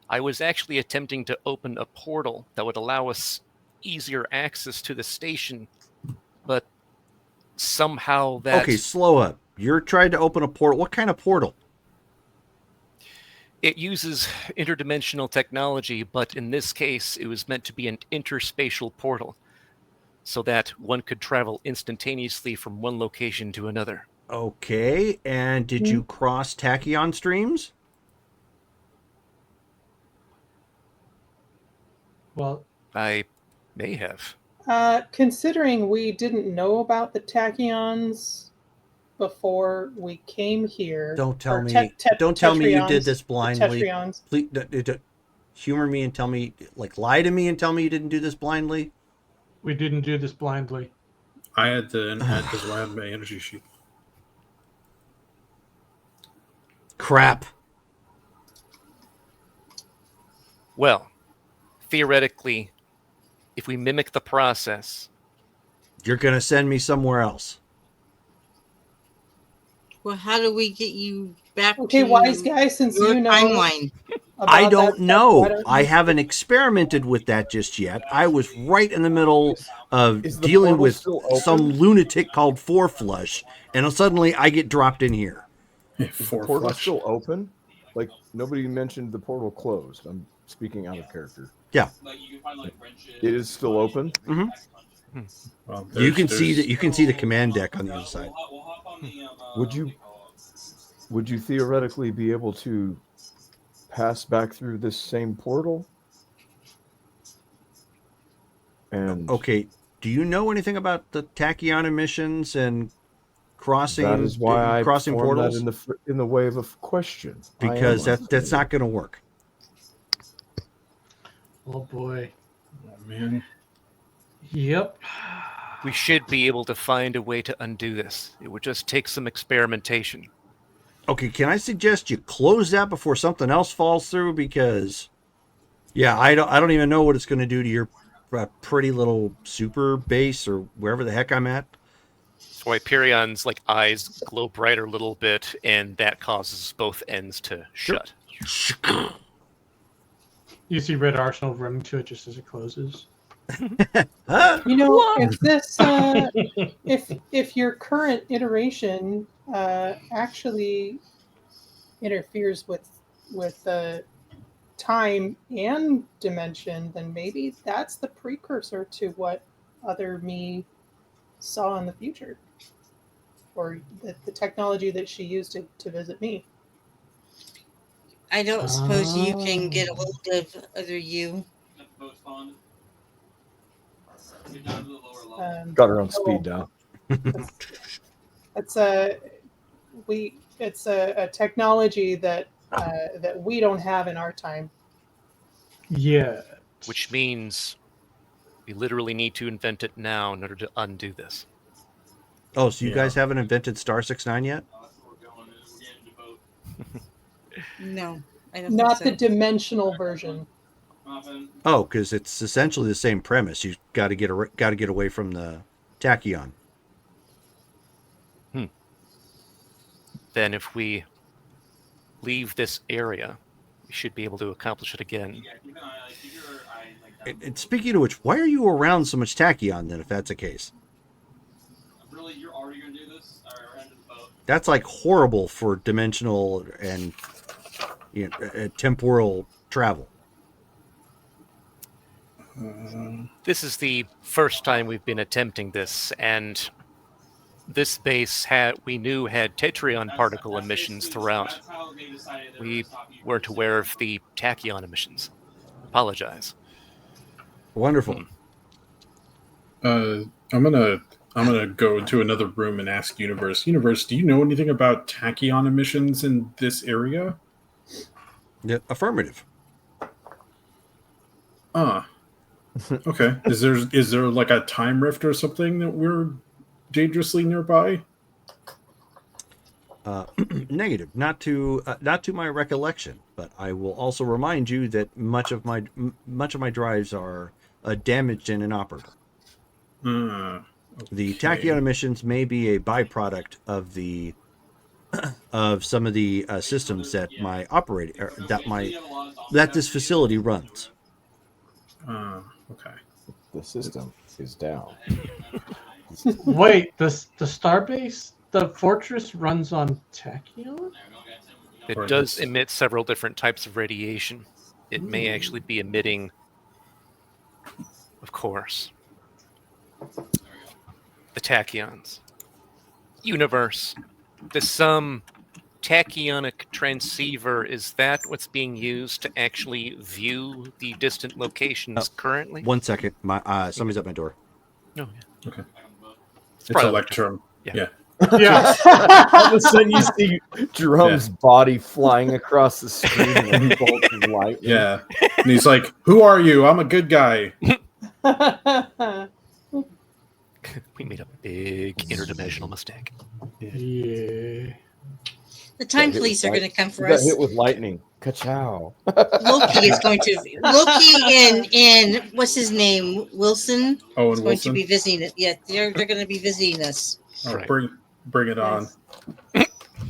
I was actually attempting to open a portal that would allow us easier access to the station, but somehow that Okay, slow up. You're trying to open a portal. What kind of portal? it uses interdimensional technology, but in this case, it was meant to be an interspatial portal so that one could travel instantaneously from one location to another. Okay, and did you cross tachyon streams? Well, I may have. Considering we didn't know about the tachyons before we came here. Don't tell or me. Don't tell me you did tetrions, this the blindly. tetrions. Please, humor me and tell me, like, lie to me and tell me you didn't do this blindly. we didn't do this blindly. I had because I had my energy sheet. Crap. Well, theoretically, if we mimic the process, You're gonna send me somewhere else. Well, how do we get you back Okay, to wise guy, since your you know timeline? about I that don't stuff, know. why don't I you- haven't experimented with that just yet. I was right in the middle of Is the dealing portal with still open? some lunatic called Four Flush, and suddenly I get dropped in here. Is the Four portal flush. still open? Like nobody mentioned the portal closed. I'm speaking out of character. Yeah. It is still open. Well, You can see there's- that. You can see the command deck on the other side. Would you theoretically be able to pass back through this same portal? And Okay. Do you know anything about the tachyon emissions and crossing? that is why I crossing formed portals. that in the wave of question. Because I am that's not going to work. Oh boy. Oh, man. Yep. we should be able to find a way to undo this. It would just take some experimentation. Okay, can I suggest you close that before something else falls through? Because, yeah, I don't even know what it's going to do to your pretty little super base or wherever the heck I'm at. So Hyperion's like eyes glow brighter a little bit, and that causes both ends to shut. You see Red Arsenal running to it just as it closes. You know, if this, if your current iteration actually interferes with time and dimension, then maybe that's the precursor to what other me saw in the future, or the technology that she used to visit me. I don't suppose you can get a hold of other you. Got her on speed dial. It's a technology that that we don't have in our time. Yeah. Which means we literally need to invent it now in order to undo this. Oh, so you Yeah. guys haven't invented Star 69 yet? No, I don't Not the think so. dimensional version. Oh, because it's essentially the same premise. You got to get away from the tachyon. Then if we leave this area, we should be able to accomplish it again. And speaking of which, why are you around so much tachyon then, if that's the case? Really, you're already going to do this? Or end of the boat? That's like horrible for dimensional and temporal travel. This is the first time we've been attempting this, and this base we knew had tetryon particle emissions throughout. We weren't aware of the tachyon emissions. Apologize. Wonderful. I'm gonna go into another room and ask Universe. Universe, do you know anything about tachyon emissions in this area? Yeah, affirmative. Okay. Is there like a time rift or something that we're dangerously nearby? Negative, not to my recollection, but I will also remind you that much of my drives are damaged and inoperable. Okay. The tachyon emissions may be a byproduct of the of some of the systems that that this facility runs. Okay. The system is down. Wait, the starbase, the fortress runs on tachyon? It does emit several different types of radiation. It may actually be emitting, of course, the tachyons. Universe. Some tachyonic transceiver, is that what's being used to actually view the distant locations currently? 1 second. Somebody's at my door. No. Okay. It's probably Electrum. Yeah. Yeah. All of a sudden, you see Jerome's body flying across the screen and bolts of light. Yeah. And he's like, "Who are you? I'm a good guy." We made a big interdimensional mistake. Yeah. The time police are going to come for Got us. hit with lightning. Ka-chow. Loki is going to. Loki and what's his name? Wilson Owen is going Wilson. to be visiting it. Yeah, they're going to be visiting us. Oh, Right. bring it on.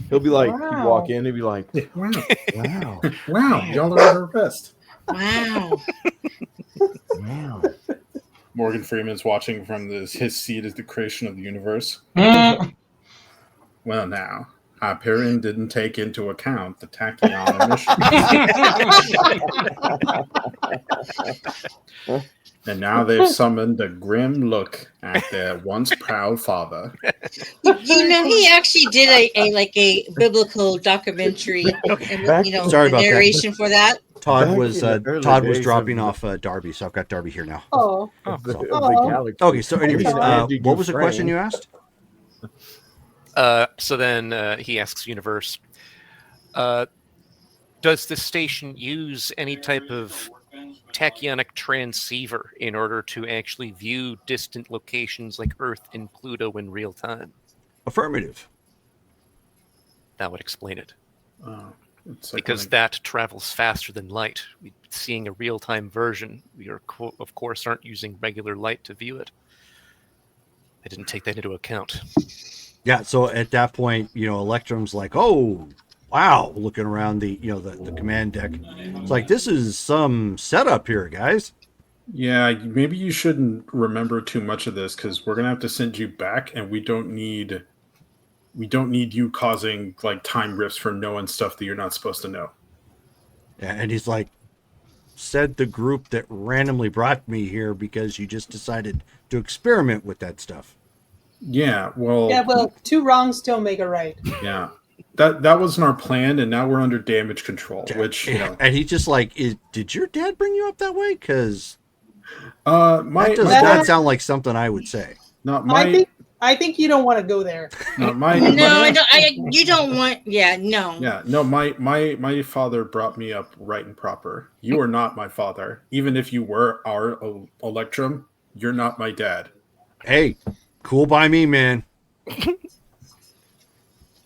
He'll be like, he'd Wow. walk in, he'd be like, Yeah, wow. wow, Wow. Y'all are at our best. Wow. wow. Morgan Freeman's watching from his seat as the creation of the universe. Mm. Well, now, Hyperion didn't take into account the tachyon emission. And now they've summoned a grim look at their once proud father. You know, he actually did a biblical documentary, and, you know, Sorry the about that. narration for that. Todd Back was in the early Todd was days dropping of off Darby, so I've got Darby here now. Oh, Of the Oh. galaxy. Okay, so anyways, Andy what was the question Dufresne. you asked? So then he asks Universe, does the station use any type of tachyonic transceiver in order to actually view distant locations like Earth and Pluto in real time? Affirmative. That would explain it. It's like Because when that travels faster than light. Seeing a real-time version, we are, of course, aren't using regular light to view it. I didn't take that into account. Yeah, so at that point, Electrum's like, "Oh, wow!" Looking around the command deck, it's like, this is some setup here, guys. Yeah, maybe you shouldn't remember too much of this because we're gonna have to send you back, and we don't need you causing like time rifts for knowing stuff that you're not supposed to know. Yeah, and he's like, said the group that randomly brought me here because you just decided to experiment with that stuff. Yeah, well, two wrongs don't make a right. yeah. That wasn't our plan, and now we're under damage control. Which and he's just like, "Did your dad bring you up that way?" Because that does not sound like something I would say. Not my. I think you don't want to go there. Not my. No, I don't. You don't want. Yeah, no. Yeah, no. My father brought me up right and proper. You are not my father, even if you were our Electrum. You're not my dad. Hey, cool by me, man.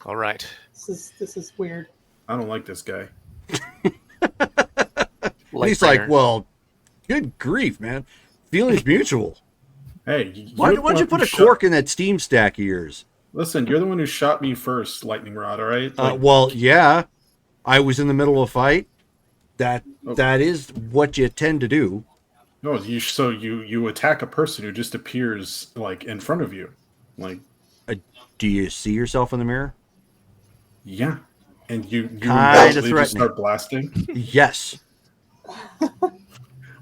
All right. This is weird. I don't like this guy. And he's like, well, good grief, man. Feelings mutual. Hey, Why'd you put a cork in that steam stack of yours? Listen, you're the one who shot me first, Lightning Rod. All right. Well, yeah, I was in the middle of a fight. That is what you tend to do. No, you attack a person who just appears like in front of you, like. Do you see yourself in the mirror? Yeah, and you Kinda immediately just start blasting. Yes.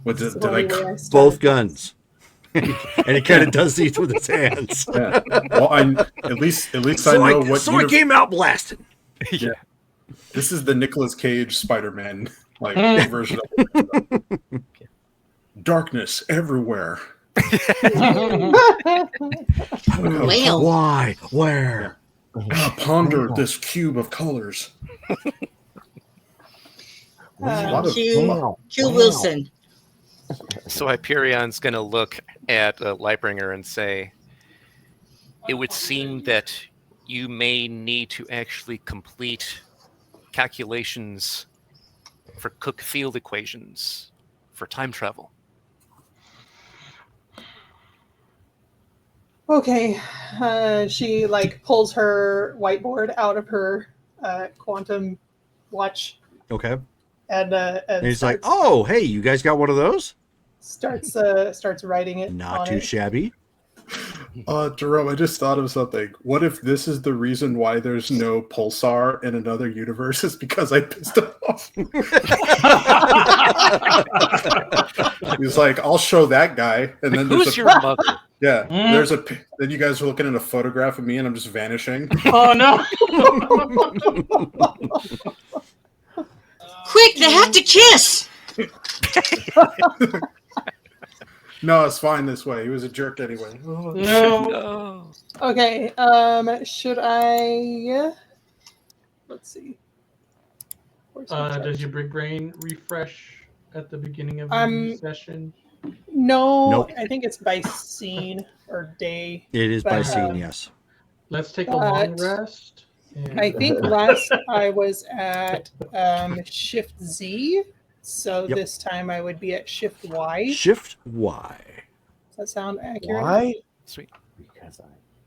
What did I? Both guns. And he kind of does these with his hands. Yeah. Well, at least I know what. So I came out blasting. Yeah. This is the Nicolas Cage Spider-Man version of it. Darkness everywhere. Whale. Why? Where? Ponder this cube of colors. Q Wilson. So Hyperion's going to look at Lightbringer and say, it would seem that you may need to actually complete calculations for Cook field equations for time travel. Okay. She pulls her whiteboard out of her quantum watch. Okay. And he's like, "Oh, hey, you guys got one of those?" Starts writing it. Not too shabby. Jerome, I just thought of something. What if this is the reason why there's no pulsar in another universe? Is because I pissed him off. He's like, I'll show that guy, and then who's your mother? Yeah, then you guys are looking at a photograph of me, and I'm just vanishing. Oh no! Quick, they have to kiss. No, it's fine this way. He was a jerk anyway. No. Okay. Should I? Let's see. Does your big brain refresh at the beginning of the session? No. Nope. I think it's by scene or day. It is by scene, yes. Let's take a long rest. I think last I was at Shift Z, so this time I would be at Shift Y. Shift Y. Does that sound accurate? Why? Sweet. Because I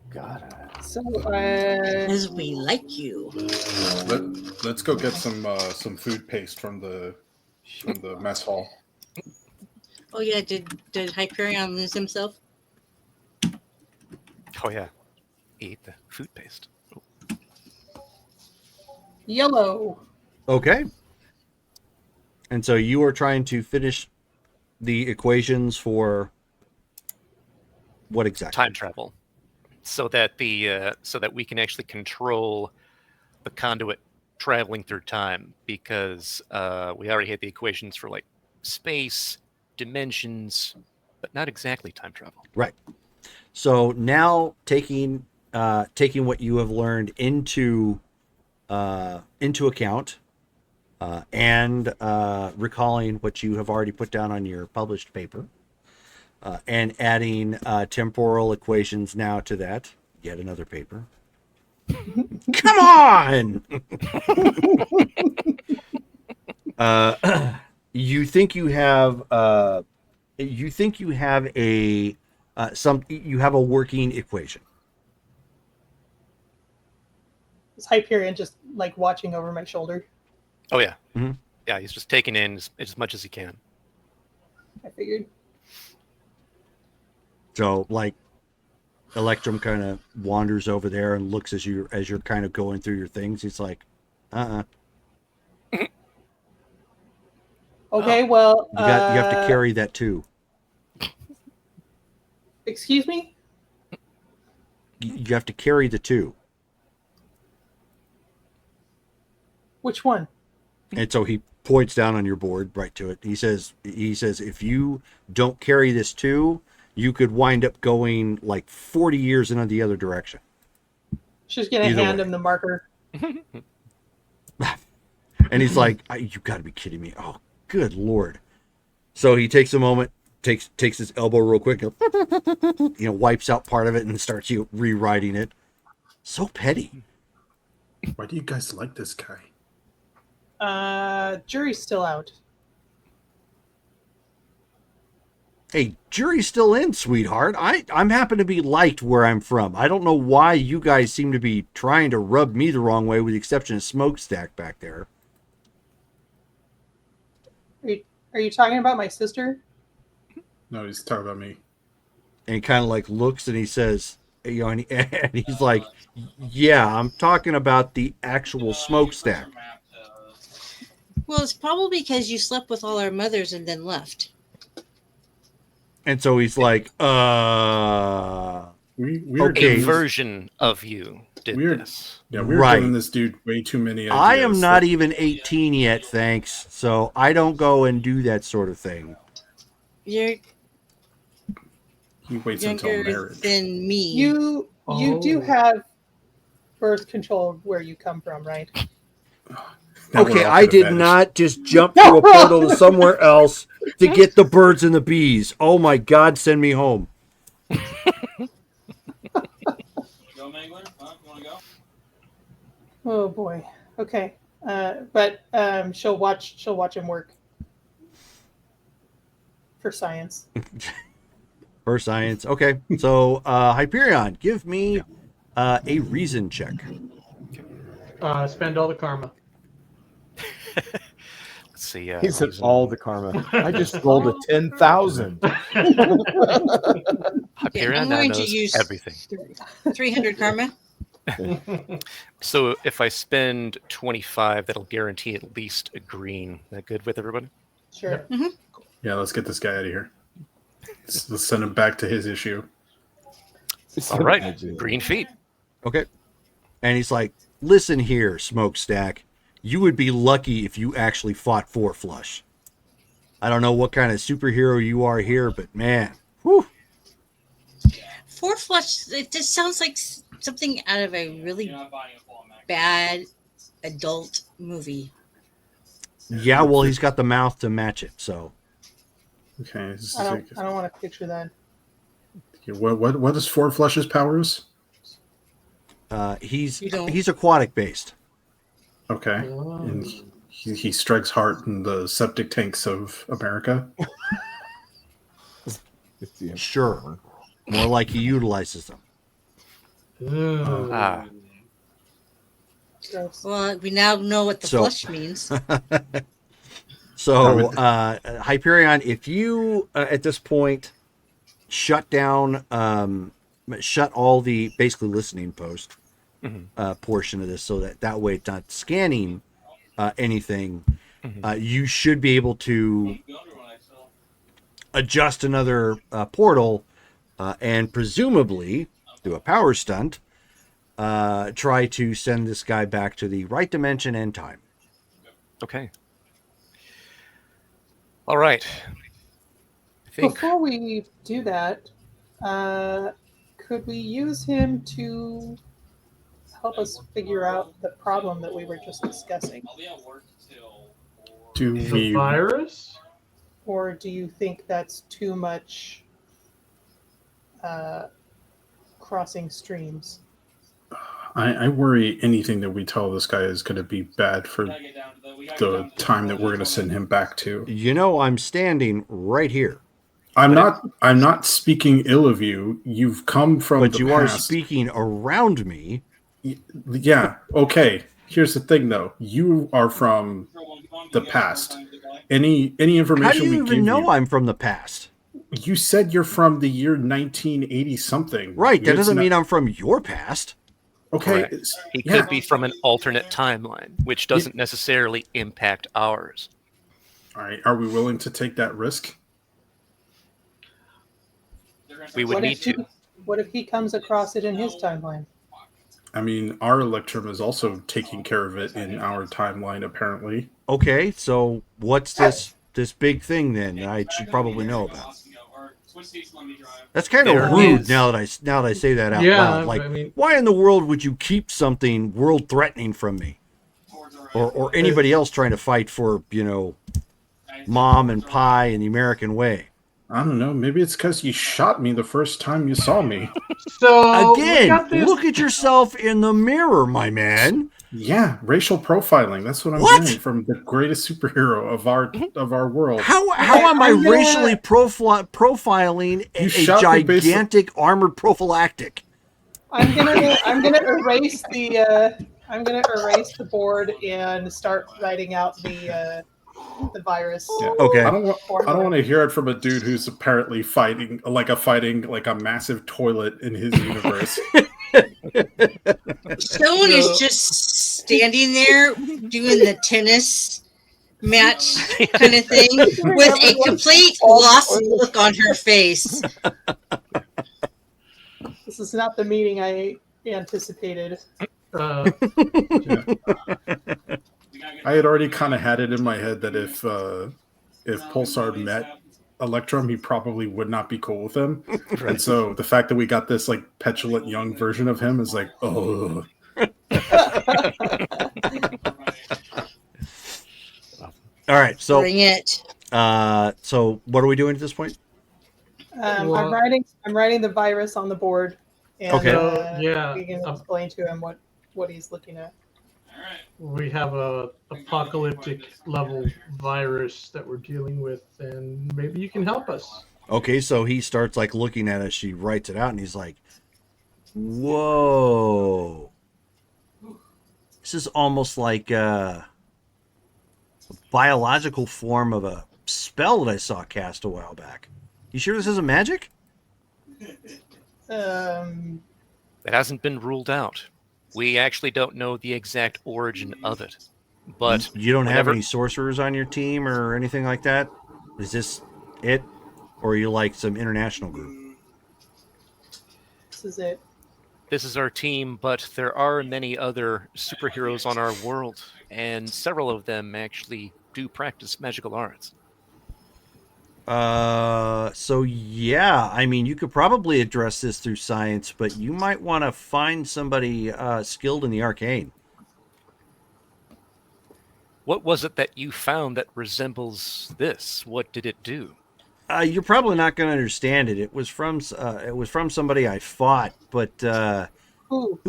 gotta. So, Because we like you. Let's go get some food paste from the mess hall. Oh yeah, did Hyperion lose himself? Oh yeah, eat the food paste. yellow. Okay. And so you are trying to finish the equations for what exactly? Time travel, so that we can actually control the conduit traveling through time, because we already had the equations for space, dimensions, but not exactly time travel. Right. So now taking what you have learned into account, and recalling what you have already put down on your published paper, and adding temporal equations now to that. Yet another paper. Come on! You think you have a working equation. Is Hyperion just watching over my shoulder? Oh yeah, Mm-hmm. Yeah. He's just taking in as much as he can. I figured. So Electrum kind of wanders over there and looks as you're kind of going through your things. He's like, Okay, well, you have to carry that too. Excuse me? You have to carry the 2. Which one? And so he points down on your board right to it. He says if you don't carry this 2, you could wind up going 40 years in the other direction. She's gonna hand him the marker. And he's like, you got to be kidding me. Oh, good Lord. So he takes a moment, takes his elbow real quick, wipes out part of it and starts rewriting it. So petty. Why do you guys like this guy? Jury's still out. Hey, jury's still in, sweetheart. I'm happen to be liked where I'm from. I don't know why you guys seem to be trying to rub me the wrong way, with the exception of Smokestack back there. Are you talking about my sister? No, he's talking about me. And he kind of like looks and he says, you know, and he's like, yeah, I'm talking about the actual Smokestack. Well, it's probably because you slept with all our mothers and then left. And so he's like, We're Okay. A version of you did this. Yeah, we were Right. giving this dude way too many ideas. I am not even 18 yet, thanks. So I don't go and do that sort of thing. You're He waits until younger marriage. than me. You do Oh. have birth control where you come from, right? Now we're Okay, all I gonna did vanish. not just jump through a portal to somewhere else to get the birds and the bees. Oh my God, send me home. Go, Mangler? Huh? You want to go? Oh boy. Okay. But she'll watch him work for science. For science. Okay, so Hyperion, give me a reason check. Spend all the karma. Let's see. He said reason- all the karma. I just rolled a 10,000. Hyperion I'm now going to knows use everything. 300 karma. So if I spend 25, that'll guarantee at least a green. That good with everybody? Sure. Yeah, let's get this guy out of here. Let's send him back to his issue. All right, green feet. Okay. And he's like, listen here, Smokestack. You would be lucky if you actually fought Four Flush. I don't know what kind of superhero you are here, but man, whew. Four Flush, it just sounds like something out of a really You're not buying a full Mac. bad adult movie. Yeah, well, he's got the mouth to match it, so. Okay. This is I don't want to picture that. what is Four Flush's powers? He's You don't- he's aquatic based. Okay. And he strikes hard in the septic tanks of America. Sure. More like he utilizes them. Ooh. Ah. Gross. Well, we now know what the So- flush means. So, Hyperion, if you at this point shut down, shut all the basically listening post portion of this, so that way it's not scanning anything, you should be able to adjust another portal and presumably do a power stunt, try to send this guy back to the right dimension and time. Okay. All right. I think Before we do that, could we use him to help us figure out the problem that we were just discussing? I'll be at work till 4. Do The we? virus? Or do you think that's too much crossing streams? I worry anything that we tell this guy is going to be bad for Gotta get down to the- we gotta get the down to time that we're going to send him back to. You know, I'm standing right here, I'm not speaking ill of you. You've come from but the you are past. speaking around me. Yeah. Okay. Here's the thing, though. You are from the past. Any How information do we you give even know you, I'm from the past? you said you're from the year 1980 something. Right, that It's doesn't not- mean I'm from your past. Okay. Correct. He yeah. could be from an alternate timeline, which doesn't necessarily impact ours. All right. Are we willing to take that risk? We would need to. What if he comes across it in his timeline? I mean, our Electrum is also taking care of it in our timeline, apparently. Okay, so what's this big thing then that I should probably know about? That's kind of There rude is. now that I say that out Yeah, loud. Like, I mean- why in the world would you keep something world threatening from me, or anybody else trying to fight for mom and pie and the American way? I don't know. Maybe it's because you shot me the first time you saw me. So we Again, got this- look at yourself in the mirror, my man. Yeah, racial profiling. That's what I'm What? hearing from the greatest superhero of our world. How am I I'm gonna- racially profiling You a shouted based- gigantic armored prophylactic? I'm gonna erase the board and start writing out the virus. Yeah. Okay. I don't want to hear it from a dude who's apparently fighting like a massive toilet in his universe. Stone is just standing there doing the tennis match kind of thing with a complete lost look on her face. This is not the meeting I anticipated. Uh, I had already kind of had it in my head that if Pulsar met Electrum, he probably would not be cool with him. And so the fact that we got this like petulant young version of him is like, oh. All right. So, Bring it. so what are we doing at this point? Well- I'm writing the virus on the board, and Okay. Yeah, we can explain to him what he's looking at. we have a apocalyptic level virus that we're dealing with, and maybe you can help us. Okay, so he starts like looking at it. She writes it out, and he's like, "Whoa, this is almost like a biological form of a spell that I saw cast a while back. You sure this isn't magic?" It hasn't been ruled out. We actually don't know the exact origin of it. But You don't have whenever- any sorcerers on your team or anything like that? Is this it? Or are you like some international group? This is it. This is our team, but there are many other superheroes on our world, and several of them actually do practice magical arts. So yeah, I mean, you could probably address this through science, but you might want to find somebody skilled in the arcane. What was it that you found that resembles this? What did it do? You're probably not going to understand it. It was from somebody I fought, but Ooh.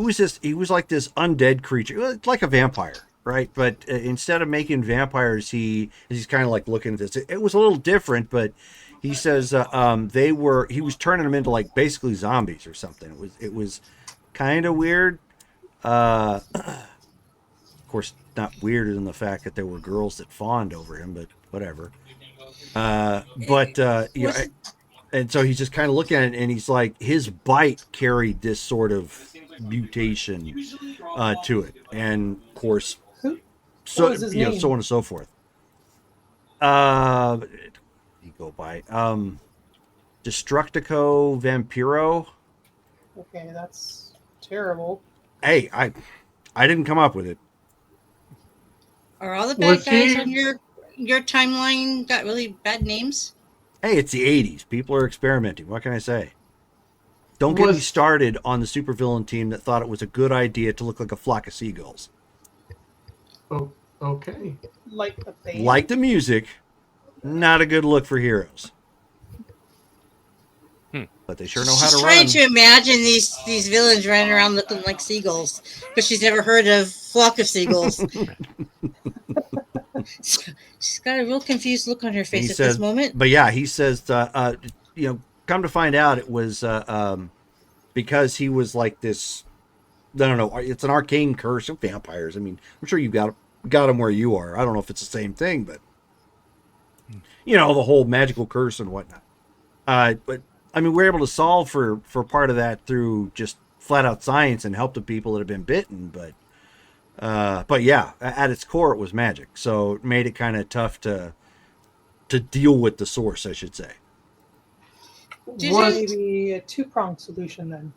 he was like this undead creature, it's like a vampire, right? But instead of making vampires, he's kind of like looking at this. It was a little different, but he says he was turning them into like basically zombies or something. It was kind of weird. Of course, not weirder than the fact that there were girls that fawned over him, but whatever. Yeah, and so he's just kind of looking at it, and he's like, his bite carried this sort of mutation to it, and of course, so was his name? so on and so forth. He go by Destructico Vampiro. Okay, that's terrible. Hey, I didn't come up with it. Are all the bad Was guys he- on your timeline got really bad names? Hey, it's the 80s. People are experimenting. What can I say? Don't get me Was- started on the supervillain team that thought it was a good idea to look like a flock of seagulls. Oh, okay. Like the band. Like the music, not a good look for heroes. But they sure know how She's to trying run. to imagine these villains running around looking like seagulls, but she's never heard of flock of seagulls. She's got a real confused look on her face He at says- this moment. But yeah, he says, come to find out, it was because he was like this. I don't know. It's an arcane curse of vampires. I mean, I'm sure you got him where you are. I don't know if it's the same thing, but the whole magical curse and whatnot. But I mean, we're able to solve for part of that through just flat out science and help the people that have been bitten. But yeah, at its core, it was magic. So it made it kind of tough to deal with the source, I should say. Maybe a two-pronged solution then.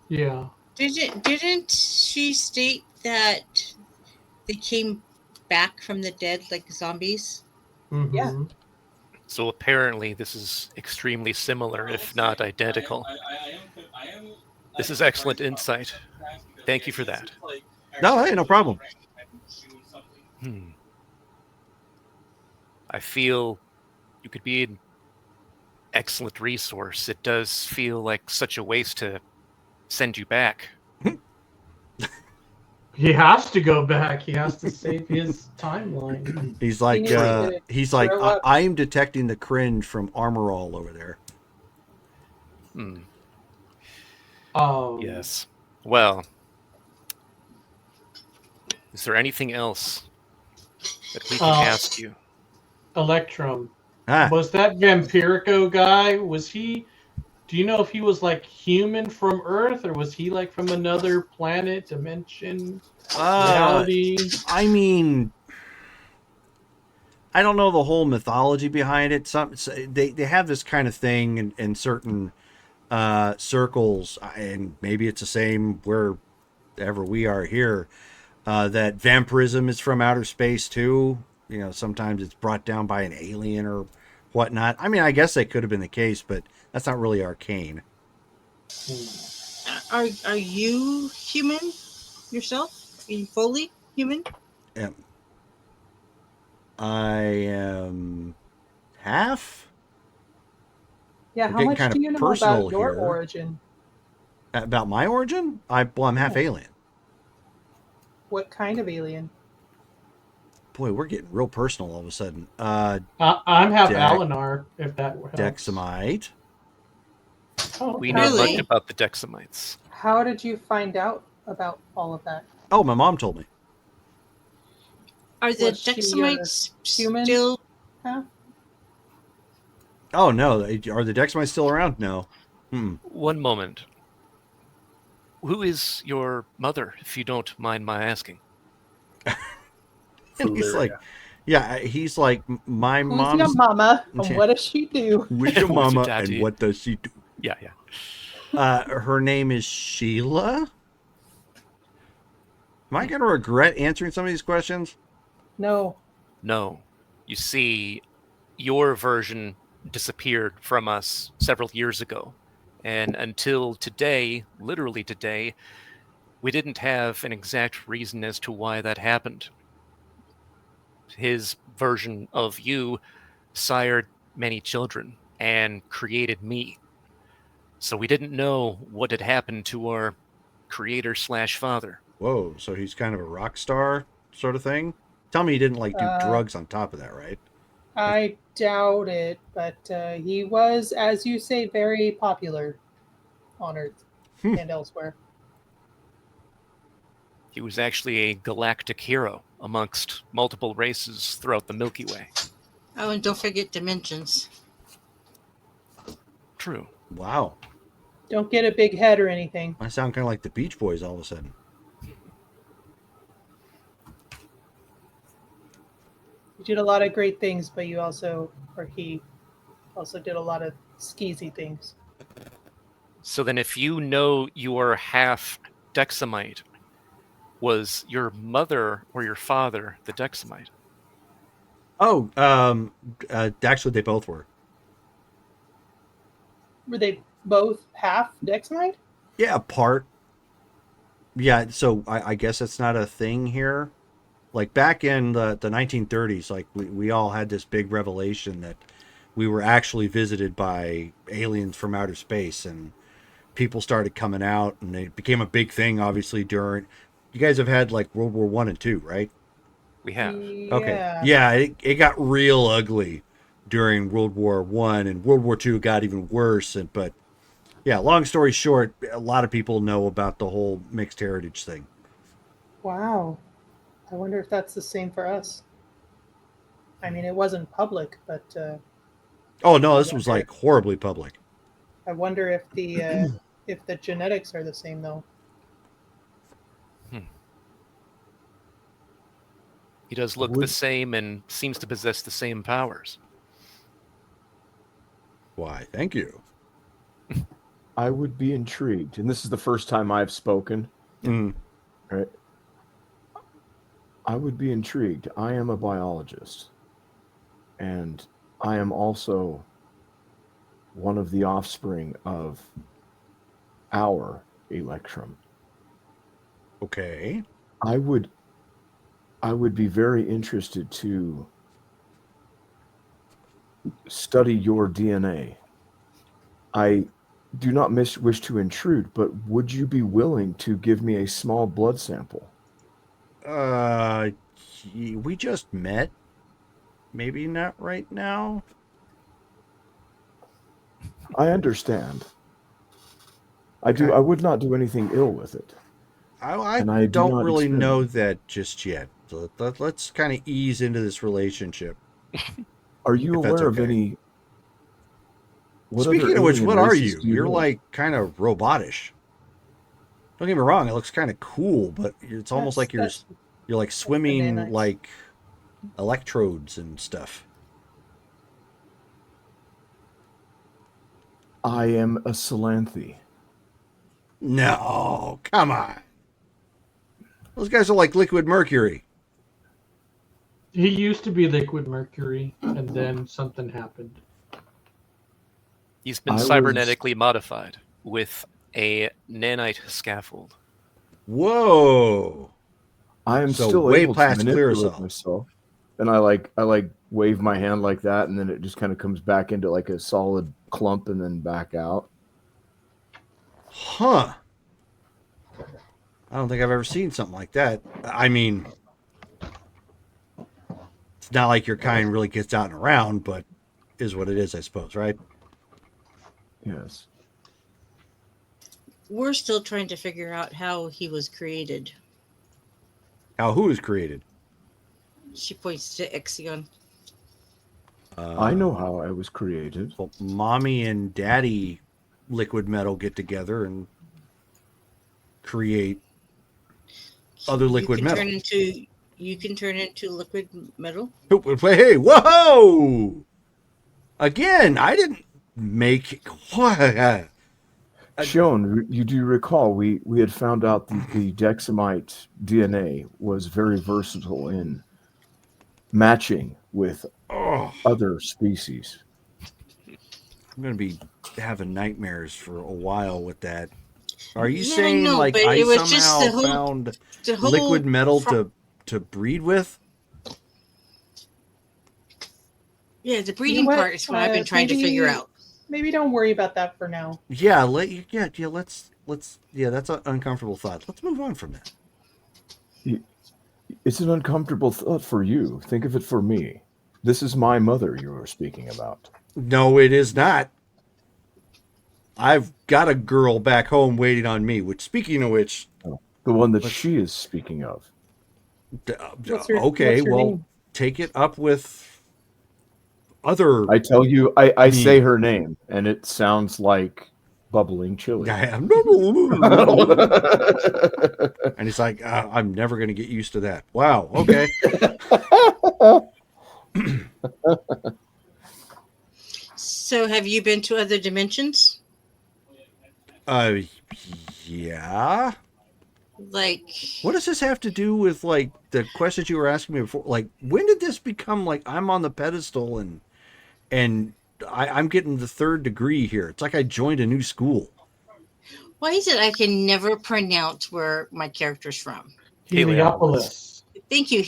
Yeah. Didn't she state that they came back from the dead like zombies? Mhm. Yeah. So apparently this is extremely similar, if not identical. This is excellent insight. Thank you for that. No, hey, no problem. I feel you could be an excellent resource. It does feel like such a waste to send you back. He has to go back. He has to save his timeline. He's like, needs to grow up. I am detecting the cringe from Armorall over there. Yes. Well, is there anything else that we can ask you? Electrum. Ah, Was that Vampirico guy? Was he? Do you know if he was like human from Earth, or was he like from another planet, dimension, reality? I mean, I don't know the whole mythology behind it. They have this kind of thing in certain circles, and maybe it's the same wherever we are here. That vampirism is from outer space too. You know, sometimes it's brought down by an alien or whatnot. I mean, I guess that could have been the case, but that's not really arcane. Are you human yourself? Are you fully human? I am half. Yeah, We're how getting much kind do of you know personal about your here. origin? About my origin? I'm half alien. What kind of alien? Boy, we're getting real personal all of a sudden. I'm half Alinar, if that helps. Dexamite. Oh, We know Really? much about the Dexamites. How did you find out about all of that? Oh, my mom told me. Are the Was she Dexamites human? still? Huh? Oh no, are the Dexamites still around? No. One moment. Who is your mother, if you don't mind my asking? And he's like, Valeria. yeah, he's like, my Who's mom's. your mama, and what does she do? Who's your Who's your mama daddy? and what does she do? Yeah. Her name is Sheila. Am I gonna regret answering some of these questions? No. No. You see, your version disappeared from us several years ago. And until today, literally today, we didn't have an exact reason as to why that happened. His version of you sired many children and created me. So we didn't know what had happened to our creator/father. Whoa, so he's kind of a rock star sort of thing? Tell me he didn't like do drugs on top of that, right? I doubt it, but he was, as you say, very popular on Earth and elsewhere. He was actually a galactic hero amongst multiple races throughout the Milky Way. Oh, and don't forget dimensions. True. Wow. Don't get a big head or anything. I sound kind of like the Beach Boys all of a sudden. You did a lot of great things, but he also did a lot of skeezy things. So then if you know you are half Dexamite, was your mother or your father the Dexamite? Oh, actually, they both were. Were they both half Dexamite? Yeah, part. Yeah, so I guess that's not a thing here. Like back in the 1930s, like we all had this big revelation that we were actually visited by aliens from outer space, and people started coming out, and it became a big thing. Obviously, during you guys have had like World War I and II, right? We have. Okay. Yeah, it got real ugly during World War I, and World War II got even worse. But yeah, long story short, a lot of people know about the whole mixed heritage thing. Wow. I wonder if that's the same for us. I mean, it wasn't public, but Oh no, this was like horribly public. I wonder if the genetics are the same though. He does look the same and seems to possess the same powers. Why, thank you. I would be intrigued, and this is the first time I've spoken. Right? I would be intrigued. I am a biologist, and I am also one of the offspring of our Electrum. Okay. I would be very interested to study your DNA. I do not wish to intrude, but would you be willing to give me a small blood sample? We just met. Maybe not right now. I understand. I do. Okay. I would not do anything ill with it. And I I do don't not really know experiment. that just yet. So let's kind of ease into this relationship. Are you If that's aware of okay. any? What Speaking other of which, alien what are races you? do you You're know? like kind of robotish. Don't get me wrong; it looks kind of cool, but it's almost like you're like swimming nanites. like electrodes and stuff. I am a Salanthi. No, come on. Those guys are like liquid mercury. He used to be Liquid Mercury, and then something happened. He's been I was- cybernetically modified with a nanite scaffold. Whoa. I am So still way able to past manipulate Clearasil. myself, and I like wave my hand like that, and then it just kind of comes back into like a solid clump, and then back out. Huh. I don't think I've ever seen something like that. I mean, it's not like your kind really gets out and around, but is what it is, I suppose, right? Yes. We're still trying to figure out how he was created. How who is created? She points to Ixion. I know how I was created. Well, mommy and daddy liquid metal get together and create other liquid you can metal. You can turn into liquid metal. Hey, whoa! Again, I didn't make what? Shion, you do recall we had found out that the Dexamite DNA was very versatile in matching with other species. I'm gonna be having nightmares for a while with that. Are you Yeah, I saying know, like but I it was just somehow the whole- found The whole liquid metal pro- to breed with? Yeah, the You breeding know what? part is what I've been trying to figure out. Maybe don't worry about that for now. Yeah, let's that's an uncomfortable thought. Let's move on from that. It's an uncomfortable thought for you. Think of it for me. This is my mother you were speaking about. No, it is not. I've got a girl back home waiting on me, which speaking of which, The one that she is speaking of. What's her well, name? take it up with other. I tell you, I Me. say her name, and it sounds like bubbling chili. And he's like, I'm never going to get used to that. Wow. Okay. So, have you been to other dimensions? Yeah. Like, What does this have to do with like the questions you were asking me before? Like, when did this become like I'm on the pedestal and I'm getting the third degree here? It's like I joined a new school. why is it I can never pronounce where my character's from? Heliopolis. Thank you,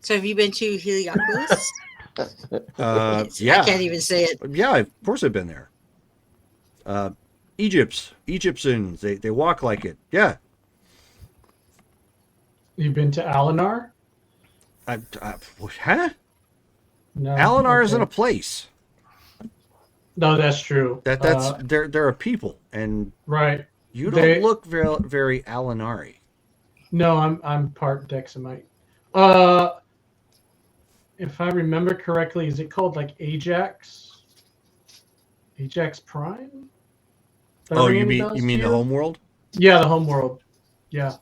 So, have you been to Heliopolis? Yeah. I can't even say it. Yeah, of course I've been there. Egyptians, they walk like it. Yeah. You've been to Alinar? Huh? No. Alinar isn't a okay. place. No, that's true. That's they're a people, and right. you don't They- look very very Alinari. No, I'm part Dexamite. If I remember correctly, is it called like Ajax? Ajax Prime? Does that Oh, ring you any mean bells you to mean the home world? Yeah, the home world. Yeah.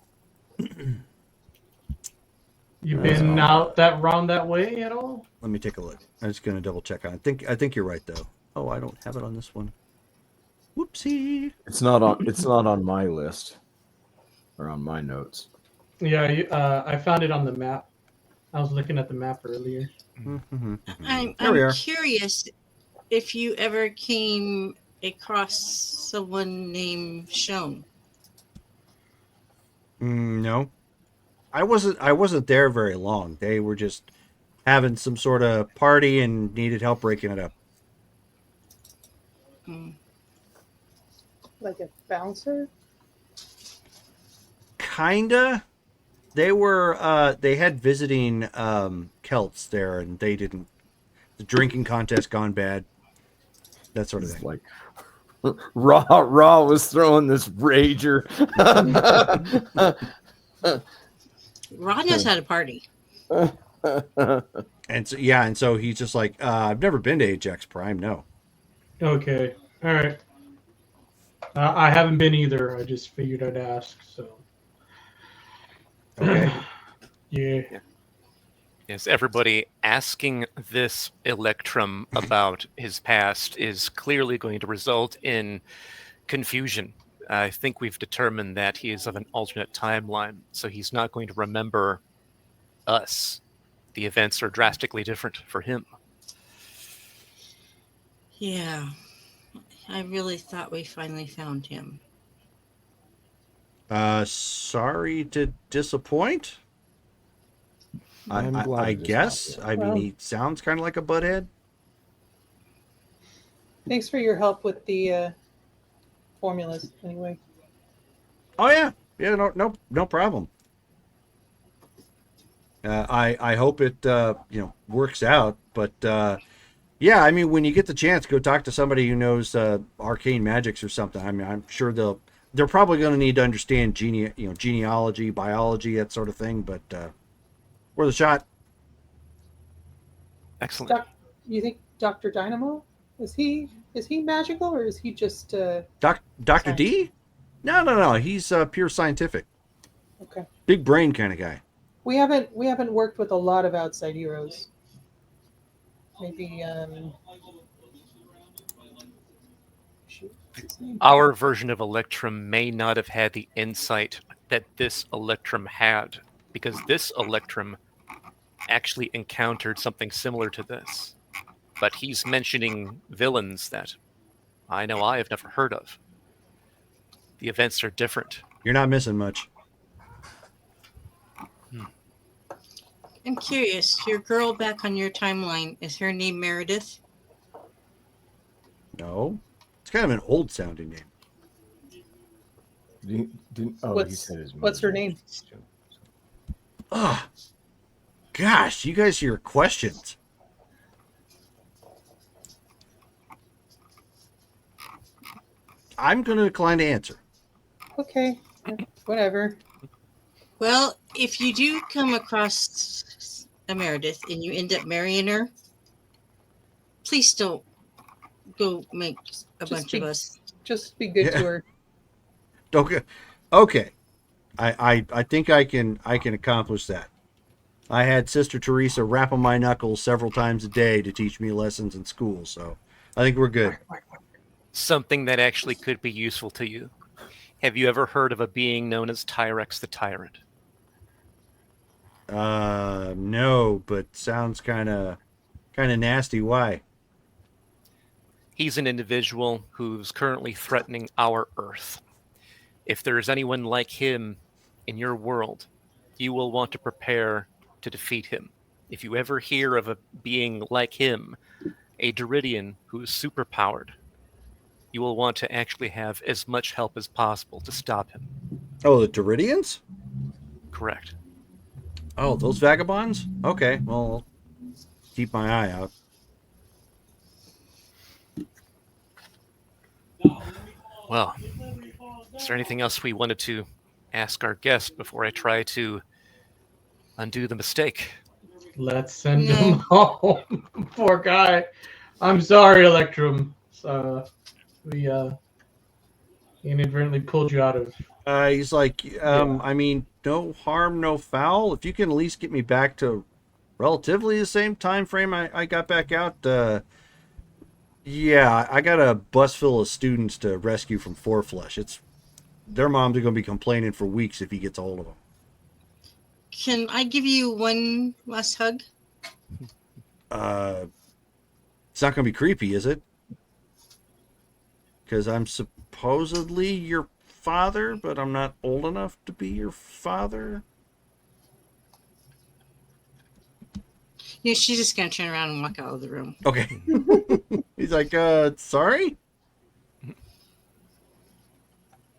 You've been out that round that way at all? Let me take a look. I'm just gonna double check on it. I think you're right though. Oh, I don't have it on this one. Whoopsie. It's not on my list or on my notes. Yeah, I found it on the map. I was looking at the map earlier. I'm There we are. curious if you ever came across someone named Shone. No, I wasn't there very long. They were just having some sort of party and needed help breaking it up. Like a bouncer? Kinda. They had visiting Celts there, and they didn't. The drinking contest gone bad. That sort of It's thing. like Raw was throwing this rager. Rod knows how to party. And so yeah, and so he's just like, I've never been to Ajax Prime. No. Okay. All right. I haven't been either. I just figured I'd ask. So. Okay. Yeah. Yes, everybody asking this Electrum about his past is clearly going to result in confusion. I think we've determined that he is of an alternate timeline, so he's not going to remember us. The events are drastically different for him. Yeah. I really thought we finally found him. Sorry to disappoint. I'm glad I it is guess. not I mean, he sounds kind of like a butthead. Thanks for your help with the formulas, anyway. Oh yeah, no problem. I hope it works out, but yeah, I mean, when you get the chance, go talk to somebody who knows arcane magics or something. I mean, I'm sure they're probably going to need to understand genealogy, biology, that sort of thing. But worth a shot. Excellent. You think Dr. Dynamo is he magical, or is he just Dr. D? No. He's pure scientific. Okay. Big brain kind of guy. We haven't worked with a lot of outside heroes. Maybe Our version of Electrum may not have had the insight that this Electrum had, because this Electrum actually encountered something similar to this. But he's mentioning villains that I know I have never heard of. The events are different. You're not missing much. I'm curious, your girl back on your timeline, is her name Meredith? No. It's kind of an old sounding name. He said his what's her name? Oh, gosh, you guys hear questions. I'm going to decline to answer. Okay, whatever. Well, if you do come across a Meredith and you end up marrying her, please don't go make a bunch of us. Just be good to her. Okay. I think I can accomplish that. I had Sister Teresa rapping my knuckles several times a day to teach me lessons in school, so I think we're good. Something that actually could be useful to you. Have you ever heard of a being known as Tyrex the Tyrant? No, but sounds kind of nasty. Why? He's an individual who's currently threatening our Earth. If there is anyone like him in your world, you will want to prepare to defeat him. If you ever hear of a being like him, a Duridian who is superpowered, you will want to actually have as much help as possible to stop him. Oh, the Duridians? Correct. Oh, those vagabonds? Okay, well, I'll keep my eye out. Well, is there anything else we wanted to ask our guest before I try to undo the mistake? Let's send him home. Poor guy. I'm sorry, Electrum. We inadvertently pulled you out of. He's like, I mean, no harm, no foul. If you can at least get me back to relatively the same time frame I got back out. Yeah, I got a bus full of students to rescue from Four Flush. Their moms are going to be complaining for weeks if he gets a hold of them. Can I give you one last hug? It's not going to be creepy, is it? Because I'm supposedly your father, but I'm not old enough to be your father. Yeah, she's just gonna turn around and walk out of the room. Okay. He's like, sorry?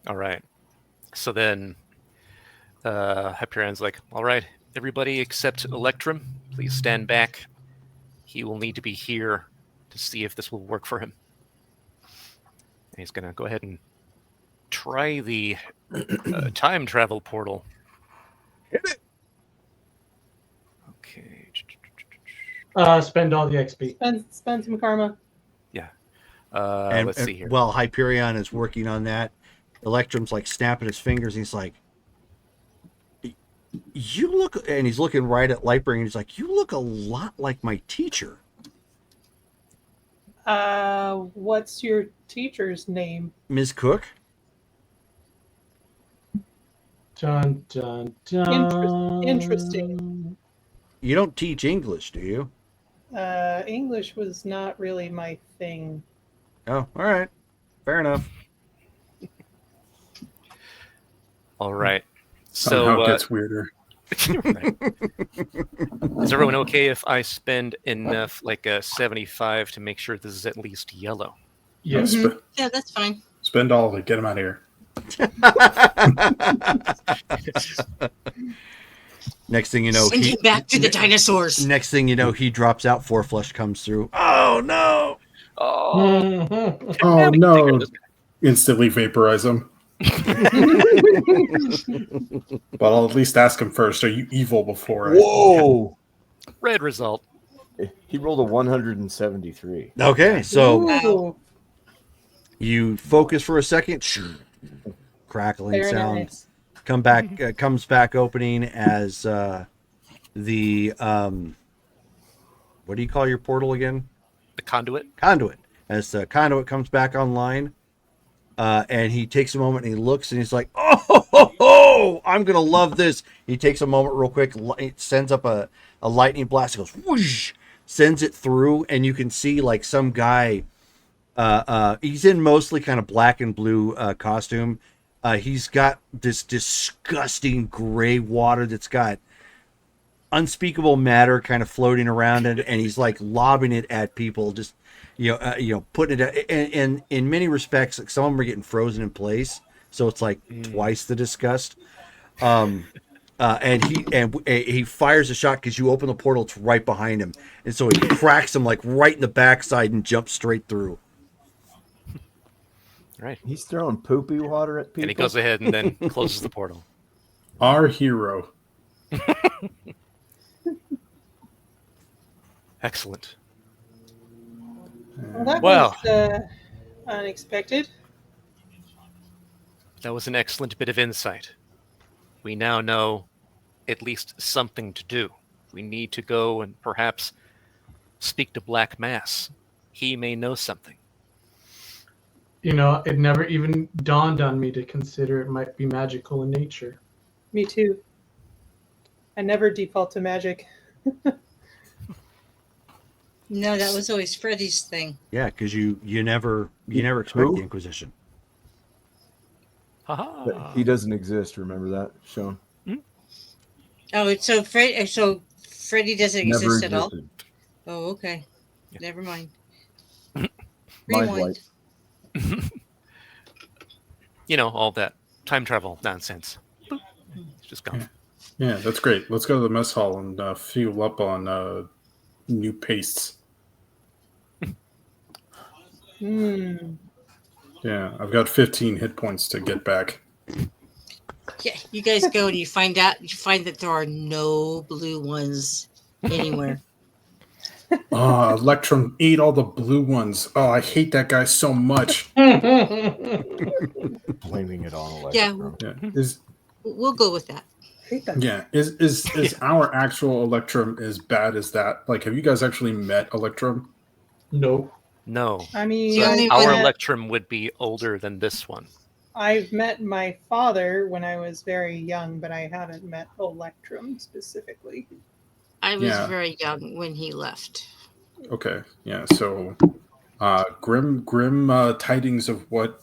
All right. So then Hyperion's like, all right, everybody except Electrum, please stand back. He will need to be here to see if this will work for him. And he's going to go ahead and try the time travel portal. Hit it. Okay. Spend all the XP. Spend some karma. Let's see here. While Hyperion is working on that, Electrum's like snapping his fingers. And he's like, "You look," and he's looking right at Lightbringer, and he's like, "You look a lot like my teacher." What's your teacher's name? Ms. Cook. Dun, dun, dun. Interesting. You don't teach English, do you? English was not really my thing. Oh, all right. Fair enough. All right. Somehow So it gets weirder. right. Is everyone okay if I spend enough, like 75, to make sure this is at least yellow? Yes. Yeah, that's fine. Spend all of it. Get him out of here. Next thing you know, Send him back to the dinosaurs. Next thing you know, he drops out. Four flush comes through. Oh no! Oh, Oh no! Instantly vaporize him. But I'll at least ask him first. Are you evil before? Whoa! red result. He rolled a 173. Okay, so Ooh, you focus for a second. Crackling very sound. nice. Comes back opening as the what do you call your portal again? The conduit. Conduit. As the conduit comes back online, and he takes a moment and he looks and he's like, "Oh, I'm gonna love this." He takes a moment real quick, sends up a lightning blast, goes whoosh, sends it through, and you can see like some guy. He's in mostly kind of black and blue costume. He's got this disgusting gray water that's got unspeakable matter kind of floating around it, and he's like lobbing it at people, just putting it at, and in many respects, like some of them are getting frozen in place, so it's like twice the disgust. And he fires a shot because you open the portal, it's right behind him, and so he cracks him like right in the backside and jumps straight through. Right. He's throwing poopy water at people. And he goes ahead and then closes the portal. Our hero. Excellent. Well, that Well. was unexpected. That was an excellent bit of insight. We now know at least something to do. We need to go and perhaps speak to Black Mass. He may know something. You know, it never even dawned on me to consider it might be magical in nature. Me too. I never default to magic. No, that was always Freddy's thing. Yeah, because you never expect Who? the Inquisition. Haha. But he doesn't exist. Remember that, Sean? Oh, so Freddy doesn't Never exist at all. existed. Oh, okay. Yeah. Never mind. Mind Rewind. You know, all that time travel nonsense. Boop. It's just gone. Yeah, that's great. Let's go to the mess hall and fuel up on new pastes. Hmm. Yeah, I've got 15 hit points to get back. Yeah, you guys go and you find that there are no blue ones anywhere. Oh, Electrum ate all the blue ones. Oh, I hate that guy so much. Blaming it on Yeah. Electrum. Yeah, We'll go with that. Hate that. yeah. Is our actual Electrum as bad as that? Like, have you guys actually met Electrum? Nope. No. I mean, The only Our one- Electrum would be older than this one. I've met my father when I was very young, but I haven't met Electrum specifically. I was Yeah. very young when he left. Okay, yeah. So, grim tidings of what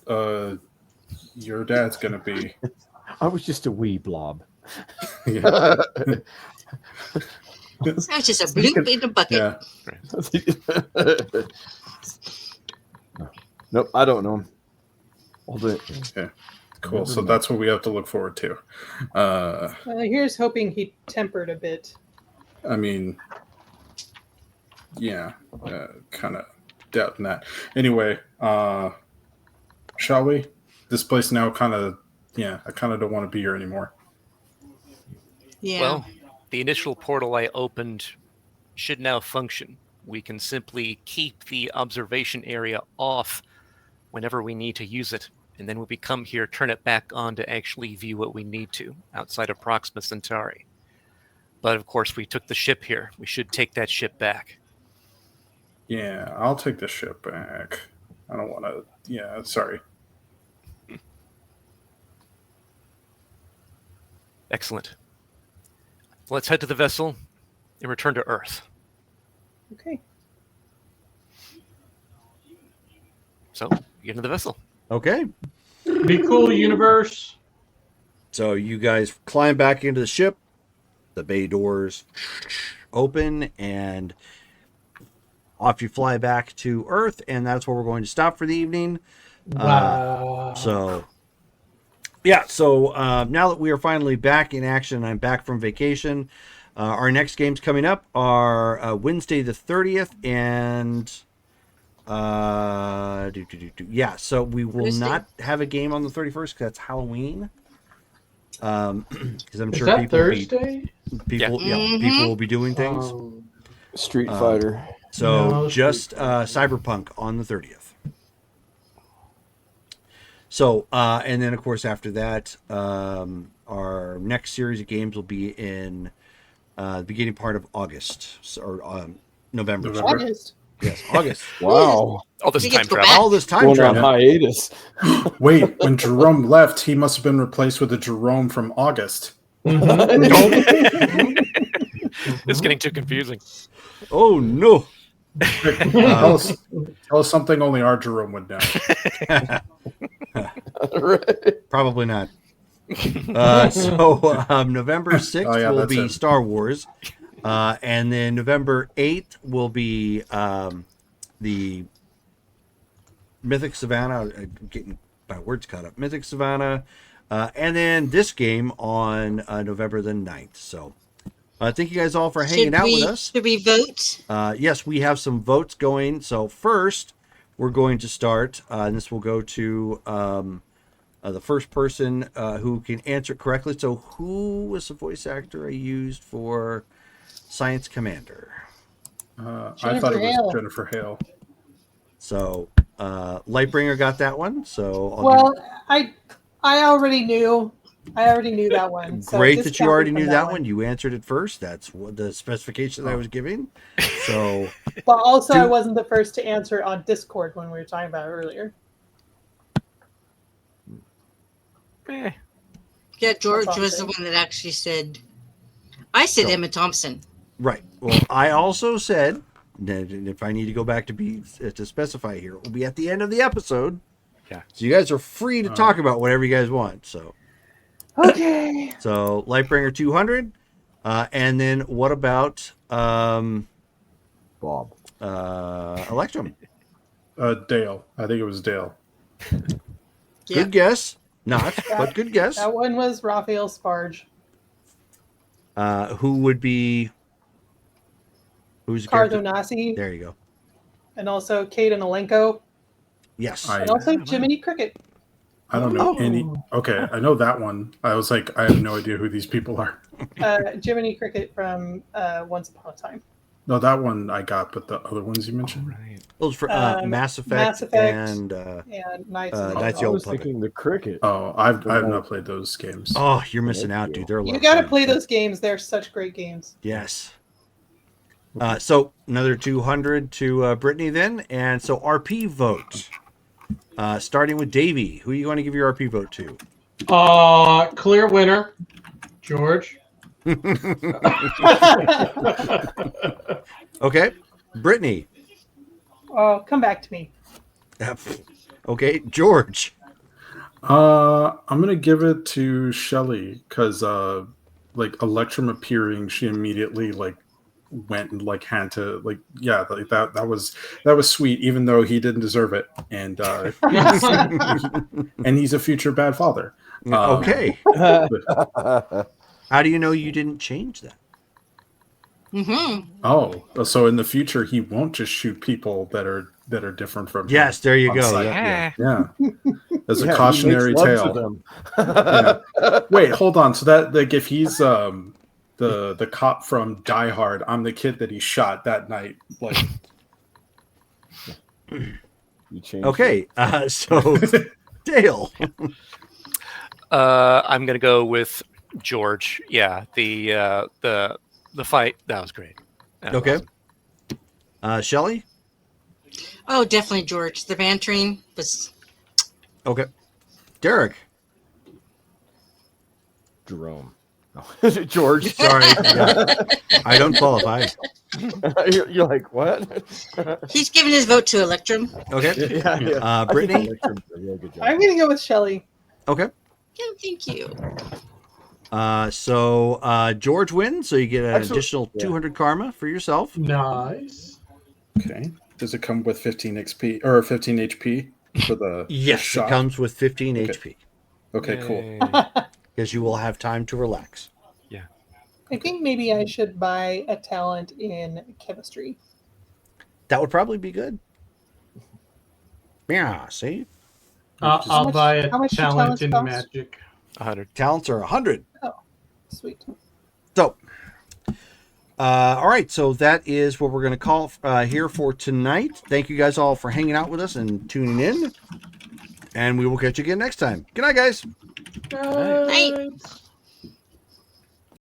your dad's gonna be. I was just a wee blob. Yeah, That's just a bloop in the bucket. yeah. Nope, I don't know him. All the Okay. Cool. Never So know. that's what we have to look forward to. Here's hoping he tempered a bit. I mean, yeah, kind of doubting that. Anyway, shall we? This place now kind of, yeah, I kind of don't want to be here anymore. Yeah. Well, the initial portal I opened should now function. We can simply keep the observation area off whenever we need to use it, and then when we come here, turn it back on to actually view what we need to outside of Proxima Centauri. But of course, we took the ship here. We should take that ship back. Yeah, I'll take the ship back. I don't want to. Yeah, sorry. Excellent. Let's head to the vessel and return to Earth. Okay. So, get into the vessel. Okay. Be cool, universe. So you guys climb back into the ship. The bay doors open, and off you fly back to Earth, and that's where we're going to stop for the evening. Wow. So now that we are finally back in action, I'm back from vacation. Our next games coming up are Wednesday the 30th, and so we will Thursday. not have a game on the 31st because that's Halloween. Because I'm Is sure that people will be Thursday? people Mhm. people will be doing things. Street Fighter. So No, just Cyberpunk on the 30th. So and then of course after that, our next series of games will be in the beginning part of August or November. November. August. Yes, August. Wow. All this We get time to go travel. back. All this time Going on travel. hiatus. Wait, when Jerome left, he must have been replaced with a Jerome from August. It's getting too confusing. Oh no. Tell us something only our Jerome would know. Right. Probably not. November 6th Oh, yeah, will that's be it. Star Wars. And then November 8th will be the Mythic Savannah. I'm getting my words caught up. Mythic Savannah. And then this game on November the 9th. So thank you guys all for hanging out with us. Should we vote? Yes, we have some votes going. So first, we're going to start, and this will go to the first person who can answer it correctly. So who was the voice actor I used for Science Commander? I Jennifer thought it was Hale. Jennifer Hale. So Lightbringer got that one. So Well, I already knew. I already knew that one. So great that you discount already me from knew that one. You answered it first. That's what the specifications I was giving. So But also, I Do- wasn't the first to answer on Discord when we were talking about it earlier. Eh, Yeah, George That's all I'm was the saying. one that actually said. I said So- Emma Thompson. right. Well, I also said that if I need to go back to specify here, it will be at the end of the episode. Yeah. So you guys are free to talk about whatever you guys want. So Okay. Lightbringer 200, and then what about Bob. Electrum? Dale. I think it was Dale. Yeah. Good guess. Not, but good guess. That one was Raphael Sparge. Who would be? Who's the character? Cardonasi, There you go. and also Kaden Alenko, Yes. I and also Jiminy Cricket. I don't know Oh. any. Okay, I know that one. I was like, I have no idea who these people are. Jiminy Cricket from Once Upon a Time. No, that one I got, but the other ones you mentioned. right. Those for Mass Effect, Mass Effect. and And Knights Knights of the of Old the I Old was Puppet. thinking the cricket. Oh, I have not played those games. oh, you're missing out, dude. They're a lot You of got to fun. play those games. They're such great games. Yes. So another 200 to Brittany then, and so RP vote. Starting with Davey, who are you going to give your RP vote to? Clear winner, George. Okay, Brittany. Oh, come back to me. Okay, George. I'm gonna give it to Shelly because like Electrum appearing, she immediately like went and like had to like like that was sweet, even though he didn't deserve it, and and he's a future bad father. Okay. But- How do you know you didn't change that? Mm-hmm. So in the future he won't just shoot people that are different from him Yes, there you on go. sight. Yeah. Yeah. As a Yeah, he cautionary makes love to tale. them. Yeah. Wait, hold on. So that like if he's the cop from Die Hard, I'm the kid that he shot that night. Like You changed Okay. So Dale. I'm gonna go with George. Yeah, the fight that was great. That was Okay. awesome. Shelly. Oh, definitely George. The bantering was. Okay. Derek. Jerome. No. George. Sorry. Yeah. I don't qualify. You're like, what? He's giving his vote to Electrum. Okay. Yeah. I think Brittany. Electrum's a real good job. I'm going to go with Shelly. Okay. Yeah, thank you. So George wins, so you get an Actually, additional 200 karma for yourself. Nice. okay. Does it come with 15 XP or 15 HP for the Yes, shot? it comes with 15 Okay. HP Okay, cool. Yay. because you will have time to relax. I think maybe I should buy a talent in chemistry. That would probably be good. Yeah, see? I'll much- buy a how much do talent talents in cost? magic. 100. Talents are 100. Sweet. So, all right. So that is what we're going to call here for tonight. Thank you guys all for hanging out with us and tuning in. And we will catch you again next time. Good night, guys. Night.